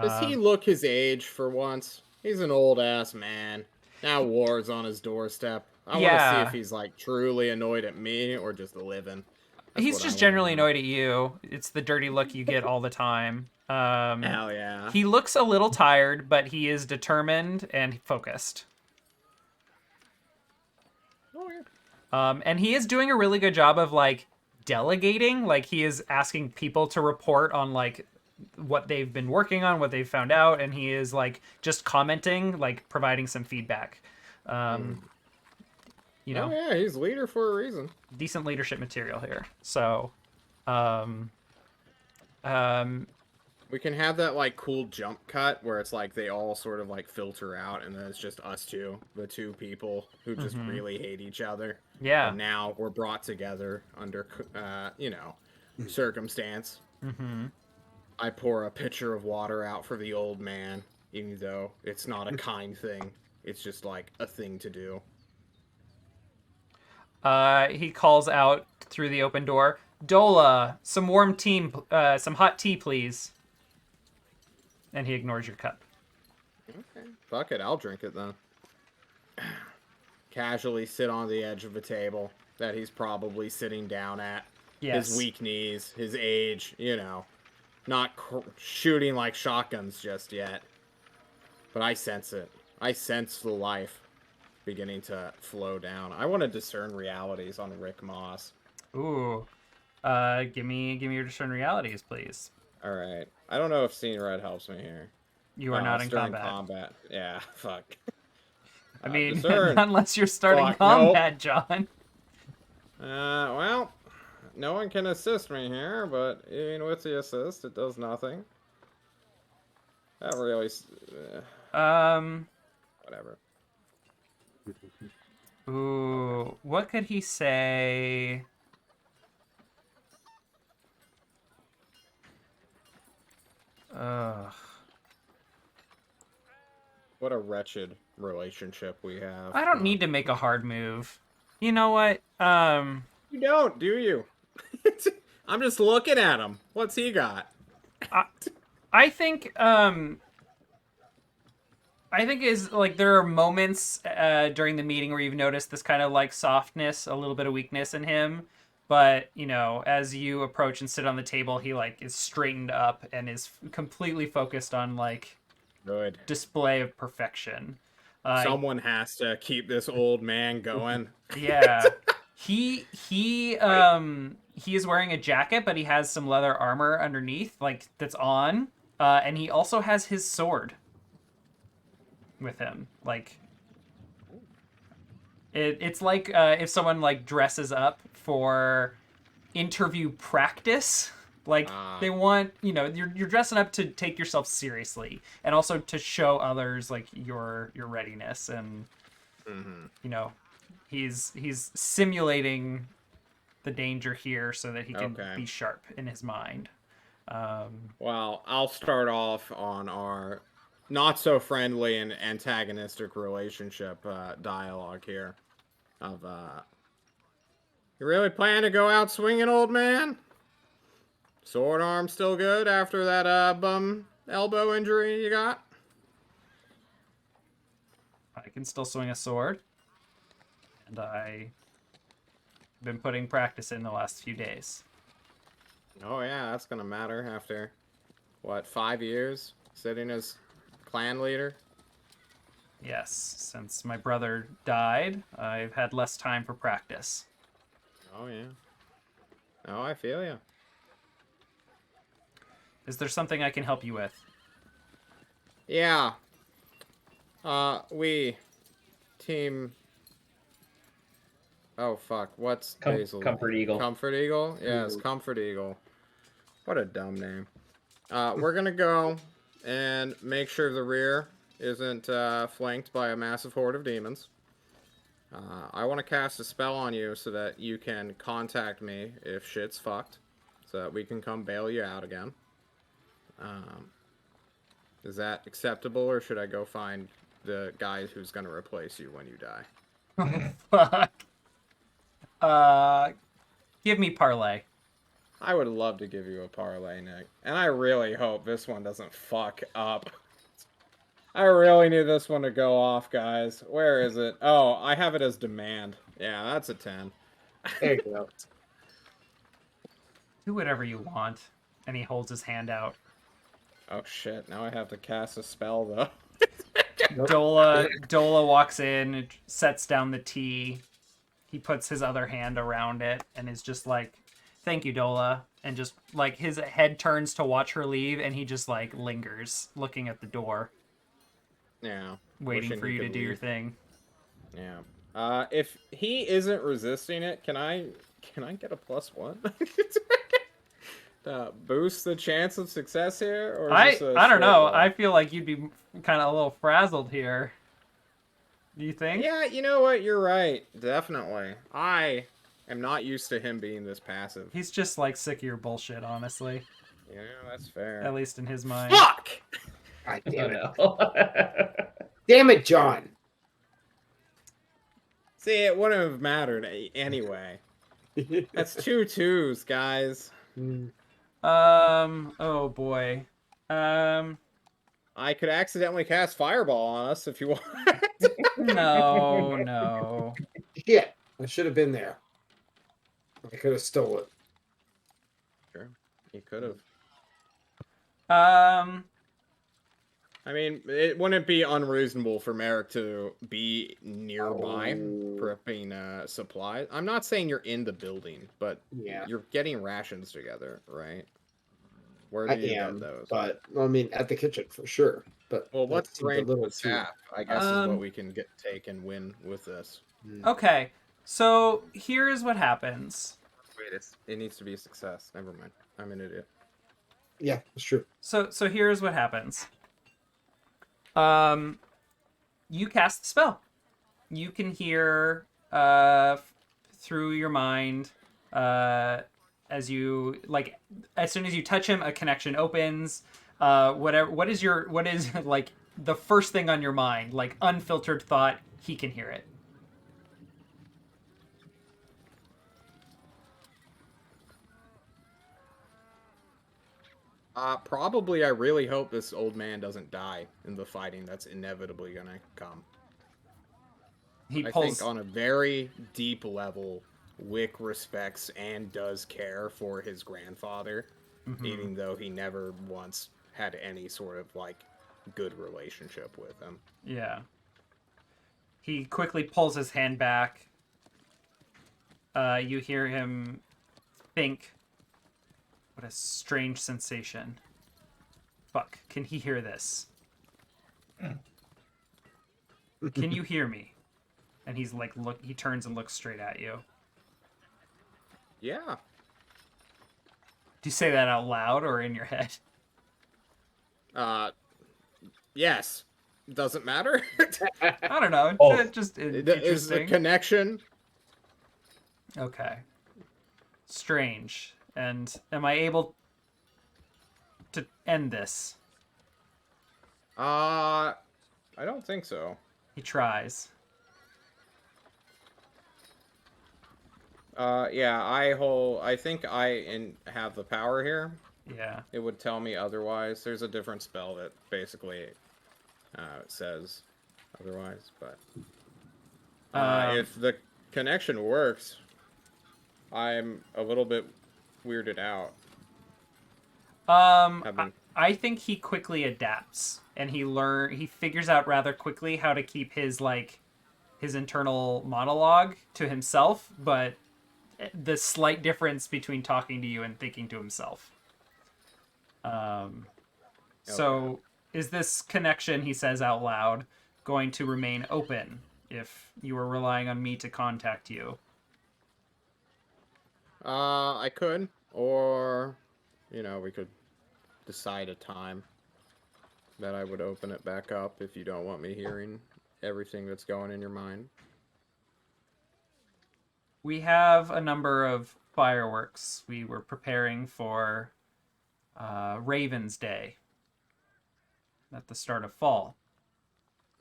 Does he look his age for once? He's an old ass man. Now war's on his doorstep. I want to see Yeah. if he's like truly annoyed at me or just living. That's He's what I just wanna generally know. annoyed at you. It's the dirty look you get all the time. Hell yeah. He looks a little tired, but he is determined and focused. Oh, yeah. And he is doing a really good job of like delegating. Like he is asking people to report on like what they've been working on, what they've found out, and he is like just commenting, like providing some feedback. You know, Oh yeah, he's leader for a reason. decent leadership material here. So, um, um, We can have that like cool jump cut where it's like they all sort of like filter out and then it's just us two, the two people who just really hate each other. yeah. And now we're brought together under, circumstance. I pour a pitcher of water out for the old man, even though it's not a kind thing. It's just like a thing to do. He calls out through the open door, "Dola, some some hot tea, please." And he ignores your cup. Okay. Fuck it, I'll drink it then. Casually sit on the edge of a table that he's probably sitting down at. Yes. His weak knees, his age, you know. Not shooting like shotguns just yet. But I sense it. I sense the life beginning to flow down. I want to discern realities on Rick Moss. Ooh. Give me your discern realities, please. All right. I don't know if seeing red helps me here. You are not in it's during combat. Yeah, fuck. I mean, discern. unless you're starting Fuck, combat, John. Well, no one can assist me here, but even with the assist, it does nothing. That really... whatever. Ooh, what could he say? Ugh. What a wretched relationship we have. I don't need to make a hard move. You know what? You don't, do you? I'm just looking at him. What's he got? I think is like there are moments during the meeting where you've noticed this kind of like softness, a little bit of weakness in him. But, you know, as you approach and sit on the table, he like is straightened up and is completely focused on like Good. display of perfection. Someone has to keep this old man going. Yeah. He is wearing a jacket, but he has some leather armor underneath, like that's on. And he also has his sword with him. Like it's like if someone like dresses up for interview practice. Like they want, you know, you're dressing up to take yourself seriously and also to show others like your readiness and you know, he's simulating the danger here so that he can be sharp in his mind. Well, I'll start off on our not so friendly and antagonistic relationship dialogue here. Of you really plan to go out swinging, old man? Sword arm still good after that bum elbow injury you got? I can still swing a sword, and I've been putting practice in the last few days. Oh yeah, that's gonna matter after, what, 5 years sitting as clan leader? Yes, since my brother died, I've had less time for practice. Oh yeah. Oh, I feel ya. Is there something I can help you with? Yeah. We team. Oh fuck! What's Basil? Comfort Eagle. Comfort Eagle. Yes, Comfort Eagle. What a dumb name. We're gonna go and make sure the rear isn't flanked by a massive horde of demons. I want to cast a spell on you so that you can contact me if shit's fucked, so that we can come bail you out again. Is that acceptable, or should I go find the guy who's going to replace you when you die? Fuck. Give me parlay. I would love to give you a parlay, Nick. And I really hope this one doesn't fuck up. I really need this one to go off, guys. Where is it? Oh, I have it as demand. Yeah, that's a 10. There you go. Do whatever you want. And he holds his hand out. Oh shit, now I have to cast a spell, though. Dola walks in, sets down the tea. He puts his other hand around it and is just like, "Thank you, Dola." And just like his head turns to watch her leave, and he just like lingers, looking at the door, Yeah. waiting wishing for he you to could do your leave. thing. Yeah. If he isn't resisting it, can I get a +1? Boost the chance of success here, or is this a I don't straight know. roll? I feel like you'd be kind of a little frazzled here. Do you think? Yeah, you know what? You're right. Definitely. I am not used to him being this passive. He's just like sick of your bullshit, honestly. Yeah, that's fair. At least in his mind. Fuck! God Oh, damn it. no. Damn it, John. See, it wouldn't have mattered anyway. That's 2 2s, guys. Oh boy. I could accidentally cast Fireball on us if you want. No. Shit. I should have been there. I could have stole it. Sure, you could have. I mean, it wouldn't be unreasonable for Merrick to be nearby, prepping supplies. I'm not saying you're in the building, but Yeah. you're getting rations together, right? Where I do you am, get those? but I mean, at the kitchen for sure. But Well, that what's the seems a range little of too- staff? I guess is Um, what we can take and win with this. Okay. So here is what happens. Wait, it needs to be a success. Never mind. I'm an idiot. Yeah, it's true. So here's what happens. You cast the spell. You can hear through your mind as you like as soon as you touch him, a connection opens. What is like the first thing on your mind, like unfiltered thought? He can hear it. Probably I really hope this old man doesn't die in the fighting that's inevitably gonna come. He I pulls. think on a very deep level, Wick respects and does care for his grandfather, even though he never once had any sort of like good relationship with him. Yeah. He quickly pulls his hand back. You hear him think, "What a strange sensation. Fuck, can he hear this? Can you hear me?" And he's like, he turns and looks straight at you. Yeah. Do you say that out loud or in your head? Yes. Doesn't matter. I don't know. Oh. It's just Is the interesting. connection? Okay. Strange. And am I able to end this? I don't think so. He tries. Yeah, I think I have the power here. Yeah. It would tell me otherwise. There's a different spell that basically says otherwise, but if the connection works, I'm a little bit weirded out. I think he quickly adapts and he figures out rather quickly how to keep his internal monologue to himself, but the slight difference between talking to you and thinking to himself. So is this connection, he says out loud, going to remain open if you were relying on me to contact you? I could, or we could decide a time that I would open it back up if you don't want me hearing everything that's going in your mind. We have a number of fireworks. We were preparing for Raven's Day at the start of fall.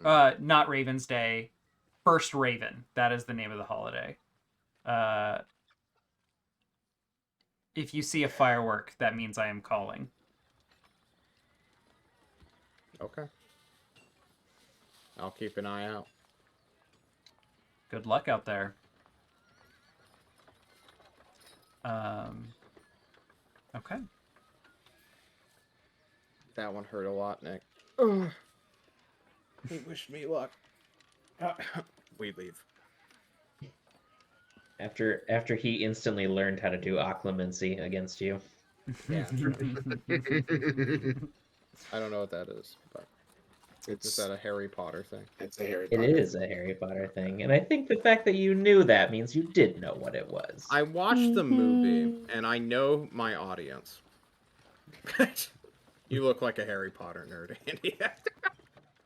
Not Raven's Day, First Raven. That is the name of the holiday. If you see a firework, that means I am calling. Okay. I'll keep an eye out. Good luck out there. Okay. That one hurt a lot, Nick. Ugh. He wished me luck. We leave. After he instantly learned how to do occlumency against you. Yeah. I don't know what that is, but is that a Harry Potter thing? It's a Harry It Potter. is a Harry Potter thing, and I think the fact that you knew that means you did know what it was. I watched the movie, and I know my audience. You look like a Harry Potter nerd, Andy.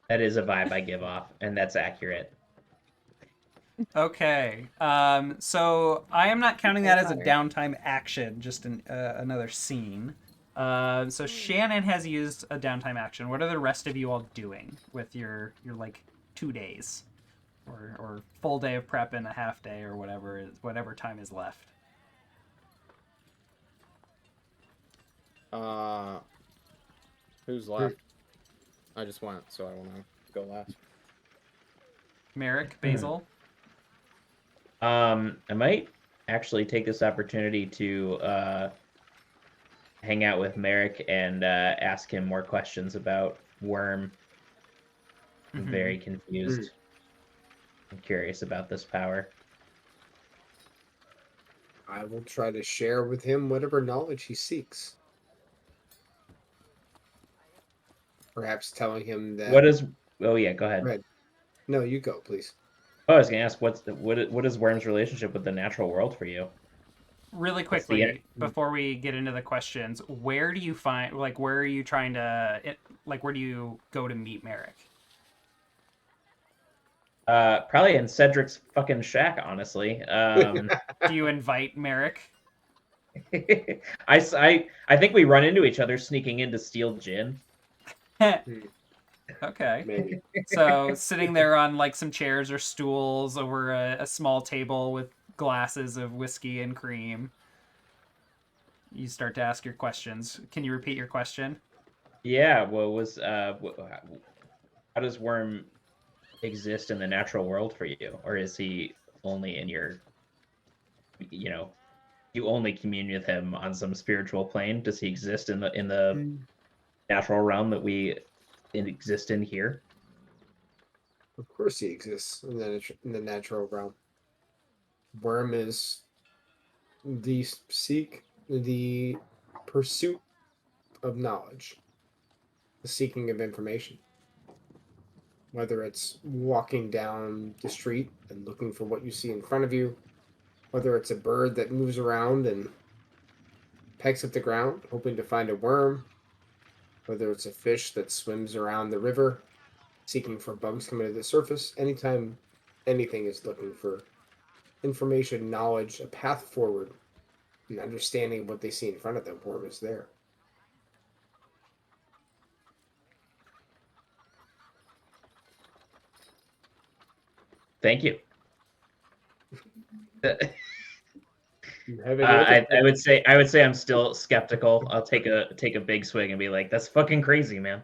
That is a vibe I give off, and that's accurate. Okay. So I am not counting that as a downtime action, just another scene. So Shannon has used a downtime action. What are the rest of you all doing with your like 2 days, or full day of prep and a half day, or whatever time is left? Who's left? I just went, so I want to go last. Merrick, Basil. I might actually take this opportunity to hang out with Merrick and ask him more questions about Worm. I'm very confused. I'm curious about this power. I will try to share with him whatever knowledge he seeks. Perhaps telling him that. What is? Oh yeah, go ahead. Right. No, you go, please. Oh, I was gonna ask what is Worm's relationship with the natural world for you? Really quickly, before we get into the questions, where do you find, like, where are you trying to, where do you go to meet Merrick? Probably in Cedric's fucking shack, honestly. Do you invite Merrick? I think we run into each other sneaking in to steal gin. Okay. Maybe. So sitting there on like some chairs or stools over a small table with glasses of whiskey and cream, you start to ask your questions. Can you repeat your question? Yeah. How does Worm exist in the natural world for you, or is he only in your, you only commune with him on some spiritual plane? Does he exist in the natural realm that we exist in here? Of course, he exists in the natural realm. Worm is the pursuit of knowledge, the seeking of information. Whether it's walking down the street and looking for what you see in front of you, whether it's a bird that moves around and pecks at the ground, hoping to find a worm, whether it's a fish that swims around the river, seeking for bugs coming to the surface, anytime anything is looking for information, knowledge, a path forward, and understanding what they see in front of them, Worm is there. Thank you. I I would say I'm still skeptical. I'll take a big swig and be like, "That's fucking crazy, man."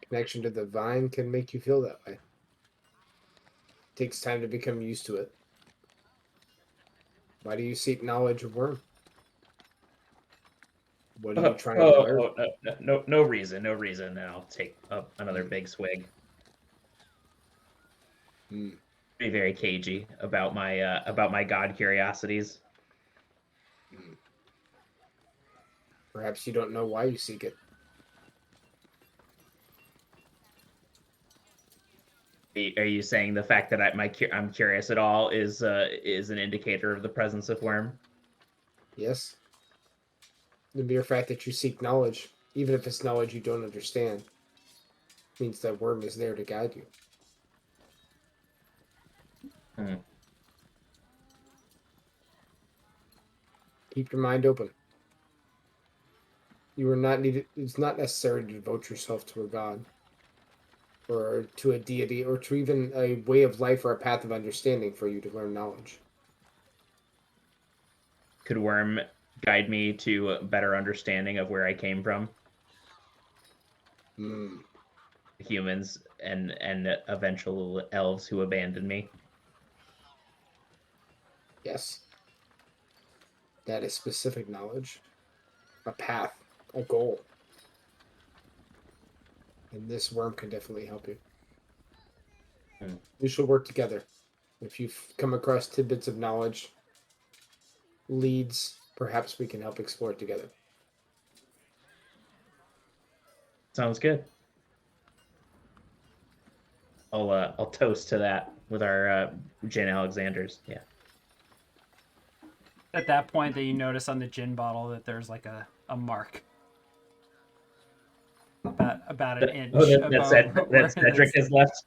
Connection to the vine can make you feel that way. It takes time to become used to it. Why do you seek knowledge of Worm? What are you trying to learn? No reason. And I'll take another big swig. Be very cagey about my god curiosities. Perhaps you don't know why you seek it. Are you saying the fact that I'm curious at all is an indicator of the presence of Worm? Yes. The mere fact that you seek knowledge, even if it's knowledge you don't understand, means that Worm is there to guide you. Keep your mind open. You are not needed. It's not necessary to devote yourself to a god, or to a deity, or to even a way of life or a path of understanding for you to learn knowledge. could Worm guide me to a better understanding of where I came from? Humans and eventual elves who abandoned me. Yes. That is specific knowledge. A path. A goal. And this worm can definitely help you. We should work together. If you've come across tidbits of knowledge, leads, perhaps we can help explore it together. Sounds good. I'll toast to that with our Jane Alexander's. Yeah. At that point, that you notice on the gin bottle that there's like a mark. About an inch above where that Cedric has left.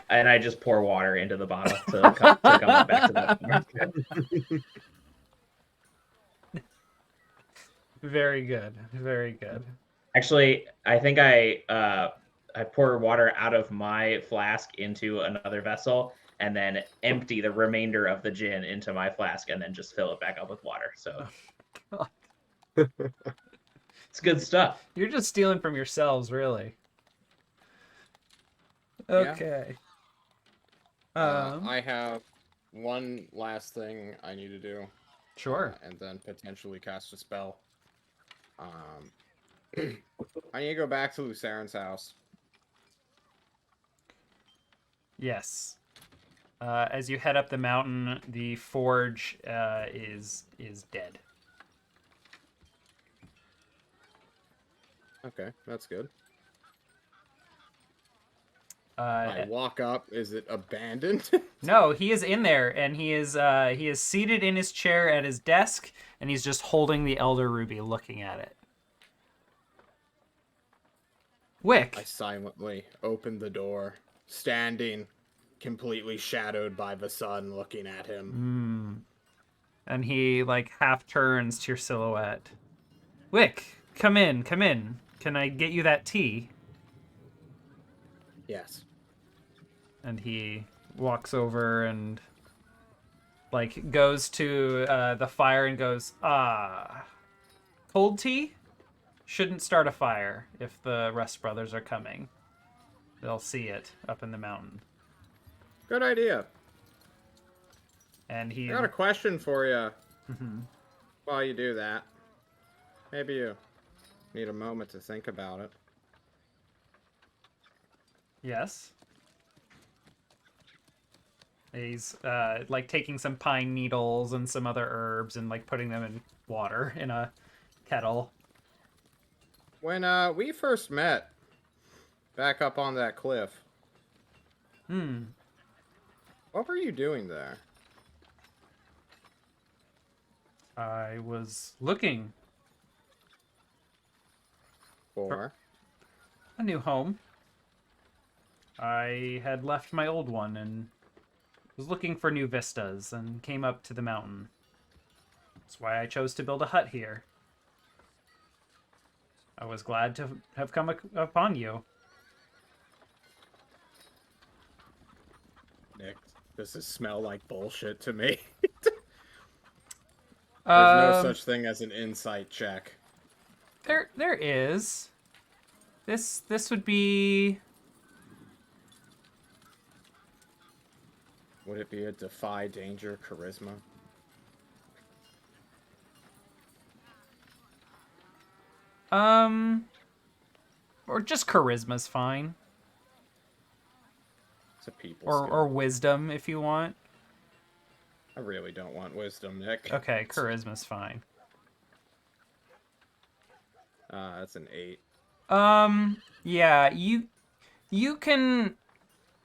And I just pour water into the bottle to come back to that. Very good. Very good. Actually, I think I pour water out of my flask into another vessel and then empty the remainder of the gin into my flask and then just fill it back up with water. So it's good stuff. You're just stealing from yourselves, really. Okay. I have one last thing I need to do. Sure. And then potentially cast a spell. I need to go back to Lucaren's house. Yes. As you head up the mountain, the forge is dead. Okay, that's good. I walk up. Is it abandoned? No, he is in there, and he is seated in his chair at his desk, and he's just holding the Elder Ruby, looking at it. Wick. I silently open the door, standing, completely shadowed by the sun, looking at him. And he like half turns to your silhouette. Wick, come in, come in. Can I get you that tea? Yes. And he walks over and like goes to the fire and goes, cold tea? Shouldn't start a fire if the Rust Brothers are coming. They'll see it up in the mountain. Good idea. And he... I got a question for you. While you do that. Maybe you need a moment to think about it. Yes. He's like taking some pine needles and some other herbs and like putting them in water in a kettle. When we first met, back up on that cliff. What were you doing there? I was looking For? a new home. I had left my old one and was looking for new vistas and came up to the mountain. That's why I chose to build a hut here. I was glad to have come upon you. Nick, does this smell like bullshit to me? There's no such thing as an insight check. There is. This would be... Would it be a defy danger charisma? Or just charisma's fine. It's a people skill. Or wisdom if you want. I really don't want wisdom, Nick. Okay, charisma's fine. That's an 8. Yeah, you can...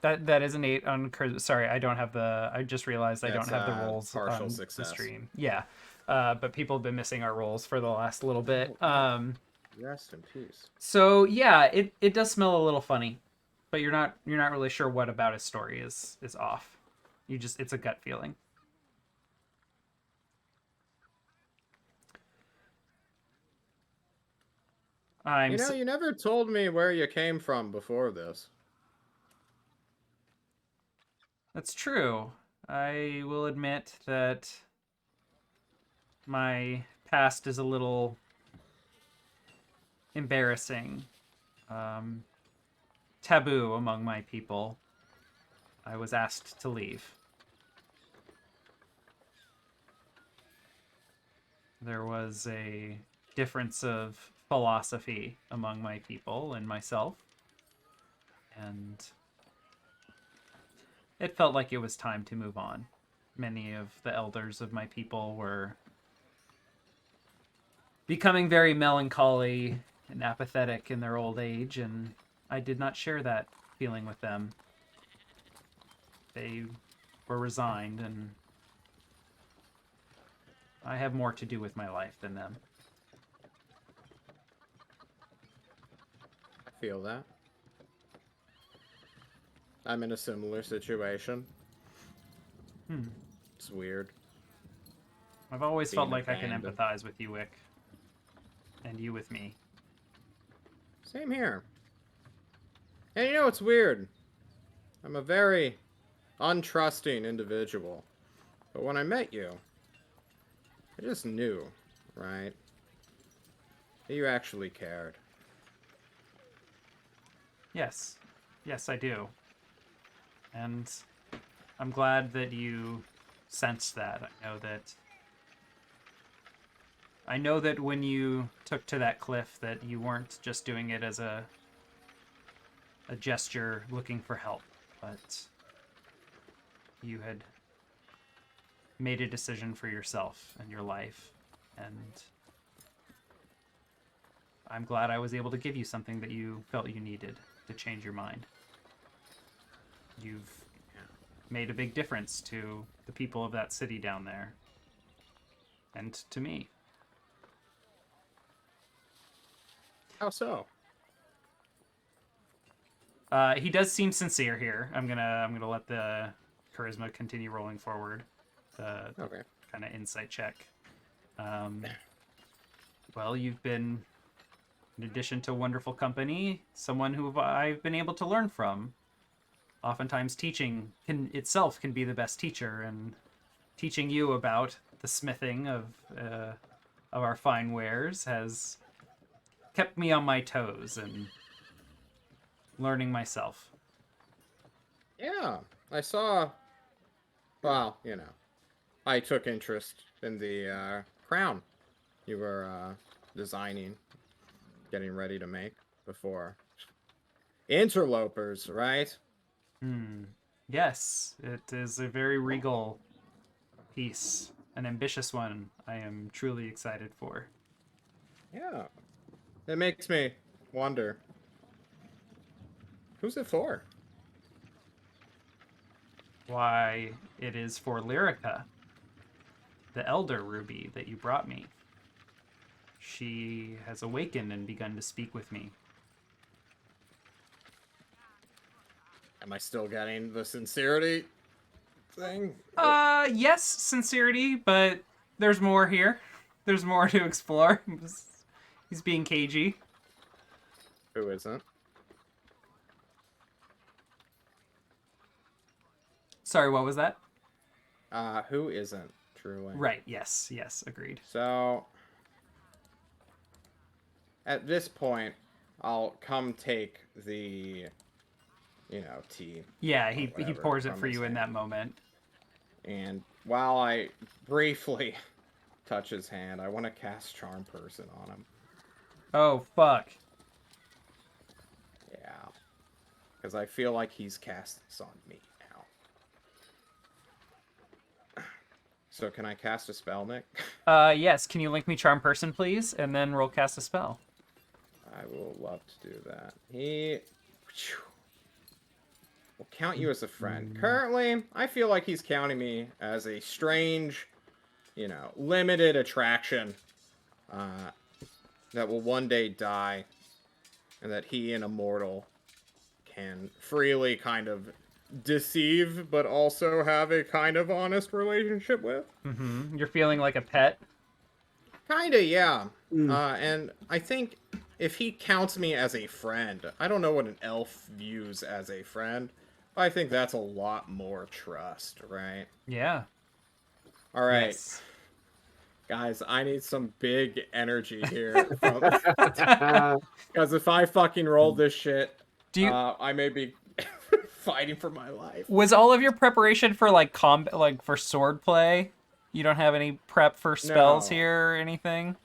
That is an 8 on charisma. Sorry, I don't have the... I just realized I don't have the rolls partial on success. the stream. Yeah, but people have been missing our rolls for the last little bit. Rest in peace. So yeah, it does smell a little funny, but you're not really sure what about his story is off. It's a gut feeling. You never told me where you came from before this. That's true. I will admit that my past is a little embarrassing. Taboo among my people. I was asked to leave. There was a difference of philosophy among my people and myself, and it felt like it was time to move on. Many of the elders of my people were becoming very melancholy and apathetic in their old age, and I did not share that feeling with them. They were resigned, and I have more to do with my life than them. I feel that. I'm in a similar situation. It's weird. I've always Being felt like I can abandoned. empathize with you, Wick. And you with me. Same here. And you know what's weird? I'm a very untrusting individual. But when I met you, I just knew, right? That you actually cared. Yes. Yes, I do. And I'm glad that you sensed that. I know that when you took to that cliff that you weren't just doing it as a gesture looking for help, but you had made a decision for yourself and your life, and I'm glad I was able to give you something that you felt you needed to change your mind. You've made a big difference to the people of that city down there, and to me. How so? He does seem sincere here. I'm gonna let the charisma continue rolling forward. The Okay. kind of insight check. Well, you've been, in addition to wonderful company, someone who I've been able to learn from. Oftentimes, teaching can be the best teacher, and teaching you about the smithing of our fine wares has kept me on my toes and learning myself. Yeah, I saw. Well, you know, I took interest in the crown you were designing, getting ready to make before interlopers, right? Yes, it is a very regal piece, an ambitious one. I am truly excited for. Yeah, it makes me wonder. Who's it for? Why, it is for Lyrica, the elder ruby that you brought me. She has awakened and begun to speak with me. Am I still getting the sincerity thing? Yes, sincerity, but there's more here. There's more to explore. He's being cagey. Who isn't? Sorry, what was that? Who isn't, truly? Right, yes, agreed. So, at this point, I'll come take the, tea. Yeah, or he whatever pours it from for his you in that hand. moment. And while I briefly touch his hand, I want to cast Charm Person on him. Oh, fuck. Yeah. Because I feel like he's cast this on me now. So can I cast a spell, Nick? Yes, can you link me Charm Person, please? And then roll cast a spell. I will love to do that. He will count you as a friend. Currently, I feel like he's counting me as a strange, limited attraction that will one day die, and that he, an immortal, can freely kind of deceive, but also have a kind of honest relationship with. Mm-hmm. You're feeling like a pet? Kinda, yeah. And I think if he counts me as a friend, I don't know what an elf views as a friend, I think that's a lot more trust, right? Yeah. All right. Yes. Guys, I need some big energy here from because if I fucking roll this shit, Do you I may be fighting for my life. was all of your preparation for like combat, like for sword play? You don't have any prep for spells No. here or anything?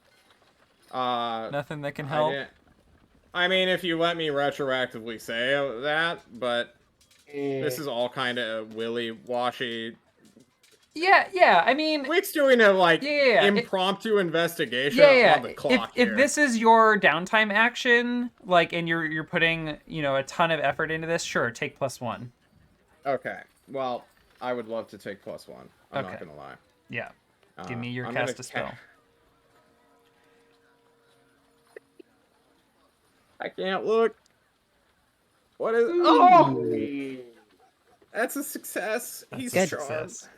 Uh, Nothing that can I help? didn't. I mean, if you let me retroactively say that, but this is all kind of willy-washy. Yeah. I mean, Wick's doing a yeah. impromptu investigation Yeah. on the clock If here. this is your downtime action, like, and you're putting, a ton of effort into this, sure, take +1. Okay. Well, I would love to take +1. I'm not Okay. gonna lie. Yeah. Give me your I'm cast gonna a spell. I can't look. What is? Oh, that's a success. That's He's a Good. charmed. success.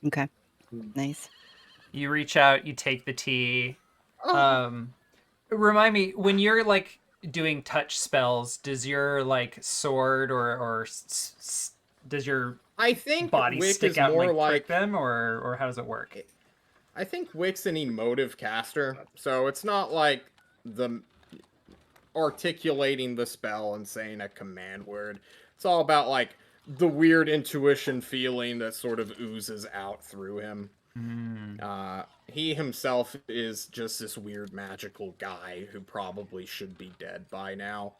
Okay. Nice. You reach out, you take the tea. Oh. Remind me, when you're like doing touch spells, does your like sword or does your I think body Wick stick is out and more like prick like. them, or how does it work? I think Wick's an emotive caster, so it's not like the articulating the spell and saying a command word. It's all about like the weird intuition feeling that sort of oozes out through him. He himself is just this weird magical guy who probably should be dead by now.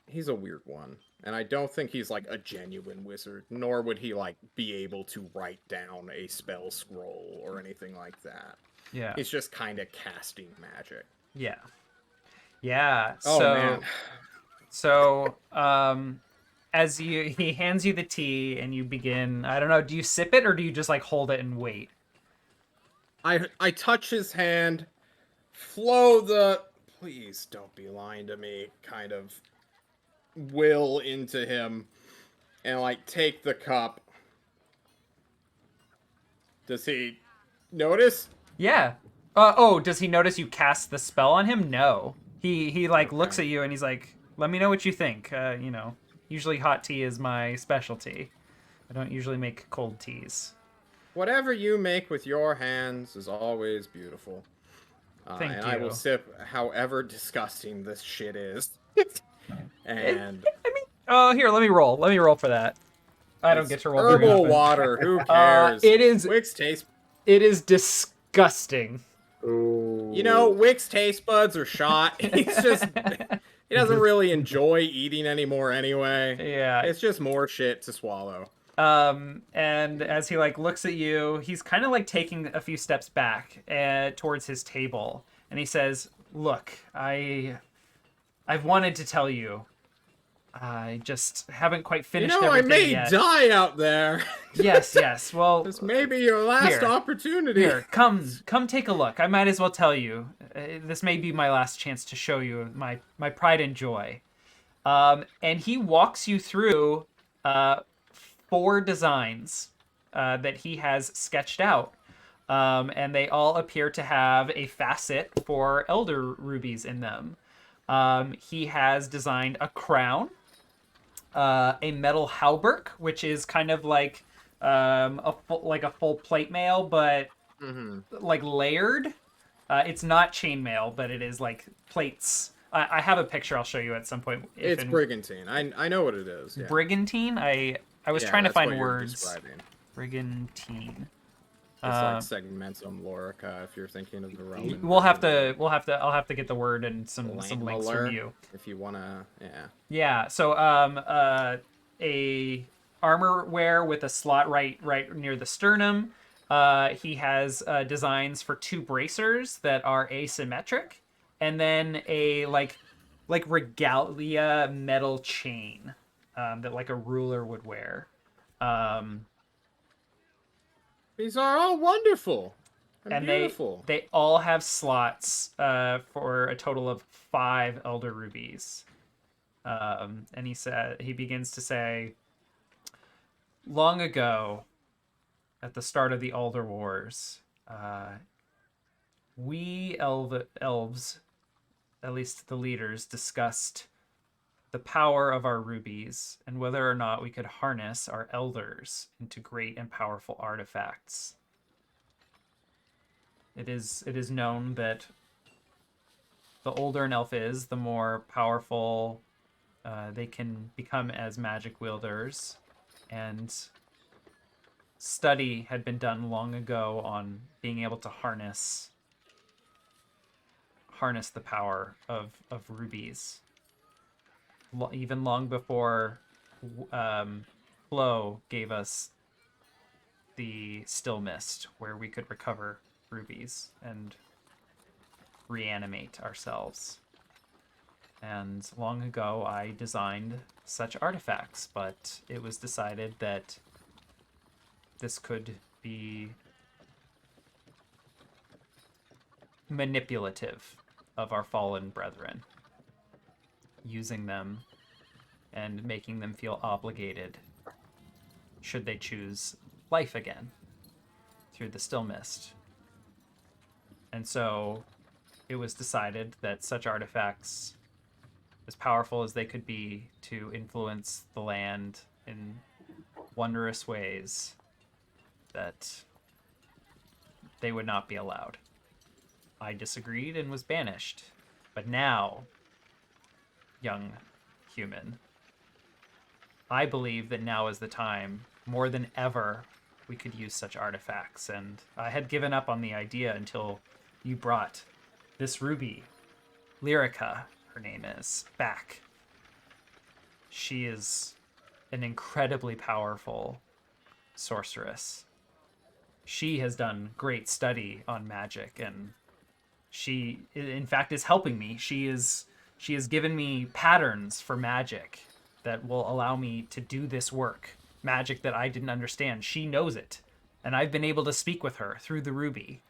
He's a weird one, and I don't think he's like a genuine wizard, nor would he like be able to write down a spell scroll or anything like that. Yeah. He's just kind of casting magic. Yeah. Oh man. So as he hands you the tea and you begin, I don't know, do you sip it or do you just like hold it and wait? I touch his hand, flow the please don't be lying to me kind of will into him, and like take the cup. Does he notice? Yeah. Does he notice you cast the spell on him? No. He like looks at you and he's like, "Let me know what you think." Usually hot tea is my specialty. I don't usually make cold teas. Whatever you make with your hands is always beautiful. Thank and you. I will sip however disgusting this shit is. And Here, let me roll. Let me roll for that. I don't get to roll very herbal often. water. Who cares? It is. Wick's taste. It is disgusting. Ooh. You know, Wick's taste buds are shot. He's just. He doesn't really enjoy eating anymore anyway. Yeah. It's just more shit to swallow. And as he like looks at you, he's kind of like taking a few steps back towards his table, and he says, "Look, I've wanted to tell you. I just haven't quite finished I everything may yet." die out there. Yes. Well, This may be your last opportunity. Here, come take a look. I might as well tell you. This may be my last chance to show you my pride and joy. And he walks you through 4 designs that he has sketched out. And they all appear to have a facet for elder rubies in them. He has designed a crown, a metal hauberk, which is kind of like a full plate mail, but like layered. It's not chainmail, but it is like plates. I have a picture I'll show you at some point. It's brigantine. I know what it is. Yeah. Brigantine? I was trying to that's find what you're words. describing. Brigantine. It's like segmentum lorica if you're thinking of the Roman. I'll have to get the word and some links from you. If you wanna, yeah. Yeah, so a armor wear with a slot right near the sternum. He has designs for 2 bracers that are asymmetric, and then a like regalia metal chain that like a ruler would wear. These are all wonderful and beautiful. They all have slots for a total of 5 elder rubies. And he begins to say, long ago, at the start of the Elder Wars, we elves, at least the leaders, discussed the power of our rubies and whether or not we could harness our elders into great and powerful artifacts. It is known that the older an elf is, the more powerful they can become as magic wielders, and study had been done long ago on being able to harness the power of rubies. Even long before Flo gave us the still mist, where we could recover rubies and reanimate ourselves. And long ago, I designed such artifacts, but it was decided that this could be manipulative of our fallen brethren, using them and making them feel obligated should they choose life again through the still mist. And so it was decided that such artifacts, as powerful as they could be to influence the land in wondrous ways, that they would not be allowed. I disagreed and was banished. But now, young human, I believe that now is the time, more than ever, we could use such artifacts. And I had given up on the idea until you brought this ruby, Lyrica, her name is, back. She is an incredibly powerful sorceress. She has done great study on magic, and she, in fact, is helping me. She has given me patterns for magic that will allow me to do this work. Magic that I didn't understand. She knows it, and I've been able to speak with her through the ruby.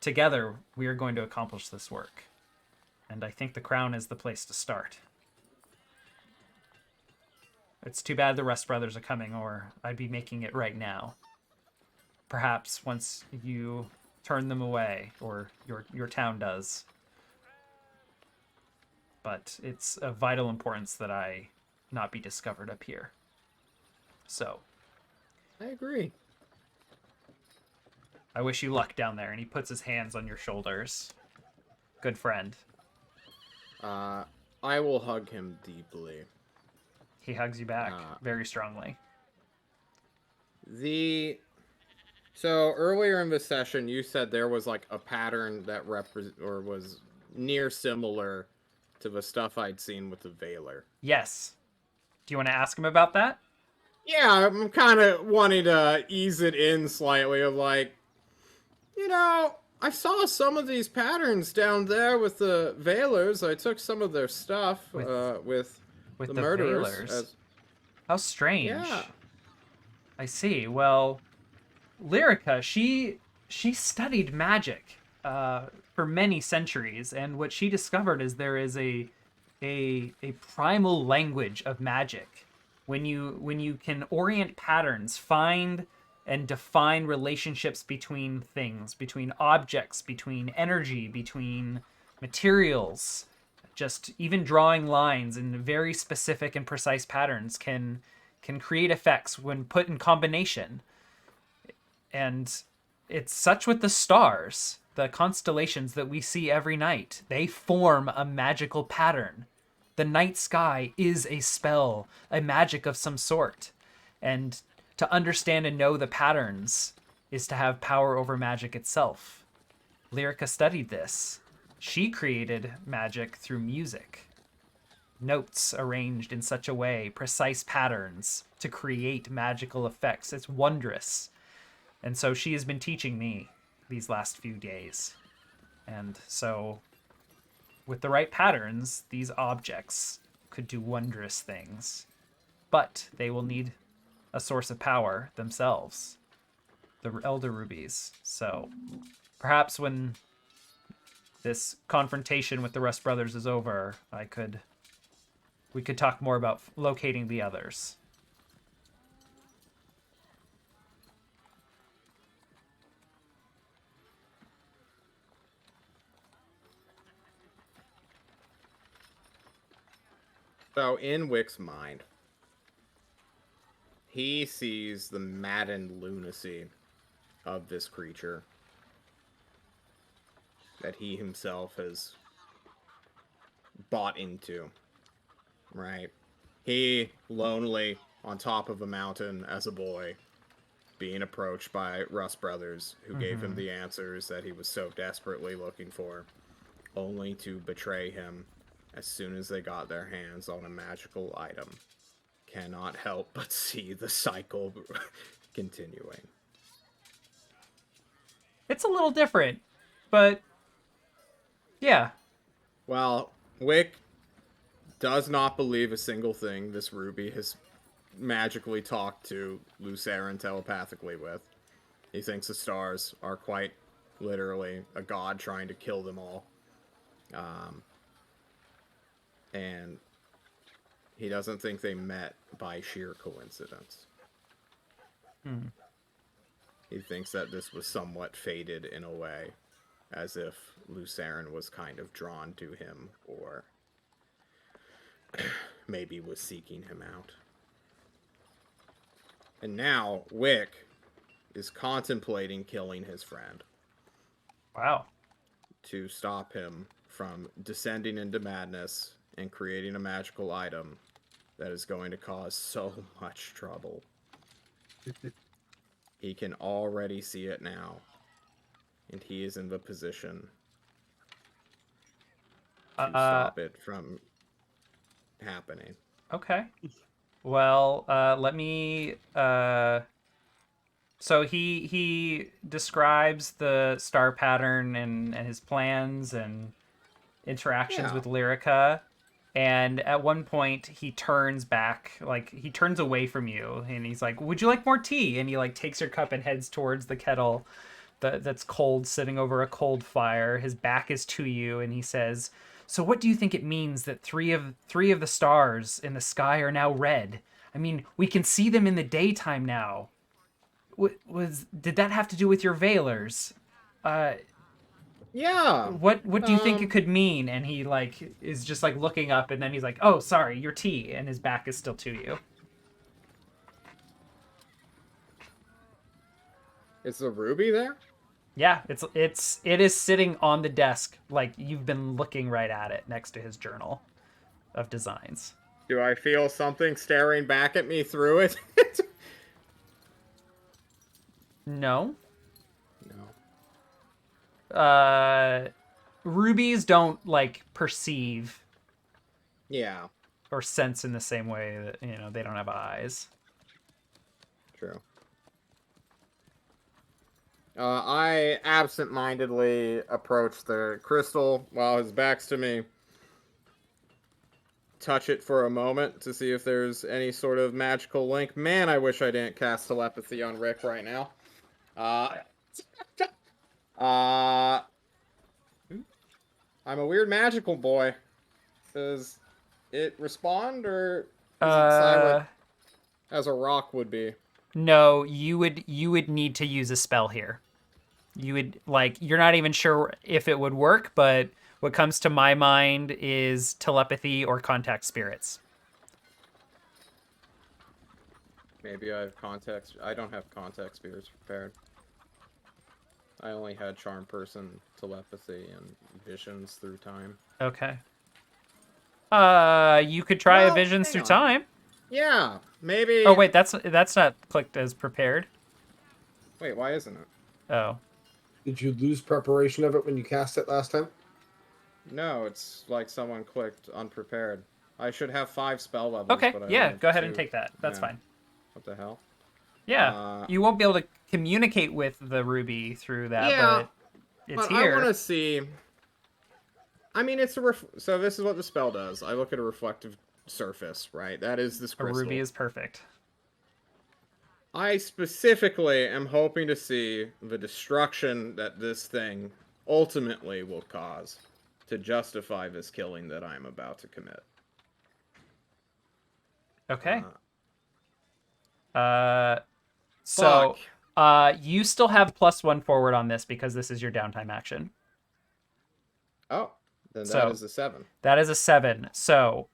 Together, we are going to accomplish this work. And I think the crown is the place to start. It's too bad the Rust brothers are coming, or I'd be making it right now. Perhaps once you turn them away, or your town does. But it's of vital importance that I not be discovered up here. So. I agree. I wish you luck down there. And he puts his hands on your shoulders. Good friend. I will hug him deeply. He hugs you back very strongly. So earlier in the session, you said there was like a pattern that was near similar to the stuff I'd seen with the Veiler. Yes. Do you want to ask him about that? Yeah, I'm kind of wanting to ease it in slightly of like, I saw some of these patterns down there with the Veilers. I took some of their stuff with the murderers. Veilers? How strange. Yeah. I see. Well, Lyrica, she studied magic for many centuries, and what she discovered is there is a primal language of magic. When you can orient patterns, find and define relationships between things, between objects, between energy, between materials, just even drawing lines in very specific and precise patterns can create effects when put in combination. And it's such with the stars, the constellations that we see every night. They form a magical pattern. The night sky is a spell, a magic of some sort. And to understand and know the patterns is to have power over magic itself. Lyrica studied this. She created magic through music. Notes arranged in such a way, precise patterns to create magical effects. It's wondrous. And so she has been teaching me these last few days. And so with the right patterns, these objects could do wondrous things. But they will need a source of power themselves. The Elder Rubies. So perhaps when this confrontation with the Rust Brothers is over, we could talk more about locating the others. So in Wick's mind, he sees the maddened lunacy of this creature that he himself has bought into, right? He, lonely, on top of a mountain as a boy, being approached by Rust Brothers, who gave him the answers that he was so desperately looking for, only to betray him as soon as they got their hands on a magical item. Cannot help but see the cycle continuing. It's a little different, but yeah. Well, Wick does not believe a single thing this Ruby has magically talked to Luceren telepathically with. He thinks the stars are quite literally a god trying to kill them all. And he doesn't think they met by sheer coincidence. He thinks that this was somewhat fated in a way, as if Luceren was kind of drawn to him, or maybe was seeking him out. And now, Wick is contemplating killing his friend. Wow. To stop him from descending into madness and creating a magical item that is going to cause so much trouble. He can already see it now, and he is in the position to stop it from happening. Okay. Well, let me. So he describes the star pattern and his plans and interactions with Lyrica. And at one point, he turns back, like, he turns away from you, and he's like, would you like more tea? And he, like, takes your cup and heads towards the kettle that's cold, sitting over a cold fire. His back is to you, and he says, so what do you think it means that three of the stars in the sky are now red? I mean, we can see them in the daytime now. Did that have to do with your veilers? Yeah. What do you think it could mean? And he like is just like looking up, and then he's like, "Oh, sorry, your tea," and his back is still to you. Is the ruby there? Yeah, it is sitting on the desk, like you've been looking right at it next to his journal of designs. Do I feel something staring back at me through it? No. No. Rubies don't like perceive Yeah. or sense in the same way that, they don't have eyes. True. I absent-mindedly approach the crystal while his back's to me. Touch it for a moment to see if there's any sort of magical link. Man, I wish I didn't cast telepathy on Rick right now. I'm a weird magical boy. Does it respond, or is it silent as a rock would be? No, you would need to use a spell here. You would, like, you're not even sure if it would work, but what comes to my mind is telepathy or contact spirits. Maybe I have context. I don't have contact spirits prepared. I only had charm person, telepathy, and visions through time. Okay. You could try a visions through time. Yeah, maybe. Oh wait, that's not clicked as prepared. Wait, why isn't it? Oh. Did you lose preparation of it when you cast it last time? No, it's like someone clicked unprepared. I should have 5 spell levels. Okay, but I yeah, only have go ahead 2. and take that. That's fine. What the hell? Yeah, you won't be able to communicate with the ruby through that, but it's here. I want to see. I mean, it's a so this is what the spell does. I look at a reflective surface, right? That is this crystal. A ruby is perfect. I specifically am hoping to see the destruction that this thing ultimately will cause to justify this killing that I'm about to commit. Okay. So, you still have +1 forward on this because this is your downtime action. Oh, then that is a 7. That is a 7. So,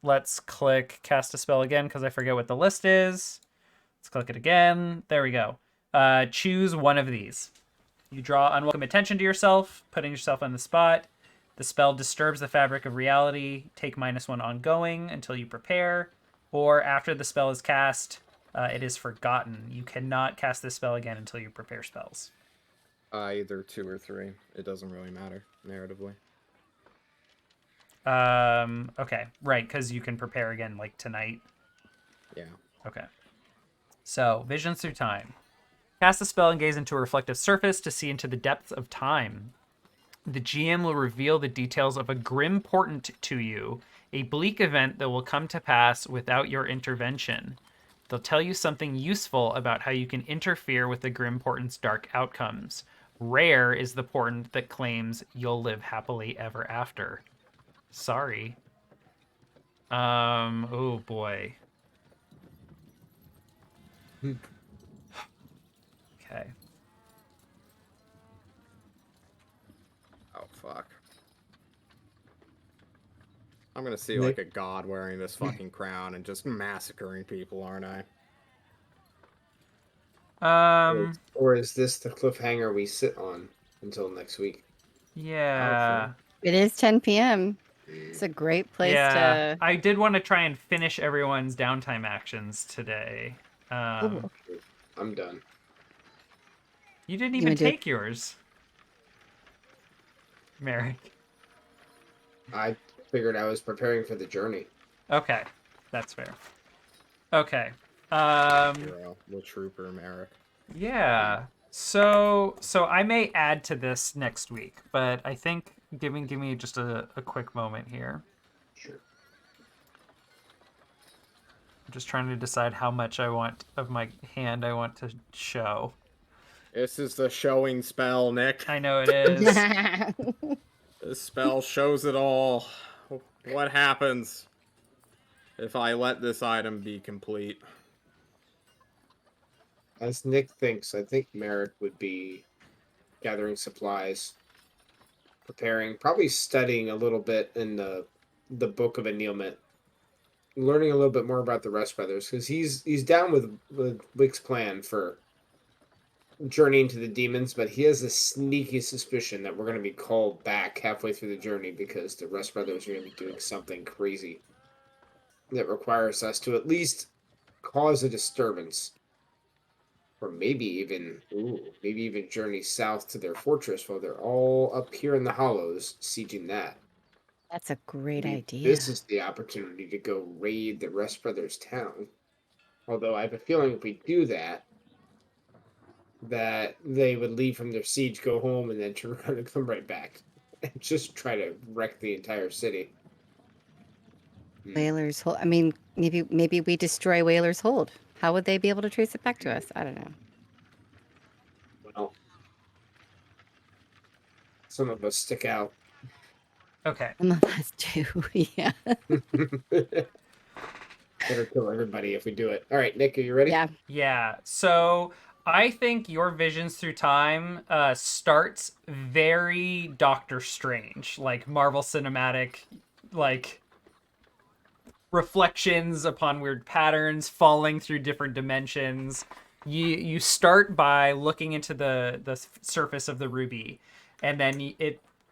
let's click cast a spell again because I forget what the list is. Let's click it again. There we go. Choose one of these. You draw unwelcome attention to yourself, putting yourself on the spot. The spell disturbs the fabric of reality. Take -1 ongoing until you prepare. Or after the spell is cast, it is forgotten. You cannot cast this spell again until you prepare spells. Either 2 or 3. It doesn't really matter narratively. Okay, right, because you can prepare again like tonight. Yeah. Okay. So, visions through time. Cast a spell and gaze into a reflective surface to see into the depths of time. The GM will reveal the details of a grim portent to you, a bleak event that will come to pass without your intervention. They'll tell you something useful about how you can interfere with the grim portent's dark outcomes. Rare is the portent that claims you'll live happily ever after. Sorry. Oh boy. Okay. Oh, fuck. I'm gonna see Nick? like a god wearing this fucking crown and just massacring people, aren't I? Or is this the cliffhanger we sit on until next week? Yeah. It is 10 p.m. It's a great place Yeah. to. I did want to try and finish everyone's downtime actions today. Ooh. I'm done. You didn't You even wanna do it? take yours, Merrick. I figured I was preparing for the journey. Okay, that's fair. Okay. Hero, the trooper, Merrick. Yeah. So I may add to this next week, but I think give me just a quick moment here. Sure. I'm just trying to decide how much I want of my hand I want to show. This is the showing spell, Nick. I know it is. This spell shows it all. What happens if I let this item be complete? As Nick thinks, I think Merrick would be gathering supplies, preparing, probably studying a little bit in the Book of Annealment, learning a little bit more about the Rest Brothers, because he's down with Wick's plan for journeying to the demons, but he has a sneaky suspicion that we're going to be called back halfway through the journey because the Rest Brothers are going to be doing something crazy that requires us to at least cause a disturbance, or maybe even journey south to their fortress while they're all up here in the hollows sieging that. That's a great Maybe idea. this is the opportunity to go raid the Rest Brothers town. Although I have a feeling if we do that, that they would leave from their siege, go home, and then turn around and come right back and just try to wreck the entire city. Whaler's Hold. I mean, maybe we destroy Whaler's Hold. How would they be able to trace it back to us? I don't know. Well, some of us stick out. Okay. Some of us do. Yeah. Better kill everybody if we do it. All right, Nick, are you ready? Yeah. Yeah. So I think your visions through time starts very Doctor Strange, like Marvel Cinematic, like reflections upon weird patterns, falling through different dimensions. You start by looking into the surface of the ruby, and then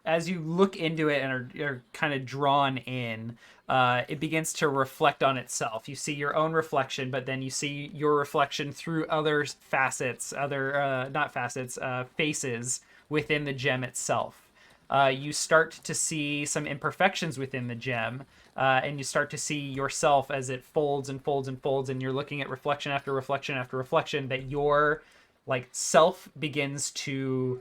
as you look into it and are kind of drawn in, it begins to reflect on itself. You see your own reflection, but then you see your reflection through other facets, faces within the gem itself. You start to see some imperfections within the gem, and you start to see yourself as it folds and folds and folds, and you're looking at reflection after reflection after reflection, that your like self begins to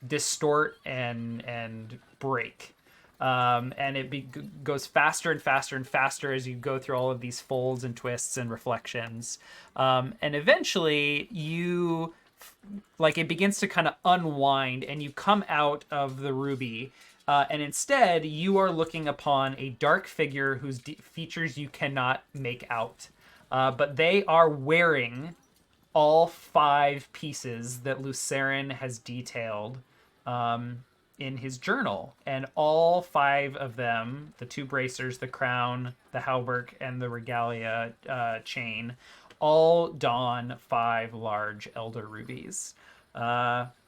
distort and break. And it goes faster and faster and faster as you go through all of these folds and twists and reflections. And eventually it begins to kind of unwind, and you come out of the ruby. And instead, you are looking upon a dark figure whose features you cannot make out. But they are wearing all 5 pieces that Luceren has detailed. in his journal, and all 5 of them, the 2 bracers, the crown, the hauberk, and the regalia chain, all don 5 large elder rubies. And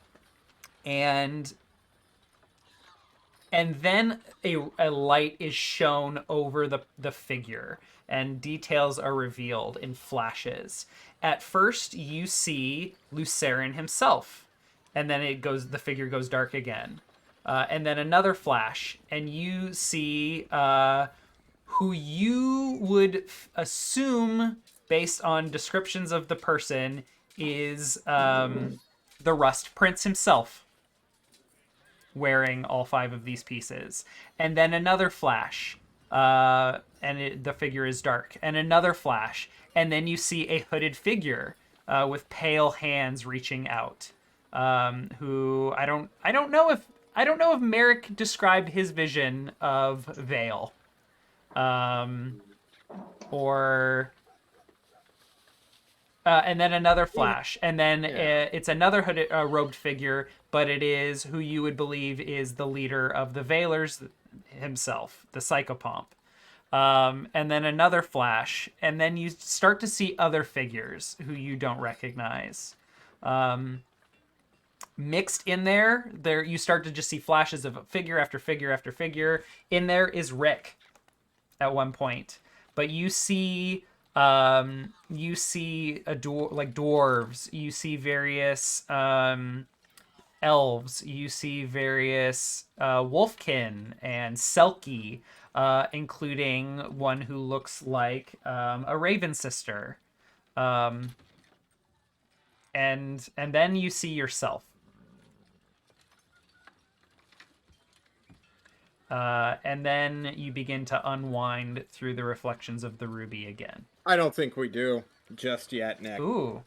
then a light is shown over the figure, and details are revealed in flashes. At first, you see Luceren himself, and then the figure goes dark again. And then another flash, and you see who you would assume, based on descriptions of the person, is the Rust Prince himself, wearing all 5 of these pieces. And then another flash, and the figure is dark. And another flash, and then you see a hooded figure with pale hands reaching out. Who I don't know if Merrick described his vision of Vale, or. And then another flash, and then it's another hooded, robed figure, but it is who you would believe is the leader of the Valers himself, the Psychopomp. And then another flash, and then you start to see other figures who you don't recognize. Mixed in there you start to just see flashes of figure after figure after figure. In there is Rick at one point, but you see dwarves, you see various elves, you see various wolfkin and selkie, including one who looks like a raven sister, and then you see yourself. And then you begin to unwind through the reflections of the ruby again. I don't think we do just yet, Nick. Ooh.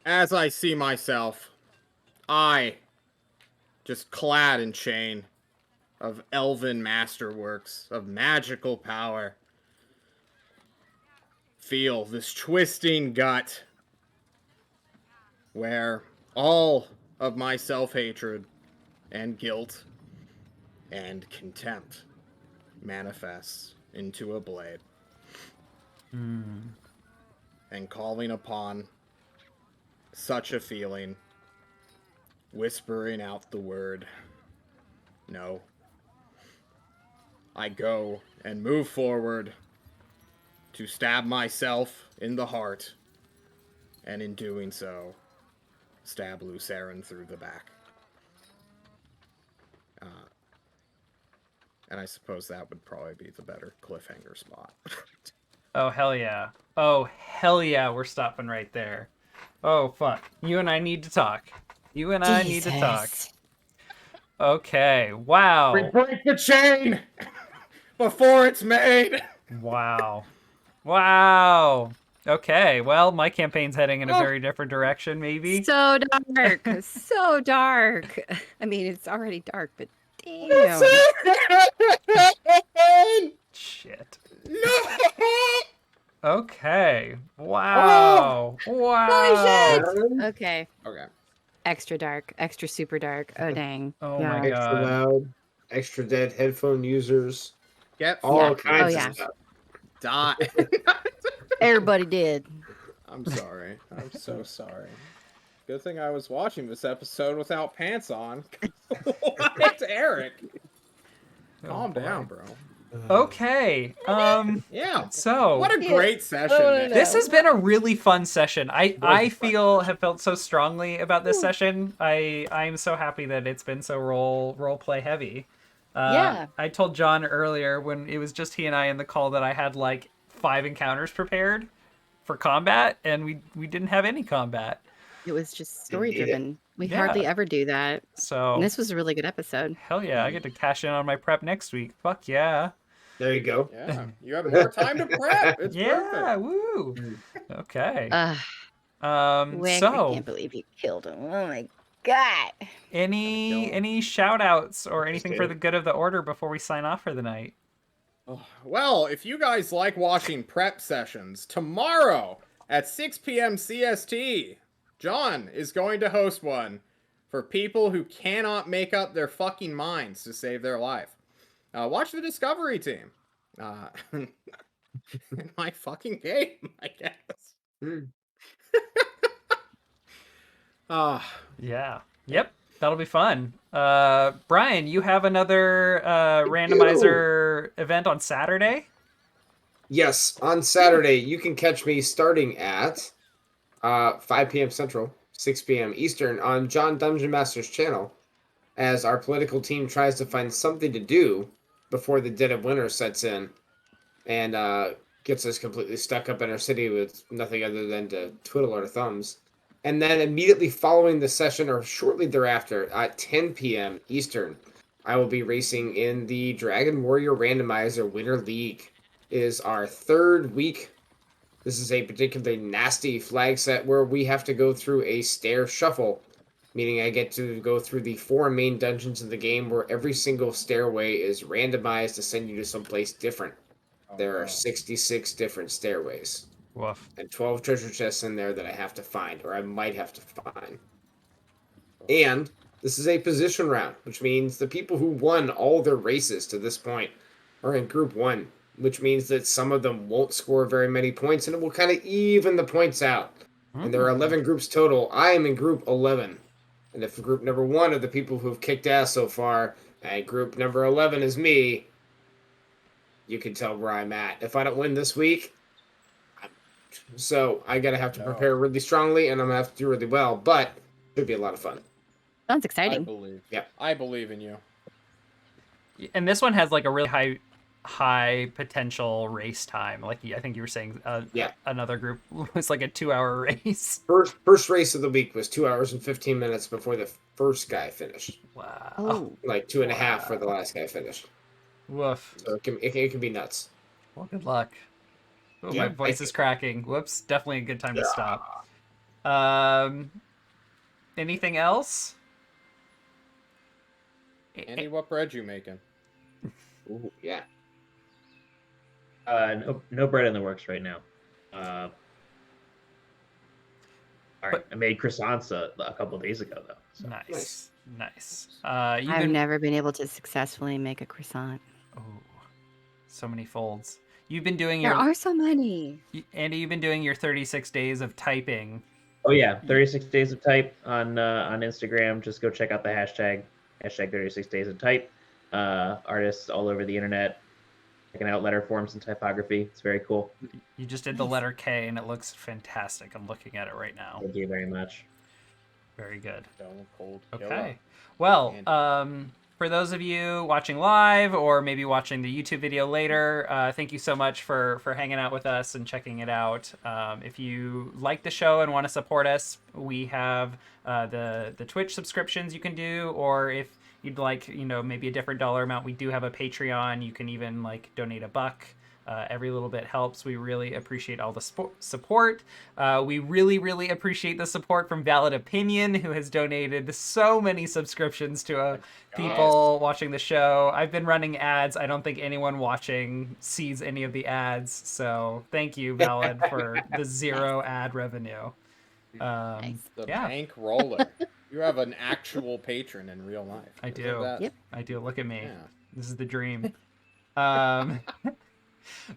As I see myself, I, just clad in chain of elven masterworks, of magical power, feel this twisting gut where all of my self-hatred and guilt and contempt manifests into a blade. And calling upon such a feeling, whispering out the word, no. I go and move forward to stab myself in the heart, and in doing so, stab Luceren through the back. And I suppose that would probably be the better cliffhanger spot. Oh, hell yeah. Oh, hell yeah, we're stopping right there. Oh, fuck. You and I need to talk. Okay, wow. We break the chain before it's made! Wow. Okay, well, my campaign's heading in a very different direction, maybe. So dark. So dark. I mean, it's already dark, but damn. Shit. No! Okay. Wow. Holy shit! Okay. Okay. Extra dark. Extra super dark. Oh, dang. Oh Yeah. my Extra god. loud, extra dead headphone users, Get all fucked. kinds yeah. of stuff. Die. Everybody did. I'm sorry. I'm so sorry. Good thing I was watching this episode without pants on. What, Eric? Calm down, bro. Okay. Yeah. So What a great session. Nick. this has been a really fun session. I have felt so strongly about this session. I'm so happy that it's been so role play heavy. Yeah. I told John earlier when it was just he and I in the call that I had like 5 encounters prepared for combat, and we didn't have any combat. It was just story Indeed. driven. We Yeah. hardly ever do that. So And this was a really good episode. hell yeah, I get to cash in on my prep next week. Fuck yeah. There you go. Yeah. You have more time to prep. It's Yeah, perfect. woo. Okay. Wick, I So can't believe you killed him. Oh my god. any shout outs or anything for good. the good of the order before we sign off for the night? Well, if you guys like watching prep sessions, tomorrow at 6 p.m. CST, John is going to host one for people who cannot make up their fucking minds to save their life. Watch the Discovery Team. In my fucking game, I guess. Yeah. Yep. That'll be fun. Brian, you have another randomizer event on Saturday? Yes, on Saturday, you can catch me starting at 5 p.m. Central, 6 p.m. Eastern on John Dungeon Master's channel as our political team tries to find something to do before the dead of winter sets in and gets us completely stuck up in our city with nothing other than to twiddle our thumbs. And then immediately following the session, or shortly thereafter, at 10 p.m. Eastern, I will be racing in the Dragon Warrior Randomizer Winter League. It is our third week. This is a particularly nasty flag set where we have to go through a stair shuffle, meaning I get to go through the 4 main dungeons in the game where every single stairway is randomized to send you to someplace different. There are 66 different stairways. Woof. And 12 treasure chests in there that I have to find, or I might have to find. And this is a position round, which means the people who won all their races to this point are in Group 1, which means that some of them won't score very many points, and it will kind of even the points out. And there are 11 groups total. I am in Group 11. And if Group number 1 are the people who have kicked ass so far, and Group number 11 is me, you can tell where I'm at. If I don't win this week, so I gotta have to prepare really strongly, and I'm gonna have to do really well. But it should be a lot of fun. Sounds I exciting. believe. Yeah. I believe in you. And this one has like a really high potential race time. Like I think you were saying, Yeah. another group was like a 2-hour race. First race of the week was 2 hours and 15 minutes before the first guy finished. Wow. Oh, Like 2.5 for the last guy finished. Woof. So it can be nuts. Well, good luck. Oh, Yeah, my voice thank is you. cracking. Whoops. Definitely a good time to stop. Anything else? Andy, what bread you making? Ooh, yeah. No bread in the works right now. All right, I made croissants a couple days ago though. So. Nice. I've never been able to successfully make a croissant. Oh, so many folds. You've been doing There are so many. Andy, you've been doing your 36 days of typing. Oh yeah, 36 days of type on Instagram. Just go check out the hashtag 36 days of type. Artists all over the internet checking out letter forms and typography. It's very cool. You just did the letter K and it looks fantastic. I'm looking at it right now. Thank you very much. Very good. Cold. Okay. Well, for those of you watching live or maybe watching the YouTube video later, thank you so much for hanging out with us and checking it out. If you like the show and want to support us, we have the Twitch subscriptions you can do, or if you'd like, maybe a different dollar amount, we do have a Patreon. You can even donate $1. Every little bit helps. We really appreciate all the support. We really, really appreciate the support from Valid Opinion, who has donated so many subscriptions to people watching the show. I've been running ads. I don't think anyone watching sees any of the ads. So thank you, Valid, for the 0 ad revenue. Nice. The bank roller. You have an actual patron in real life. I do. Yep. I do. Look at me. Yeah. This is the dream.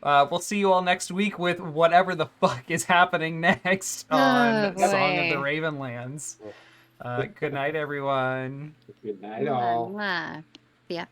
We'll see you all next week with whatever the fuck is happening next on boy. Song of the Ravenlands. Good night, everyone. Good night, all. Mwah. Yeah.